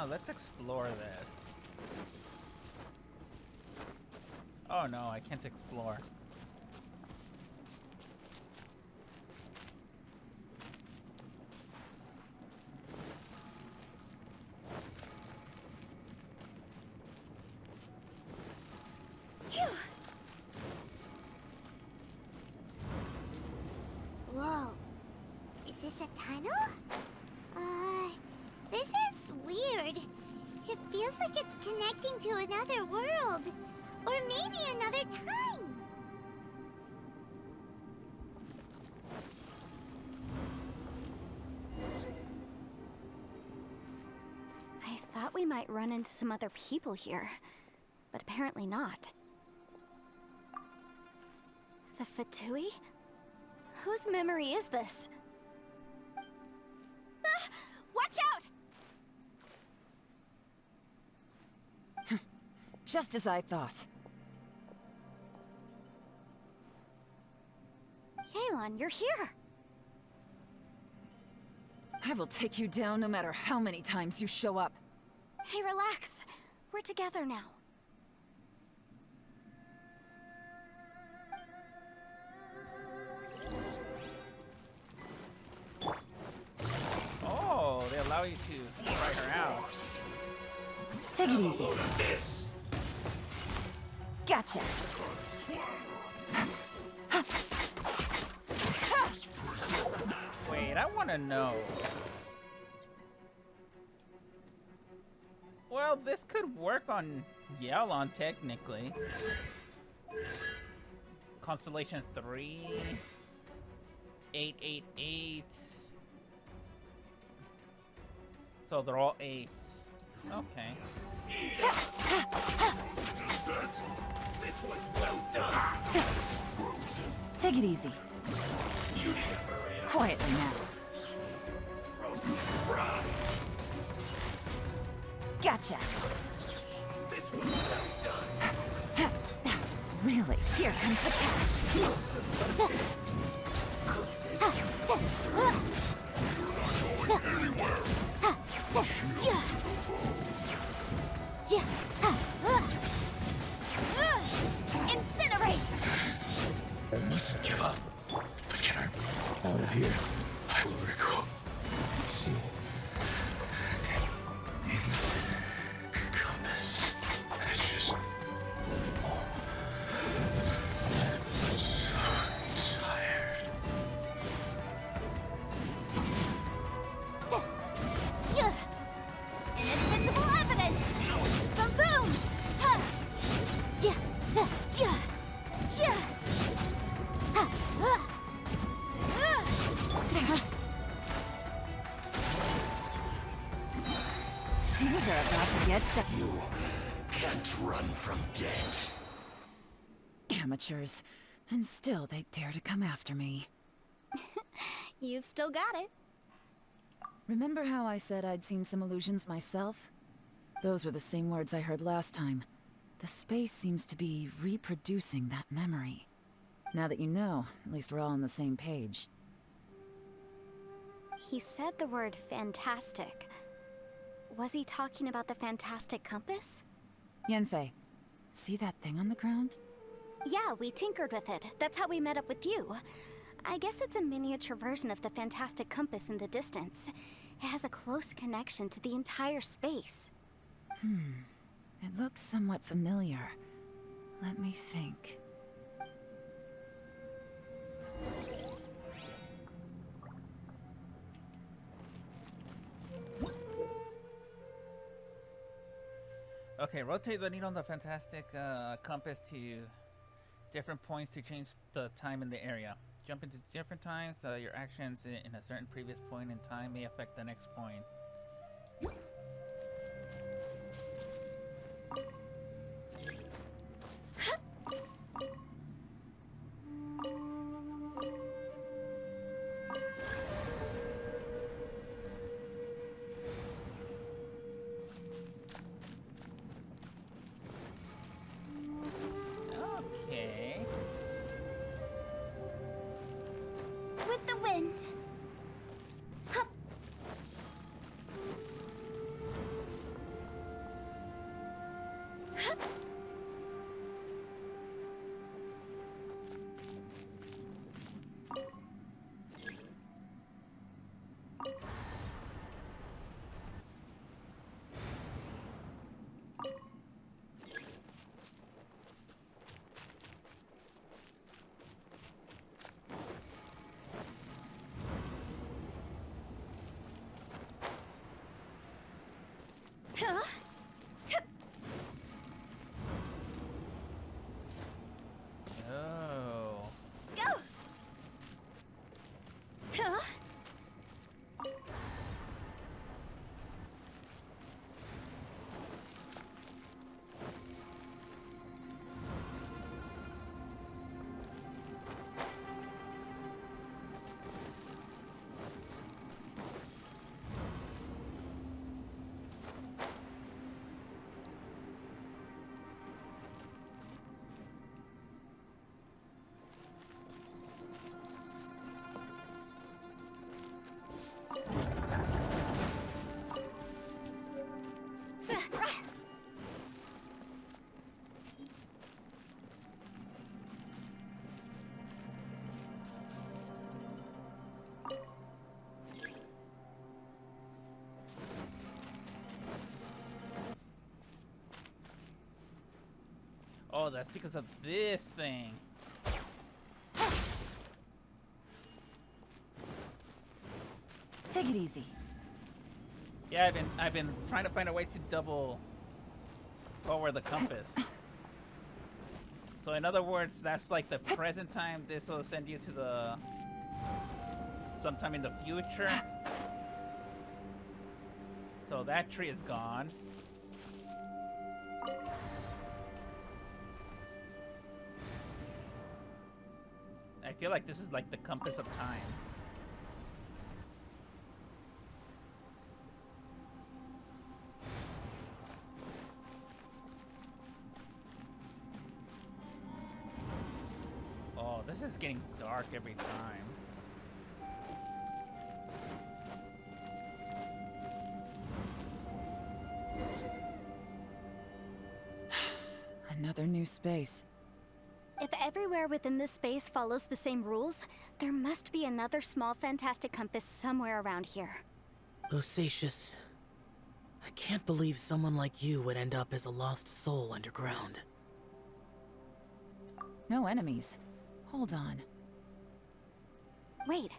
Let's explore this. Oh no, I can't explore. Phew. Whoa. Is this a tunnel? This is weird. It feels like it's connecting to another world. Or maybe another time. I thought we might run into some other people here, but apparently not. The Fatui? Whose memory is this? Ah! Watch out! Just as I thought. Yelan, you're here! I will take you down no matter how many times you show up. Hey, relax. We're together now. Oh, they allow you to try her out. Take it easy. Gotcha. Wait, I want to know. Well, this could work on Yelan technically. Constellation 3, 888. So they're all 8s. Okay. Take it easy. Quietly now. Gotcha. Really? Here comes the catch. Incinerate! I mustn't give up. But can I out of here? I will recall. See. In the compass. It's just. Oh. I'm so tired. Inadmissible evidence! Boom boom! Things are about to get You can't run from death. amateurs. And still they dare to come after me. You've still got it. Remember how I said I'd seen some illusions myself? Those were the same words I heard last time. The space seems to be reproducing that memory. Now that you know, at least we're all on the same page. He said the word fantastic. Was he talking about the fantastic compass? Yanfei, see that thing on the ground? Yeah, we tinkered with it. That's how we met up with you. I guess it's a miniature version of the fantastic compass in the distance. It has a close connection to the entire space. It looks somewhat familiar. Let me think. Okay, rotate the needle on the fantastic compass to different points to change the time in the area. Jump into different times. Your actions in a certain previous point in time may affect the next point. Okay. With the wind. Hup. Hup. Huh? Oh. Go! Huh? Oh, that's because of this thing. Take it easy. Yeah, I've been trying to find a way to double forward the compass. So in other words, that's like the present time. This will send you to the sometime in the future. So that tree is gone. I feel like this is like the compass of time. Oh, this is getting dark every time. Another new space. If everywhere within this space follows the same rules, there must be another small fantastic compass somewhere around here. Bosacius, I can't believe someone like you would end up as a lost soul underground. No enemies. Hold on. Wait,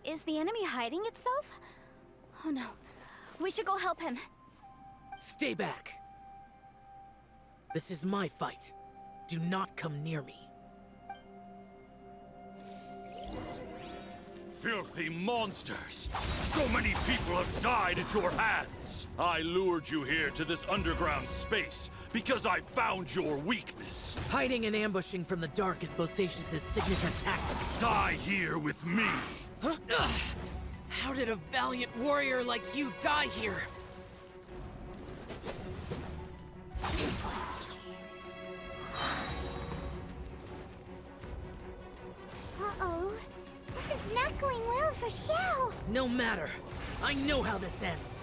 is the enemy hiding itself? Oh no, we should go help him. Stay back! This is my fight. Do not come near me. Filthy monsters! So many people have died at your hands! I lured you here to this underground space because I found your weakness. Hiding and ambushing from the dark is Bosacius' signature tactic. Die here with me! Huh? Ugh. How did a valiant warrior like you die here? Useless. Uh-oh. This is not going well for Xiao. No matter. I know how this ends.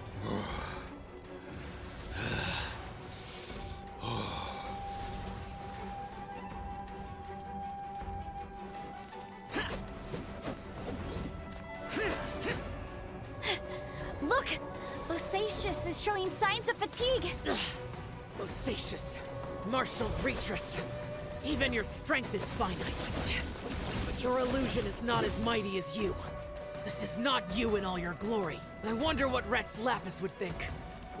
Look! Bosacius is showing signs of fatigue. Bosacius, martial Retris. Even your strength is finite. But your illusion is not as mighty as you. This is not you in all your glory. I wonder what Rex Lapis would think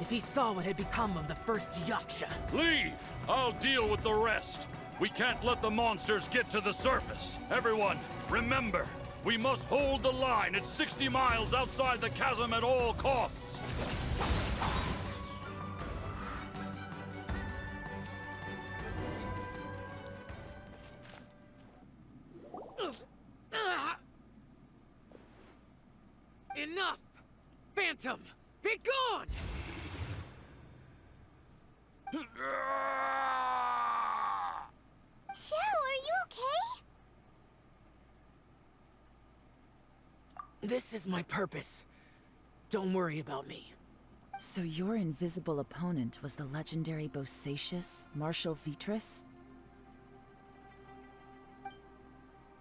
if he saw what had become of the first Yaksha. Leave! I'll deal with the rest. We can't let the monsters get to the surface. Everyone, remember, we must hold the line at 60 miles outside the chasm at all costs. Enough! Phantom, be gone! Xiao, are you okay? This is my purpose. Don't worry about me. So your invisible opponent was the legendary Bosacius, Marshal Vitris?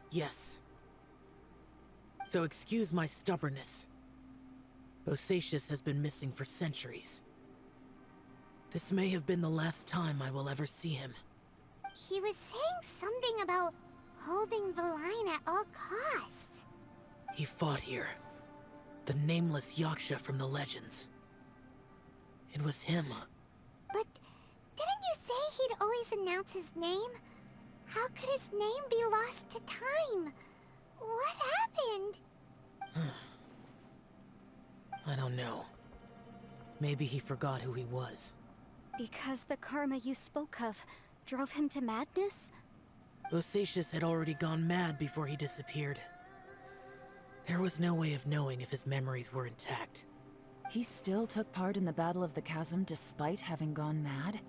Yes. So excuse my stubbornness. Bosacius has been missing for centuries. This may have been the last time I will ever see him. He was saying something about holding the line at all costs. He fought here. The nameless Yaksha from the legends. It was him. But didn't you say he'd always announce his name? How could his name be lost to time? What happened? I don't know. Maybe he forgot who he was. Because the karma you spoke of drove him to madness? Bosacius had already gone mad before he disappeared. There was no way of knowing if his memories were intact. He still took part in the Battle of the Chasm despite having gone mad?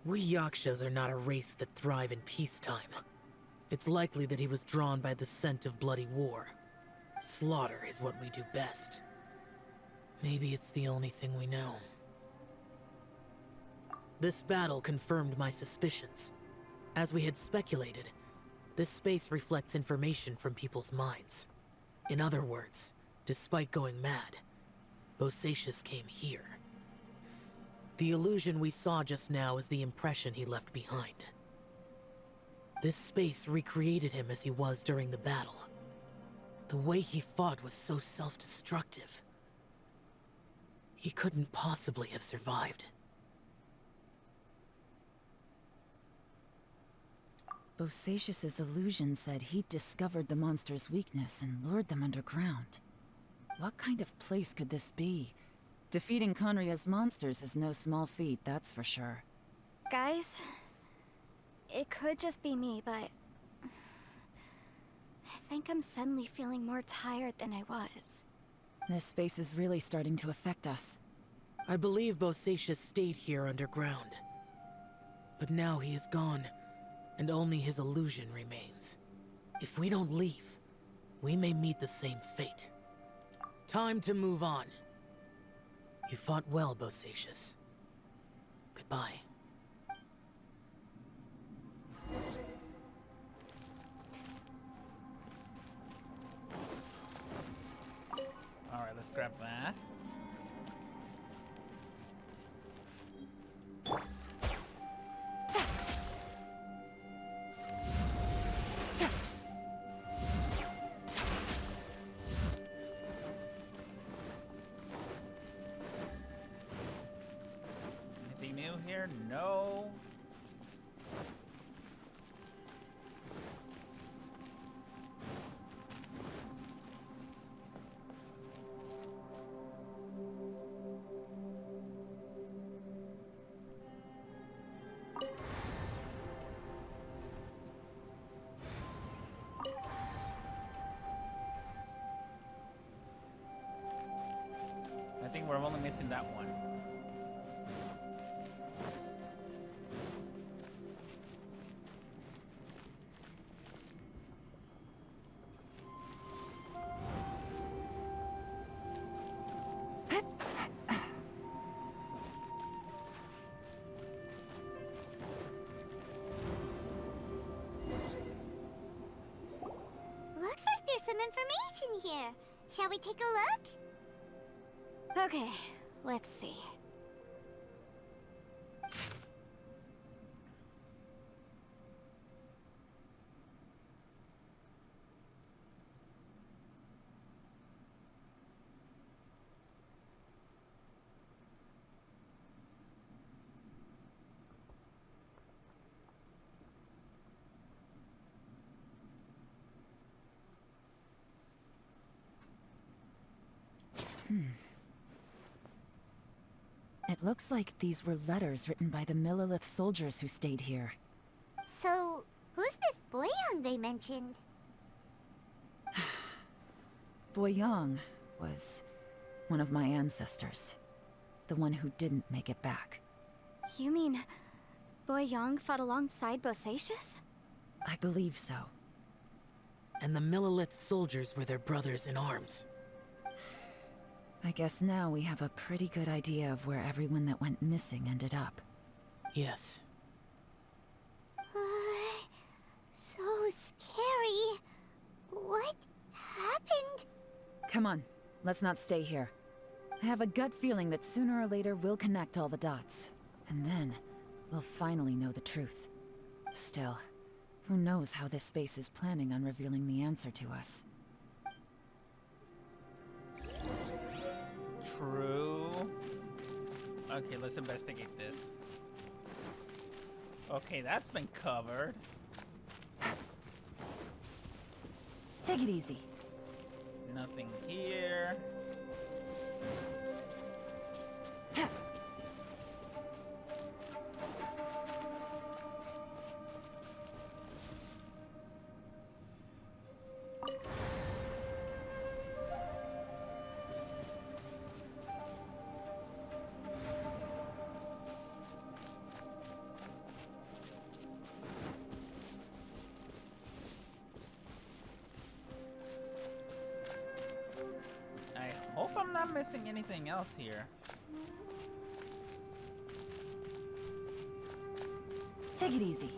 We Yakshas are not a race that thrive in peacetime. It's likely that he was drawn by the scent of bloody war. Slaughter is what we do best. Maybe it's the only thing we know. This battle confirmed my suspicions. As we had speculated, this space reflects information from people's minds. In other words, despite going mad, Bosacius came here. The illusion we saw just now is the impression he left behind. This space recreated him as he was during the battle. The way he fought was so self-destructive. He couldn't possibly have survived. Bosacius's illusion said he'd discovered the monster's weakness and lured them underground. What kind of place could this be? Defeating Conria's monsters is no small feat, that's for sure. Guys, it could just be me, but I think I'm suddenly feeling more tired than I was. This space is really starting to affect us. I believe Bosacius stayed here underground. But now he is gone, and only his illusion remains. If we don't leave, we may meet the same fate. Time to move on. You fought well, Bosacius. Goodbye. Alright, let's grab that. Anything new here? No. I think we're only missing that one. Looks like there's some information here. Shall we take a look? Okay, let's see. It looks like these were letters written by the Millilith soldiers who stayed here. So, who's this Boyang they mentioned? Boyang was one of my ancestors. The one who didn't make it back. You mean Boyang fought alongside Bosacius? I believe so. And the Millilith soldiers were their brothers in arms. I guess now we have a pretty good idea of where everyone that went missing ended up. Yes. So scary. What happened? Come on, let's not stay here. I have a gut feeling that sooner or later we'll connect all the dots. And then, we'll finally know the truth. Still, who knows how this space is planning on revealing the answer to us. True. Okay, let's investigate this. Okay, that's been covered. Take it easy. Nothing here. I hope I'm not missing anything else here. Take it easy.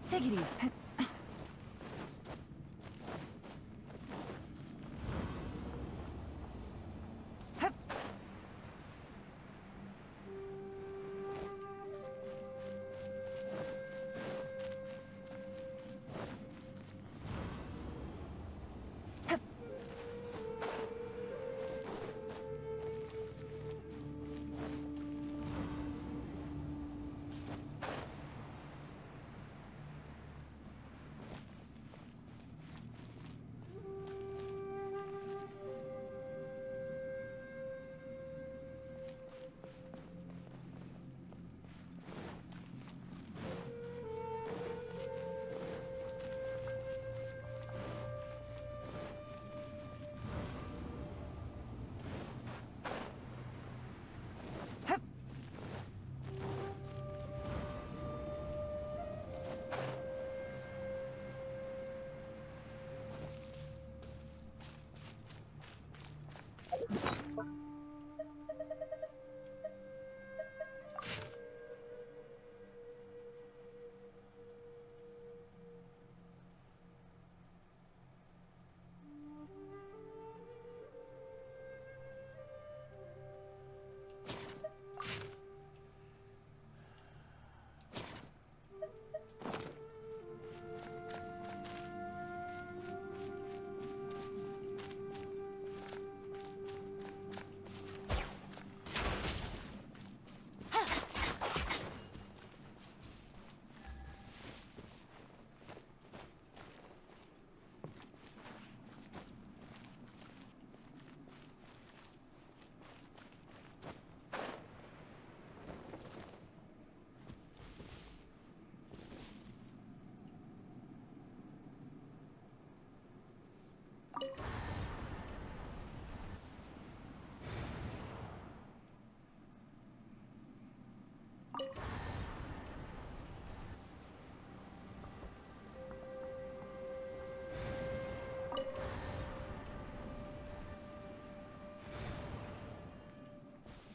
Take it easy.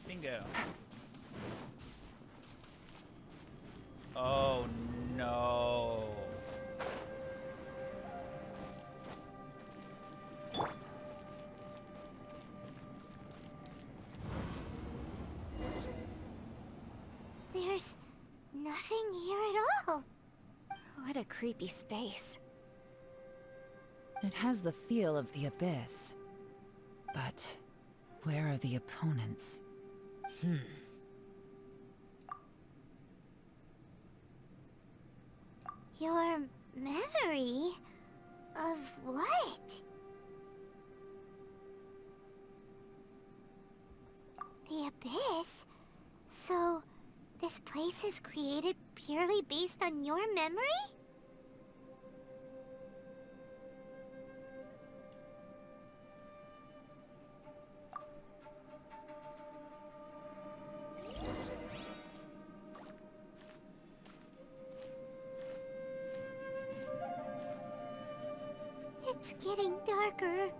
Bingo. Oh no. There's nothing here at all. What a creepy space. It has the feel of the abyss. But where are the opponents? Your memory of what? The abyss? So, this place is created purely based on your memory? It's getting darker.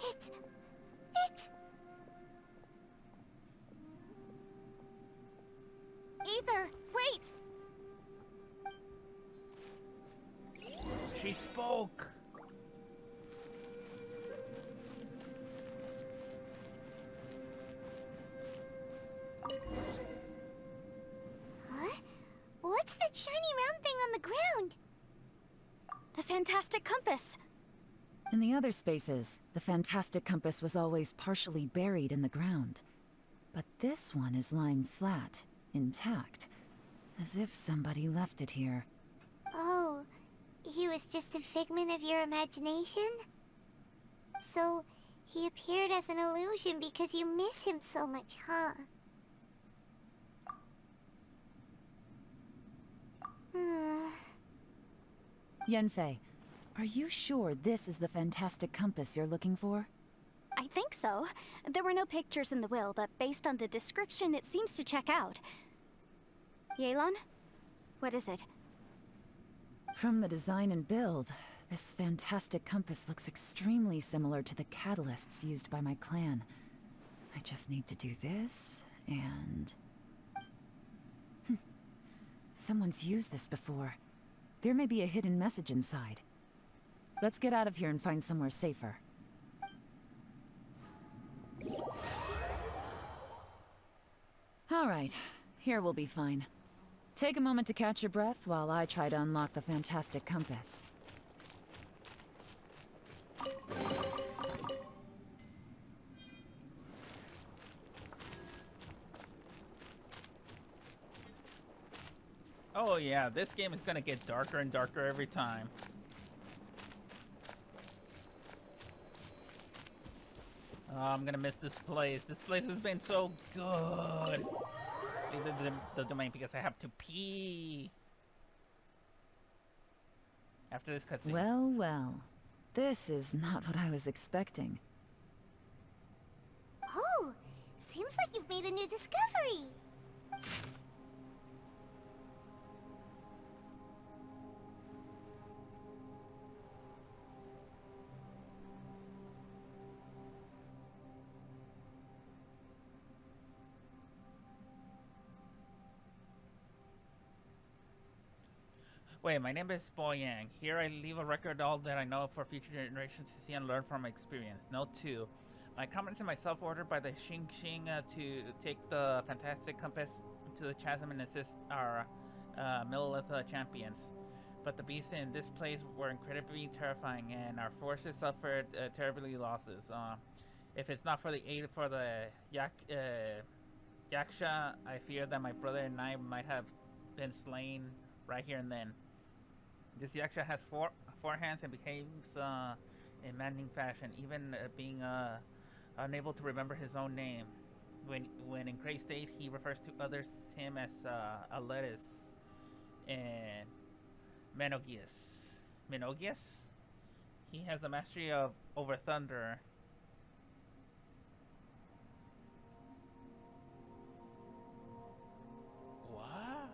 It's... Ether, wait! She spoke. Huh? What's that shiny round thing on the ground? The fantastic compass! In the other spaces, the fantastic compass was always partially buried in the ground. But this one is lying flat, intact, as if somebody left it here. Oh, he was just a figment of your imagination? So, he appeared as an illusion because you miss him so much, huh? Yenfei, are you sure this is the fantastic compass you're looking for? I think so. There were no pictures in the will, but based on the description, it seems to check out. Yelan? What is it? From the design and build, this fantastic compass looks extremely similar to the catalysts used by my clan. I just need to do this, and... Someone's used this before. There may be a hidden message inside. Let's get out of here and find somewhere safer. All right, here we'll be fine. Take a moment to catch your breath while I try to unlock the fantastic compass. Oh yeah, this game is gonna get darker and darker every time. Oh, I'm gonna miss this place. This place has been so good. Leave the domain because I have to pee. After this cutscene. Well, well. This is not what I was expecting. Oh, seems like you've made a new discovery. Wait, my name is Boyang. Here I leave a record all that I know for future generations to see and learn from my experience. Note 2. My comments and myself ordered by the Xing to take the fantastic compass to the chasm and assist our Millilith champions. But the beasts in this place were incredibly terrifying, and our forces suffered terribly losses. If it's not for the aid for the Yaksha, I fear that my brother and I might have been slain right here and then. This Yaksha has four hands and behaves in maddening fashion, even being unable to remember his own name. When in crazed state, he refers to others him as Aletis and Menogius. He has the mastery over thunder. What?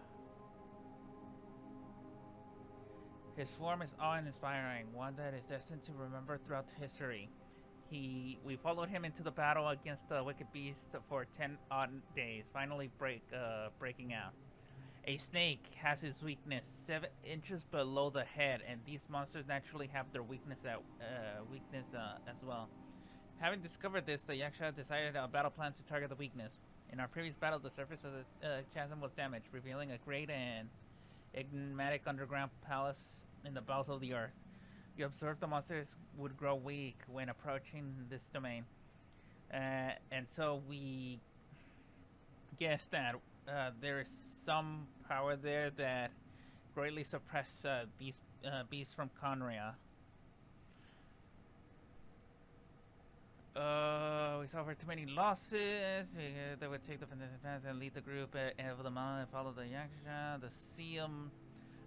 His form is awe-inspiring, one that is destined to remember throughout history. We followed him into the battle against the wicked beast for 10 odd days, finally breaking out. A snake has his weakness 7 inches below the head, and these monsters naturally have their weakness as well. Having discovered this, the Yaksha decided a battle plan to target the weakness. In our previous battle, the surface of the chasm was damaged, revealing a great and enigmatic underground palace in the bowels of the earth. You observed the monsters would grow weak when approaching this domain, and so we guessed that there is some power there that greatly suppress these beasts from Conria. We suffered too many losses. They would take the advance and lead the group over the mountain and follow the Yaksha. The seal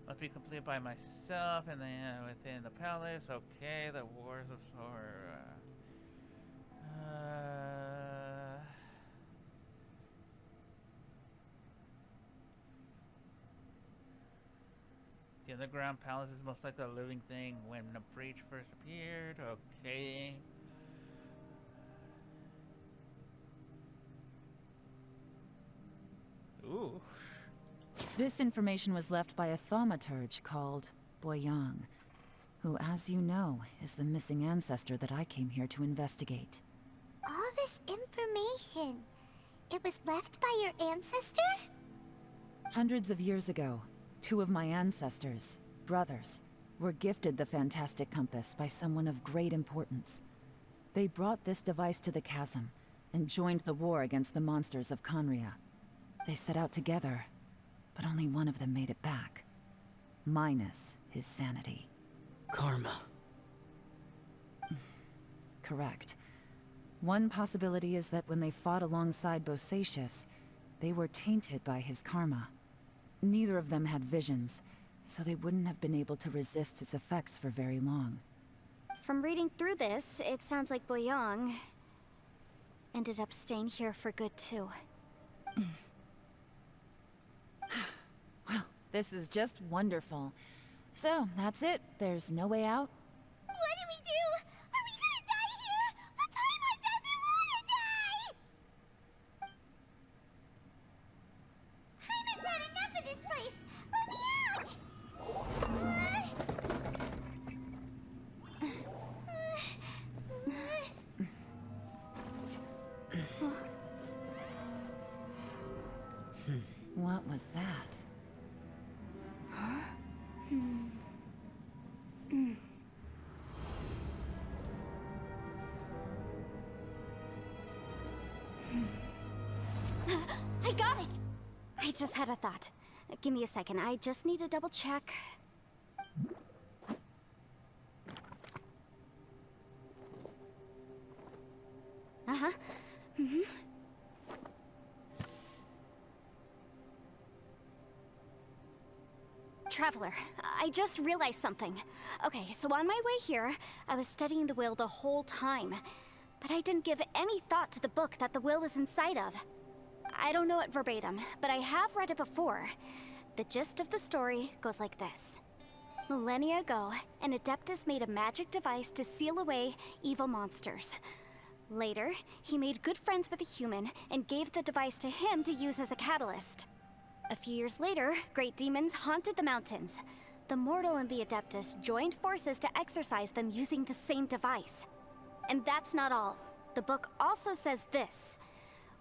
must be completed by myself and then within the palace. Okay, the wars of horror. The underground palace is most like a living thing when the breach first appeared. Okay. Ooh. This information was left by a thaumaturge called Boyang, who, as you know, is the missing ancestor that I came here to investigate. All this information, it was left by your ancestor? Hundreds of years ago, 2 of my ancestors, brothers, were gifted the fantastic compass by someone of great importance. They brought this device to the chasm and joined the war against the monsters of Conria. They set out together, but only one of them made it back. Minus his sanity. Karma. Correct. One possibility is that when they fought alongside Bosacius, they were tainted by his karma. Neither of them had visions, so they wouldn't have been able to resist its effects for very long. From reading through this, it sounds like Boyang ended up staying here for good too. Well, this is just wonderful. So, that's it. There's no way out? What do we do? Are we gonna die here? But Paimon doesn't wanna die! Paimon's had enough of this place! Let me out! What was that? I got it! I just had a thought. Give me a second. I just need to double check. Uh-huh. Mm-hmm. Traveler, I just realized something. Okay, so on my way here, I was studying the will the whole time. But I didn't give any thought to the book that the will was inside of. I don't know it verbatim, but I have read it before. The gist of the story goes like this. Millennia ago, an Adeptus made a magic device to seal away evil monsters. Later, he made good friends with a human and gave the device to him to use as a catalyst. A few years later, great demons haunted the mountains. the Mortal and the Adeptus joined forces to exercise them using the same device. And that's not all. The book also says this.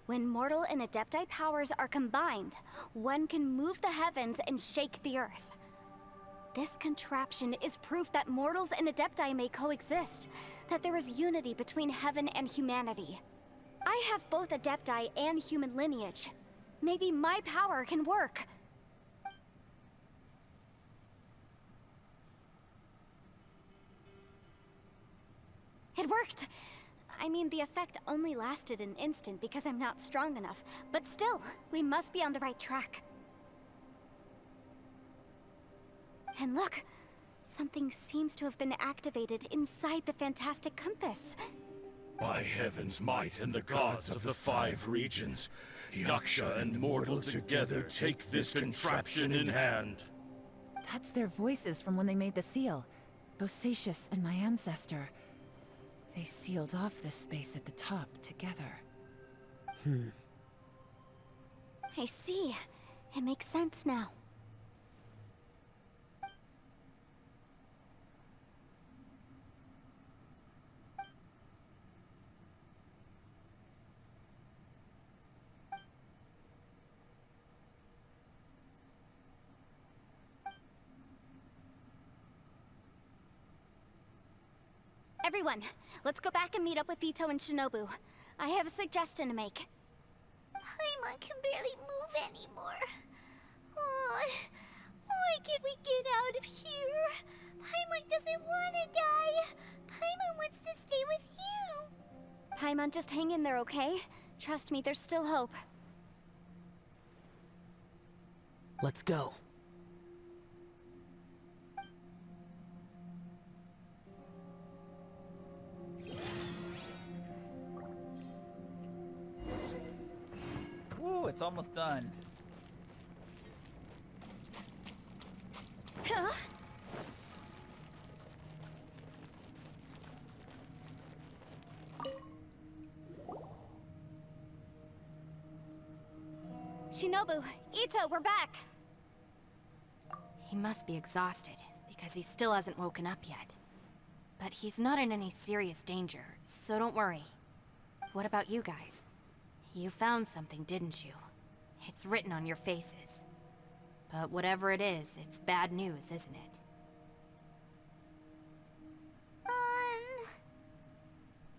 When Mortal and Adepti powers are combined, one can move the heavens and shake the earth. This contraption is proof that mortals and Adepti may coexist, that there is unity between heaven and humanity. I have both Adepti and human lineage. Maybe my power can work. It worked! I mean, the effect only lasted an instant because I'm not strong enough, but still, we must be on the right track. And look, something seems to have been activated inside the Fantastic Compass. By heaven's might and the gods of the 5 regions, Yaksha and Mortal together take this contraption in hand. That's their voices from when they made the seal. Bosacius and my ancestor. They sealed off this space at the top together. I see. It makes sense now. Everyone, let's go back and meet up with Ito and Shinobu. I have a suggestion to make. Paimon can barely move anymore. Oh, why can't we get out of here? Paimon doesn't want to die. Paimon wants to stay with you. Paimon, just hang in there, okay? Trust me, there's still hope. Let's go. Woo, it's almost done. Huh? Shinobu, Ito, we're back! He must be exhausted, because he still hasn't woken up yet. But he's not in any serious danger, so don't worry. What about you guys? You found something, didn't you? It's written on your faces. But whatever it is, it's bad news, isn't it?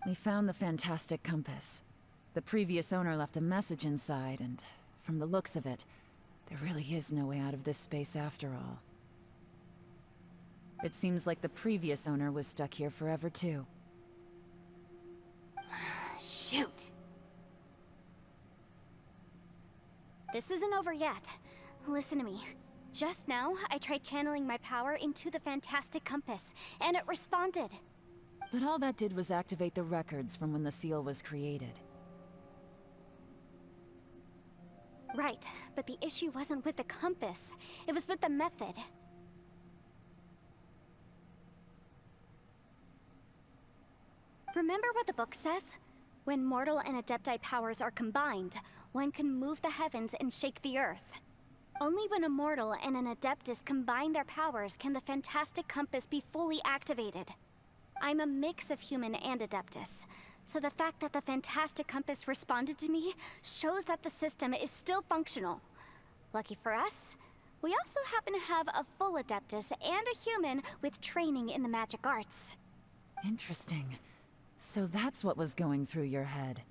We found the Fantastic Compass. The previous owner left a message inside, and from the looks of it, there really is no way out of this space after all. It seems like the previous owner was stuck here forever too. Shoot! This isn't over yet. Listen to me. Just now, I tried channeling my power into the Fantastic Compass, and it responded. But all that did was activate the records from when the seal was created. Right, but the issue wasn't with the compass. It was with the method. Remember what the book says? When mortal and Adepti powers are combined, one can move the heavens and shake the earth. Only when a mortal and an Adeptus combine their powers can the Fantastic Compass be fully activated. I'm a mix of human and Adeptus, so the fact that the Fantastic Compass responded to me shows that the system is still functional. Lucky for us, we also happen to have a full Adeptus and a human with training in the magic arts. Interesting. So that's what was going through your head.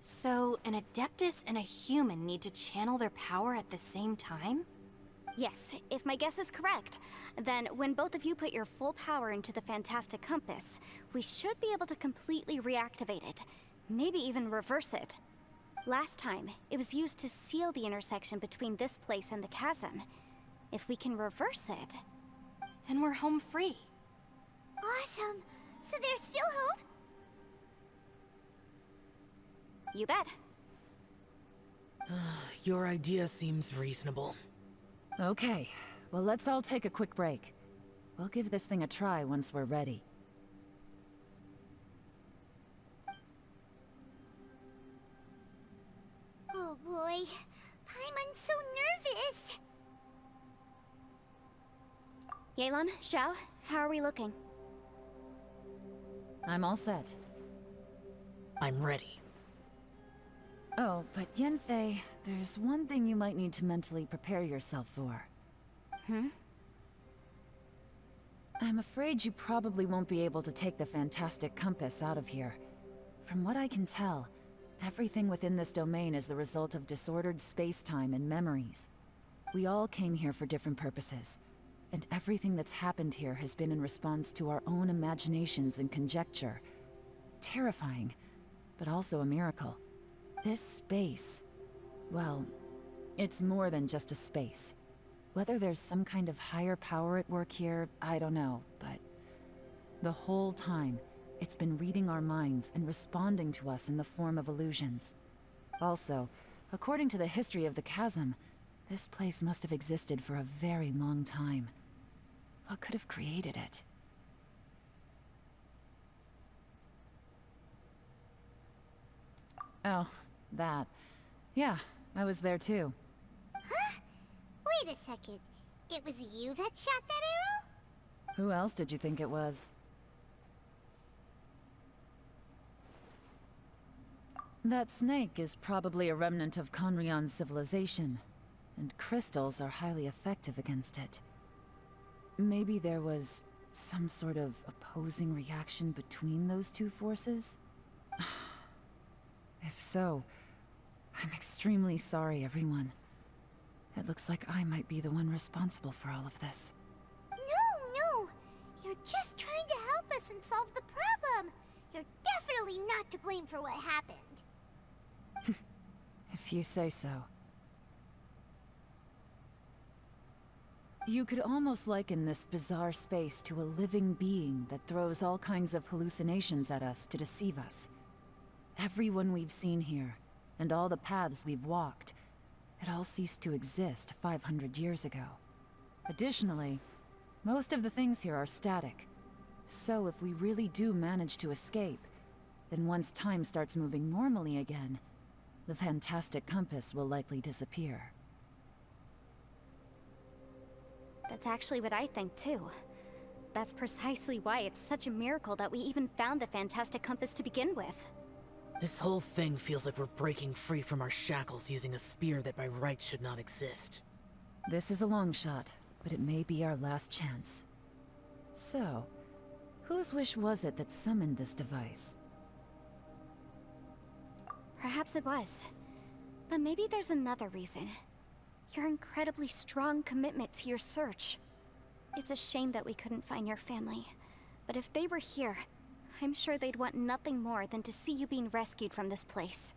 So, an Adeptus and a human need to channel their power at the same time? Yes, if my guess is correct, then when both of you put your full power into the Fantastic Compass, we should be able to completely reactivate it. Maybe even reverse it. Last time, it was used to seal the intersection between this place and the chasm. If we can reverse it, then we're home free. Awesome! So there's still hope? You bet. Your idea seems reasonable. Okay, well let's all take a quick break. We'll give this thing a try once we're ready. Oh boy, Paimon's so nervous. Yelan, Xiao, how are we looking? I'm all set. I'm ready. Oh, but Yanfei, there's one thing you might need to mentally prepare yourself for. I'm afraid you probably won't be able to take the fantastic compass out of here. From what I can tell, everything within this domain is the result of disordered space-time and memories. We all came here for different purposes, and everything that's happened here has been in response to our own imaginations and conjecture. Terrifying, but also a miracle. This space, well, it's more than just a space. Whether there's some kind of higher power at work here, I don't know, but the whole time, it's been reading our minds and responding to us in the form of illusions. Also, according to the history of the chasm, this place must have existed for a very long time. What could have created it? Oh, that. Yeah, I was there too. Huh? Wait a second. It was you that shot that arrow? Who else did you think it was? That snake is probably a remnant of Conrion's civilization, and crystals are highly effective against it. Maybe there was some sort of opposing reaction between those two forces? If so, I'm extremely sorry, everyone. It looks like I might be the one responsible for all of this. No. You're just trying to help us and solve the problem. You're definitely not to blame for what happened. If you say so. You could almost liken this bizarre space to a living being that throws all kinds of hallucinations at us to deceive us. Everyone we've seen here, and all the paths we've walked, it all ceased to exist 500 years ago. Additionally, most of the things here are static. So if we really do manage to escape, then once time starts moving normally again, the fantastic compass will likely disappear. That's actually what I think too. That's precisely why it's such a miracle that we even found the fantastic compass to begin with. This whole thing feels like we're breaking free from our shackles using a spear that by rights should not exist. This is a long shot, but it may be our last chance. So, whose wish was it that summoned this device? Perhaps it was. But maybe there's another reason. Your incredibly strong commitment to your search. It's a shame that we couldn't find your family. But if they were here, I'm sure they'd want nothing more than to see you being rescued from this place.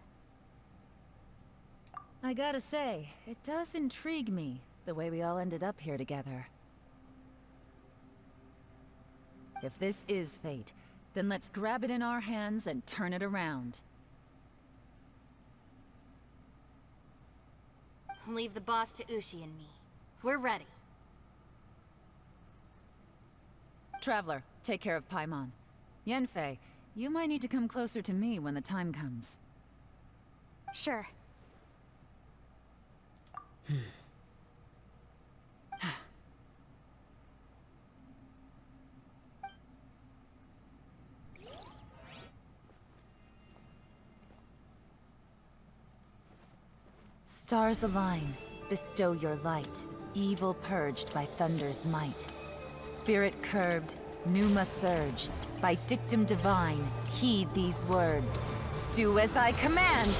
I gotta say, it does intrigue me, the way we all ended up here together. If this is fate, then let's grab it in our hands and turn it around. Leave the boss to Ushi and me. We're ready. Traveler, take care of Paimon. Yanfei, you might need to come closer to me when the time comes. Sure. Stars align, bestow your light, evil purged by thunder's might. Spirit curbed, pneuma surge, by dictum divine, heed these words. Do as I command!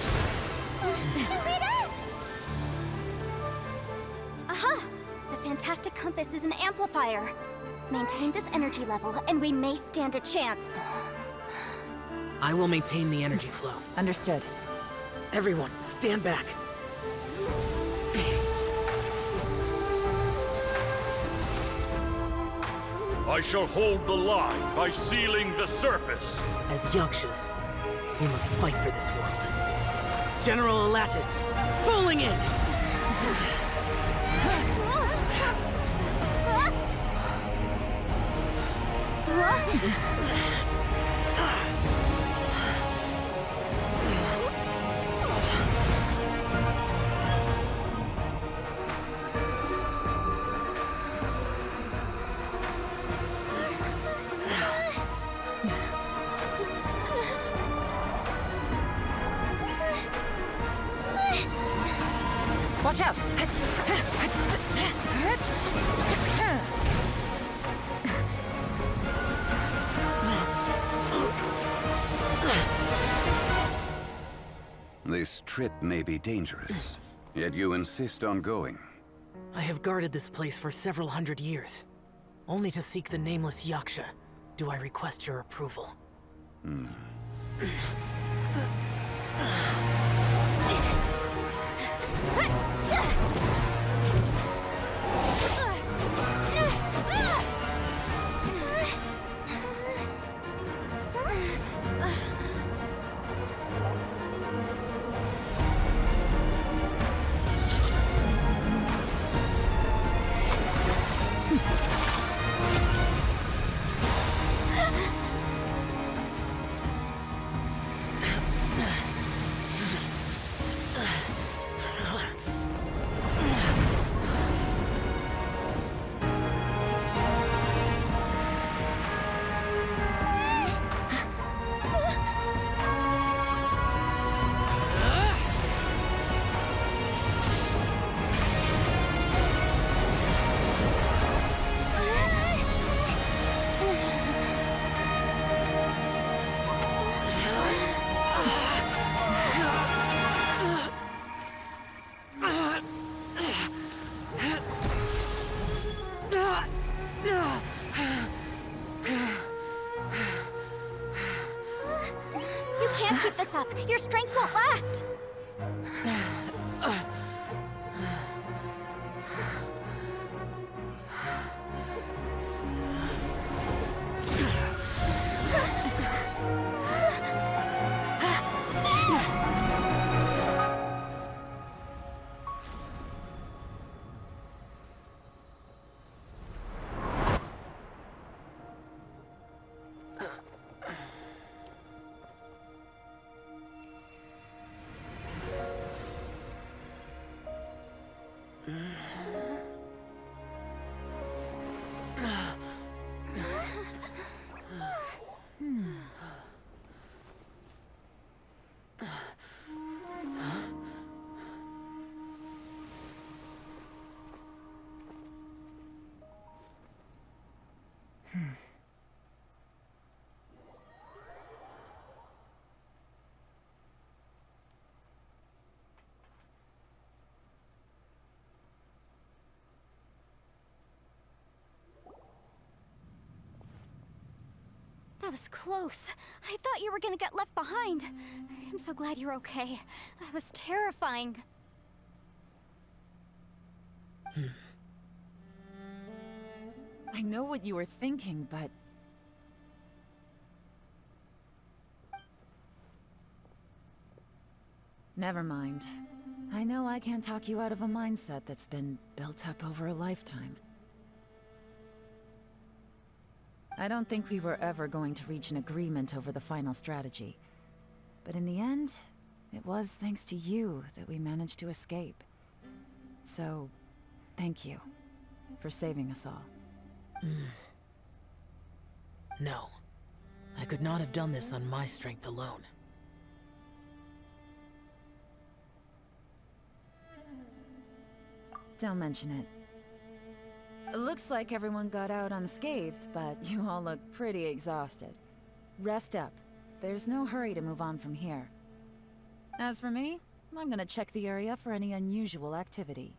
Aha! The fantastic compass is an amplifier. Maintain this energy level, and we may stand a chance. I will maintain the energy flow. Understood. Everyone, stand back. I shall hold the line by sealing the surface. As Yakshas, we must fight for this world. General Elatus, falling in! Watch out! This trip may be dangerous, yet you insist on going. I have guarded this place for several hundred years, only to seek the nameless Yaksha. Do I request your approval? Keep this up. Your strength won't last. That was close. I thought you were gonna get left behind. I'm so glad you're okay. That was terrifying. I know what you were thinking, but... Never mind. I know I can't talk you out of a mindset that's been built up over a lifetime. I don't think we were ever going to reach an agreement over the final strategy. But in the end, it was thanks to you that we managed to escape. So, thank you for saving us all. No. I could not have done this on my strength alone. Don't mention it. It looks like everyone got out unscathed, but you all look pretty exhausted. Rest up. There's no hurry to move on from here. As for me, I'm gonna check the area for any unusual activity.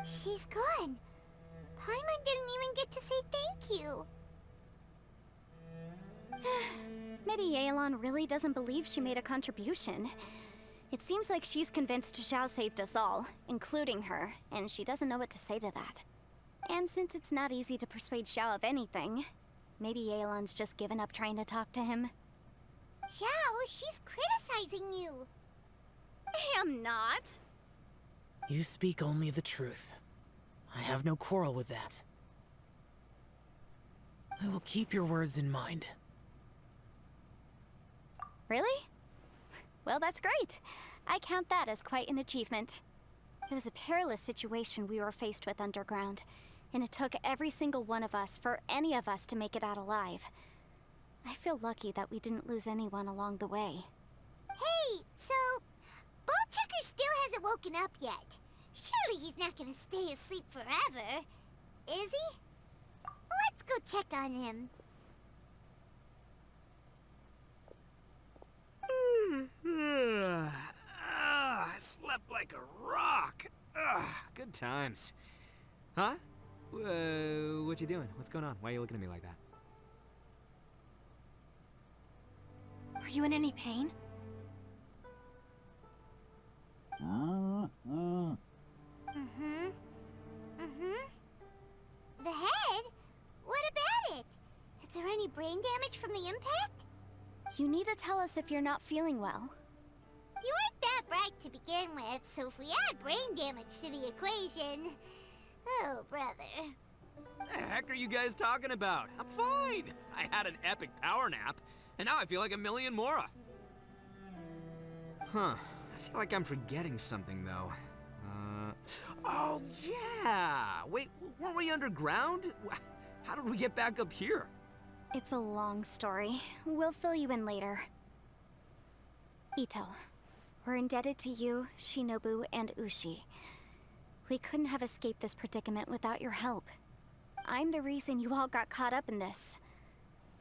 She's gone. Paimon didn't even get to say thank you. Maybe Yelan really doesn't believe she made a contribution. It seems like she's convinced Xiao saved us all, including her, and she doesn't know what to say to that. And since it's not easy to persuade Xiao of anything, maybe Yelan's just given up trying to talk to him. Xiao, she's criticizing you. I am not. You speak only the truth. I have no quarrel with that. I will keep your words in mind. Really? Well, that's great. I count that as quite an achievement. It was a perilous situation we were faced with underground, and it took every single one of us for any of us to make it out alive. I feel lucky that we didn't lose anyone along the way. Hey, so Ballchecker still hasn't woken up yet. Surely he's not gonna stay asleep forever, is he? Let's go check on him. I slept like a rock. Good times. Huh? What you doing? What's going on? Why are you looking at me like that? Are you in any pain? The head? What about it? Is there any brain damage from the impact? You need to tell us if you're not feeling well. You weren't that bright to begin with, so if we add brain damage to the equation... Oh, brother. The heck are you guys talking about? I'm fine. I had an epic power nap, and now I feel like a million more. Huh. I feel like I'm forgetting something, though. Oh, yeah! Wait, weren't we underground? How did we get back up here? It's a long story. We'll fill you in later. Ito, we're indebted to you, Shinobu, and Ushi. We couldn't have escaped this predicament without your help. I'm the reason you all got caught up in this.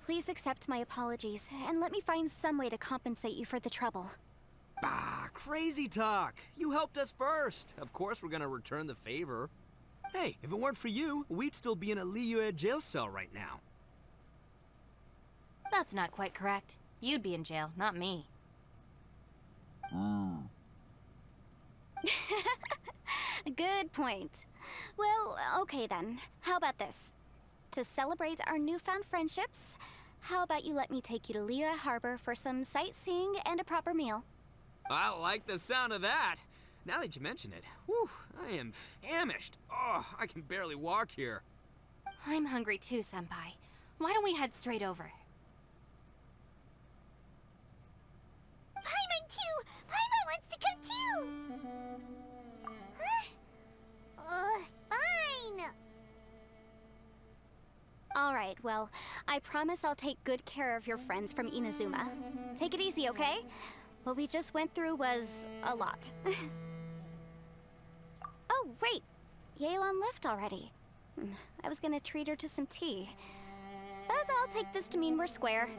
Please accept my apologies, and let me find some way to compensate you for the trouble. Bah, crazy talk. You helped us first. Of course we're gonna return the favor. Hey, if it weren't for you, we'd still be in a Liyue jail cell right now. That's not quite correct. You'd be in jail, not me. Good point. Well, okay then. How about this? To celebrate our newfound friendships, how about you let me take you to Liyue Harbor for some sightseeing and a proper meal? I like the sound of that. Now that you mention it, whew, I am famished. Oh, I can barely walk here. I'm hungry too, Senpai. Why don't we head straight over? Paimon too! Paimon wants to come too! Huh? Fine! Alright, well, I promise I'll take good care of your friends from Inazuma. Take it easy, okay? What we just went through was a lot. Oh, wait! Yelan left already. I was gonna treat her to some tea. But I'll take this to mean we're square.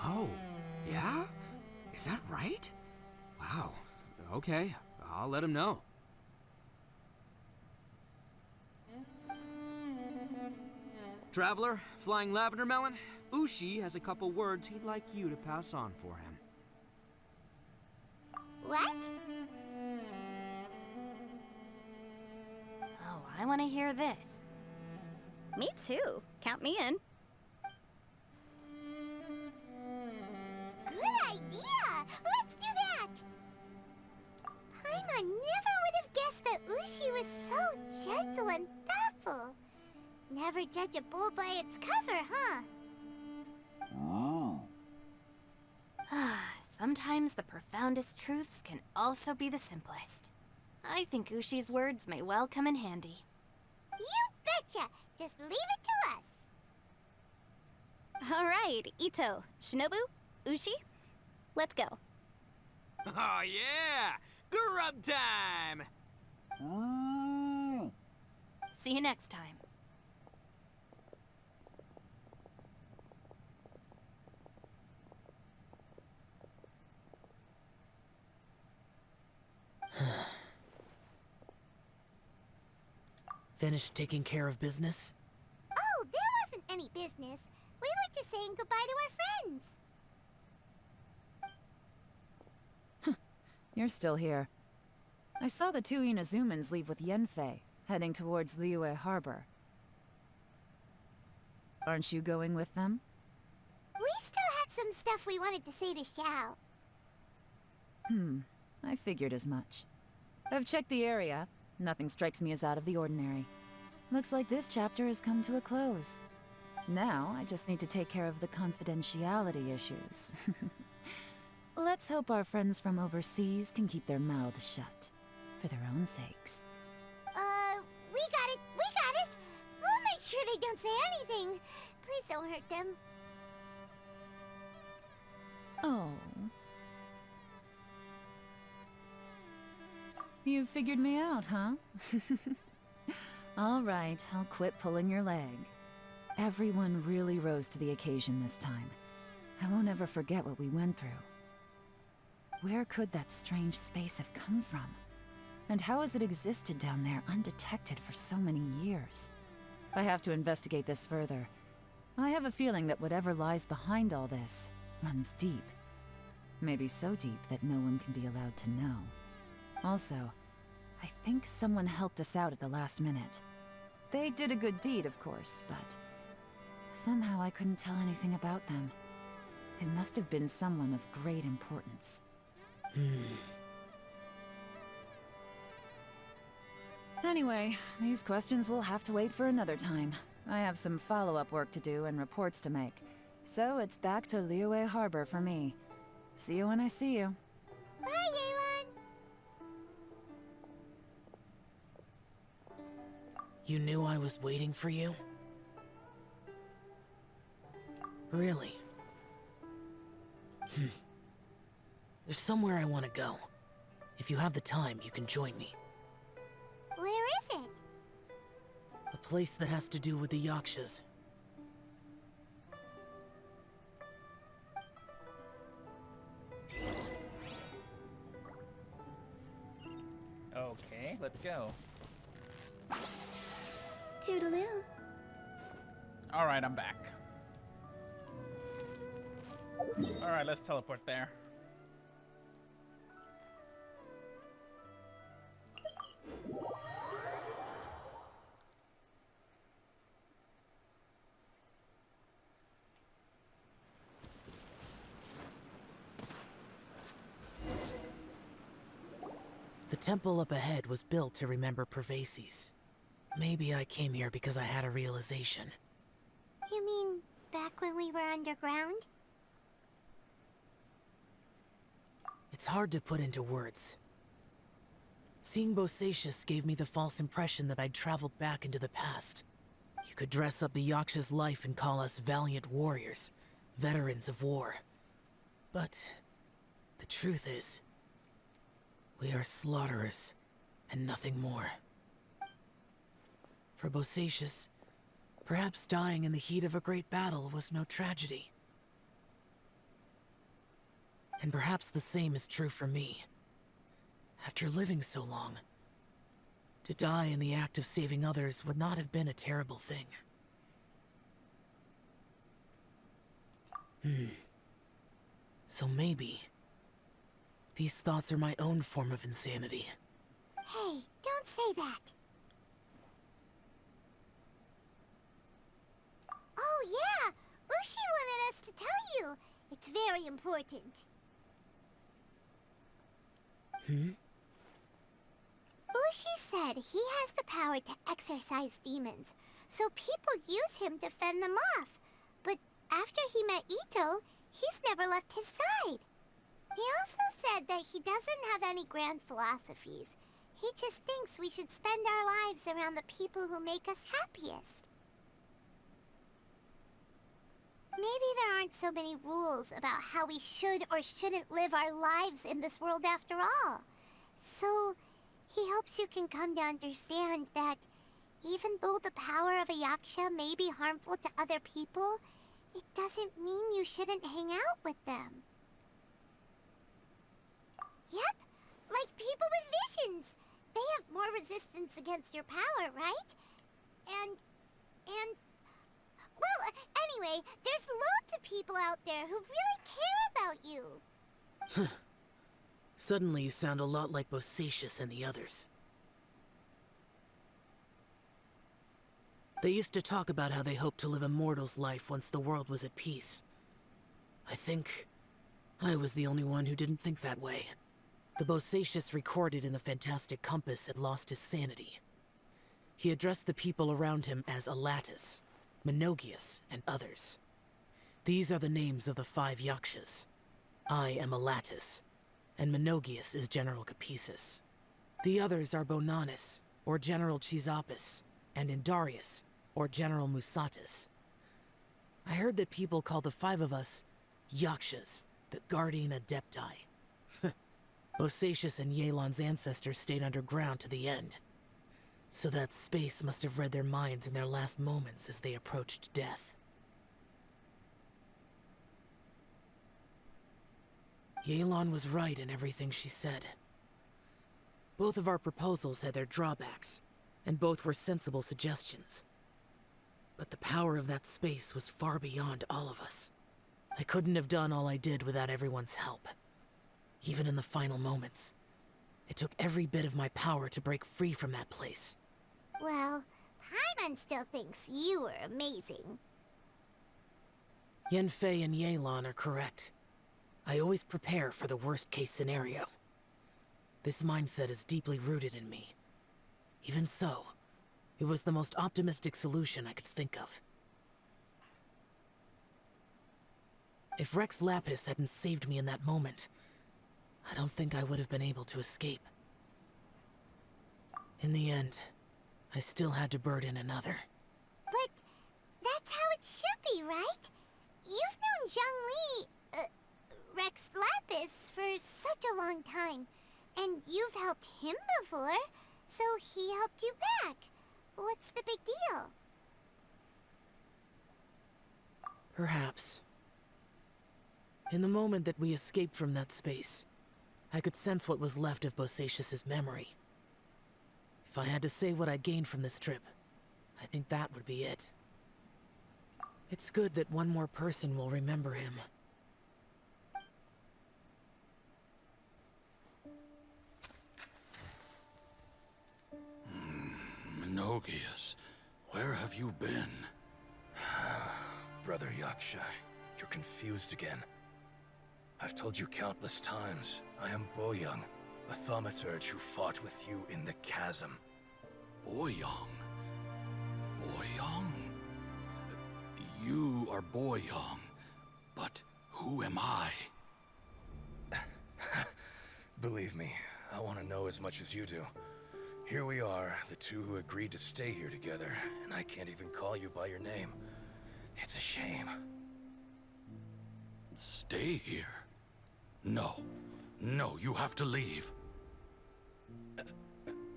Oh, yeah? Is that right? Wow. Okay, I'll let him know. Traveler, Flying Lavender Melon, Ushi has a couple words he'd like you to pass on for him. What? Oh, I want to hear this. Me too. Count me in. Good idea! Let's do that! Paimon never would have guessed that Ushi was so gentle and thoughtful. Never judge a bull by its cover, huh? Sometimes the profoundest truths can also be the simplest. I think Ushi's words may well come in handy. You betcha! Just leave it to us! Alright, Ito, Shinobu, Ushi, let's go. Oh yeah! Grub time! See you next time. Finished taking care of business? Oh, there wasn't any business. We were just saying goodbye to our friends. You're still here. I saw the two Inazumans leave with Yenfei, heading towards Liyue Harbor. Aren't you going with them? We still had some stuff we wanted to say to Xiao. I figured as much. I've checked the area. Nothing strikes me as out of the ordinary. Looks like this chapter has come to a close. Now, I just need to take care of the confidentiality issues. Let's hope our friends from overseas can keep their mouths shut. for their own sakes. We got it! We got it! We'll make sure they don't say anything. Please don't hurt them. Oh. You figured me out, huh? All right, I'll quit pulling your leg. Everyone really rose to the occasion this time. I won't ever forget what we went through. Where could that strange space have come from? And how has it existed down there undetected for so many years? I have to investigate this further. I have a feeling that whatever lies behind all this runs deep. Maybe so deep that no one can be allowed to know. Also, I think someone helped us out at the last minute. They did a good deed, of course, but somehow I couldn't tell anything about them. It must have been someone of great importance. Anyway, these questions will have to wait for another time. I have some follow-up work to do and reports to make. So it's back to Liyue Harbor for me. See you when I see you. Bye, Yelan! You knew I was waiting for you? Really? There's somewhere I want to go. If you have the time, you can join me. Where is it? A place that has to do with the Yakshas. Okay, let's go. Toodaloo. Alright, I'm back. Alright, let's teleport there. The temple up ahead was built to remember Pervases. Maybe I came here because I had a realization. You mean back when we were underground? It's hard to put into words. Seeing Bosacius gave me the false impression that I'd traveled back into the past. You could dress up the Yaksha's life and call us valiant warriors, veterans of war. But the truth is, we are slaughterers, and nothing more. For Bosacius, perhaps dying in the heat of a great battle was no tragedy. And perhaps the same is true for me. After living so long, to die in the act of saving others would not have been a terrible thing. So maybe these thoughts are my own form of insanity. Hey, don't say that. Oh yeah, Ushi wanted us to tell you. It's very important. Ushi said he has the power to exorcise demons, so people use him to fend them off. But after he met Ito, he's never left his side. He also said that he doesn't have any grand philosophies. He just thinks we should spend our lives around the people who make us happiest. Maybe there aren't so many rules about how we should or shouldn't live our lives in this world after all. So, he hopes you can come to understand that even though the power of a Yaksha may be harmful to other people, it doesn't mean you shouldn't hang out with them. Yep, like people with visions. They have more resistance against your power, right? And... Well, anyway, there's loads of people out there who really care about you. Suddenly you sound a lot like Bosacius and the others. They used to talk about how they hoped to live a mortal's life once the world was at peace. I think I was the only one who didn't think that way. The Bosacius recorded in the Fantastic Compass had lost his sanity. He addressed the people around him as Alatus, Menogius, and others. These are the names of the 5 Yakshas. I am Alatus, and Menogius is General Capesus. The others are Bonanis, or General Chizapis, and Indarius, or General Musatis. I heard that people call the 5 of us Yakshas, the Guardian Adepti. Bosacius and Yelan's ancestors stayed underground to the end. So that space must have read their minds in their last moments as they approached death. Yelan was right in everything she said. Both of our proposals had their drawbacks, and both were sensible suggestions. But the power of that space was far beyond all of us. I couldn't have done all I did without everyone's help. Even in the final moments, it took every bit of my power to break free from that place. Well, Paimon still thinks you were amazing. Yenfei and Yelan are correct. I always prepare for the worst-case scenario. This mindset is deeply rooted in me. Even so, it was the most optimistic solution I could think of. If Rex Lapis hadn't saved me in that moment, I don't think I would have been able to escape. In the end, I still had to burden another. But that's how it should be, right? You've known Zhang Li, Rex Lapis, for such a long time. And you've helped him before, so he helped you back. What's the big deal? Perhaps. In the moment that we escaped from that space, I could sense what was left of Bosacius's memory. If I had to say what I gained from this trip, I think that would be it. It's good that one more person will remember him. Menogias, where have you been? Brother Yaksha, you're confused again. I've told you countless times, I am Boyoung, a thaumaturge who fought with you in the chasm. Boyoung? Boyoung? You are Boyoung, but who am I? Believe me, I want to know as much as you do. Here we are, the two who agreed to stay here together, and I can't even call you by your name. It's a shame. Stay here? No. No, you have to leave.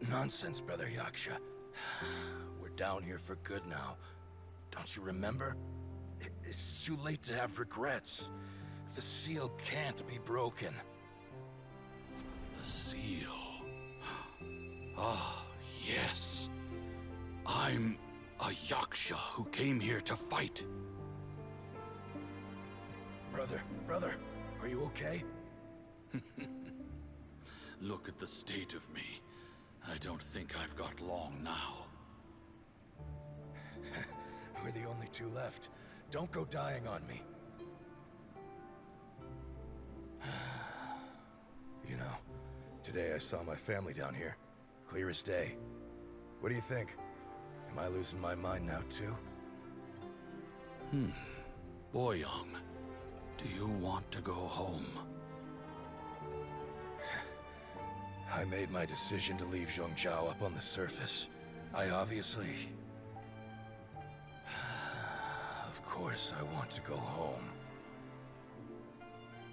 Nonsense, Brother Yaksha. We're down here for good now. Don't you remember? It's too late to have regrets. The seal can't be broken. The seal. Ah, yes. I'm a Yaksha who came here to fight. Brother, are you okay? Look at the state of me. I don't think I've got long now. We're the only two left. Don't go dying on me. You know, today I saw my family down here. Clear as day. What do you think? Am I losing my mind now too? Boyoung, do you want to go home? I made my decision to leave Zhongzhou up on the surface. I obviously... Of course I want to go home.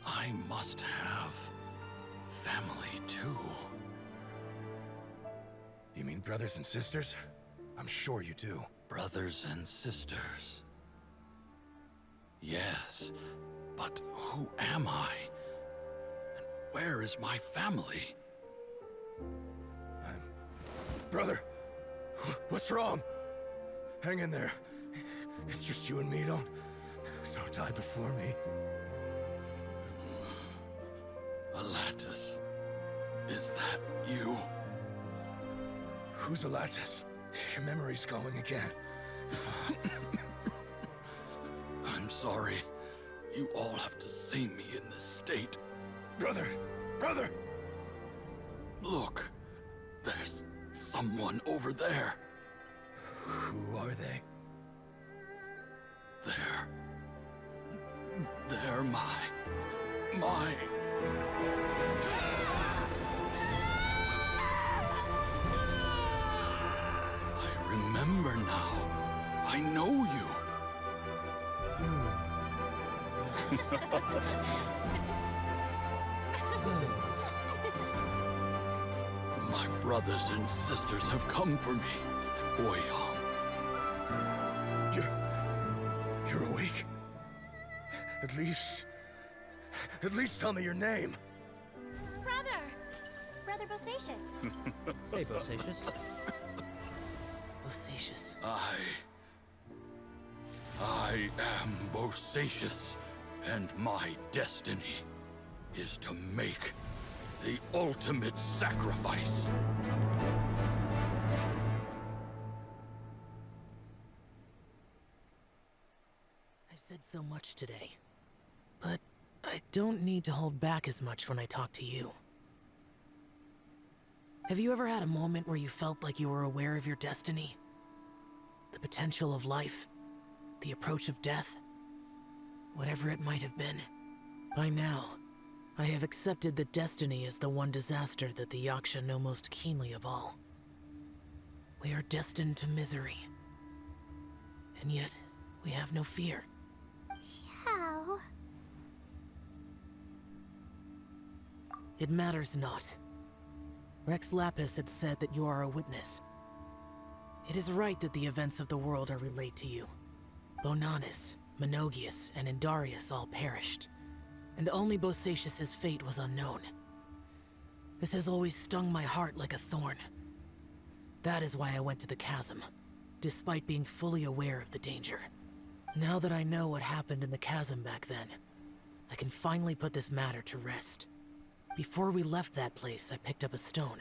I must have family too. You mean brothers and sisters? I'm sure you do. Brothers and sisters. Yes, but who am I? And where is my family? Brother! What's wrong? Hang in there. It's just you and me, don't die before me. Alatus, is that you? Who's Alatus? Your memory's going again. I'm sorry. You all have to see me in this state. Brother! Look, there's someone over there. Who are they? They're my... remember now. I know you. My brothers and sisters have come for me, Boyong. You're awake? At least tell me your name. Brother Bosacious. Hey, Bosacious. Bosacious. I am Bosacious, and my destiny is to make the ultimate sacrifice. I've said so much today, but I don't need to hold back as much when I talk to you. Have you ever had a moment where you felt like you were aware of your destiny? The potential of life? The approach of death? Whatever it might have been. By now, I have accepted that destiny is the one disaster that the Yaksha know most keenly of all. We are destined to misery. And yet, we have no fear. How? It matters not. Rex Lapis had said that you are a witness. It is right that the events of the world are relayed to you. Bonanis, Menogias, and Indarius all perished, and only Bosacious's fate was unknown. This has always stung my heart like a thorn. That is why I went to the chasm, despite being fully aware of the danger. Now that I know what happened in the chasm back then, I can finally put this matter to rest. Before we left that place, I picked up a stone.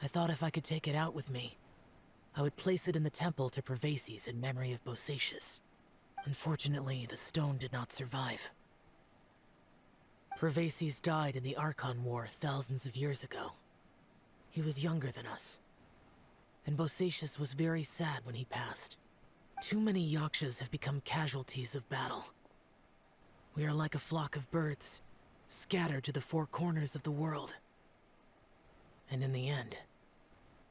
I thought if I could take it out with me, I would place it in the temple to Pervases in memory of Bosacious. Unfortunately, the stone did not survive. Pervases died in the Archon War thousands of years ago. He was younger than us, and Bosacious was very sad when he passed. Too many Yakshas have become casualties of battle. We are like a flock of birds, scattered to the four corners of the world. And in the end,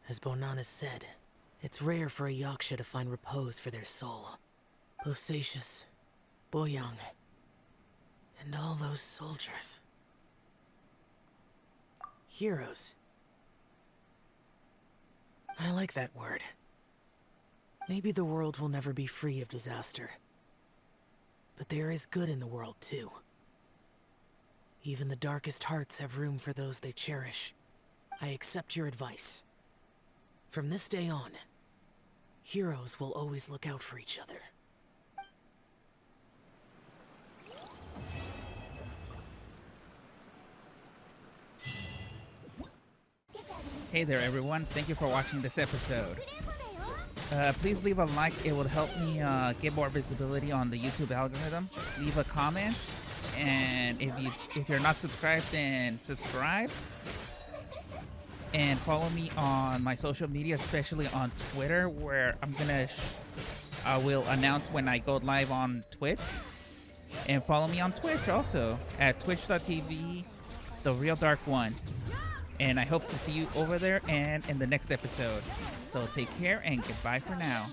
as Bonanis said, it's rare for a Yaksha to find repose for their soul. Bosacious, Boyong, and all those soldiers. Heroes. I like that word. Maybe the world will never be free of disaster. But there is good in the world, too. Even the darkest hearts have room for those they cherish. I accept your advice. From this day on, heroes will always look out for each other. Hey there everyone, thank you for watching this episode. Please leave a like, it will help me get more visibility on the YouTube algorithm. Leave a comment, and if you're not subscribed, then subscribe. And follow me on my social media, especially on Twitter, where I will announce when I go live on Twitch. And follow me on Twitch also at twitch.tv, The Real Dark One. And I hope to see you over there and in the next episode. So take care and goodbye for now.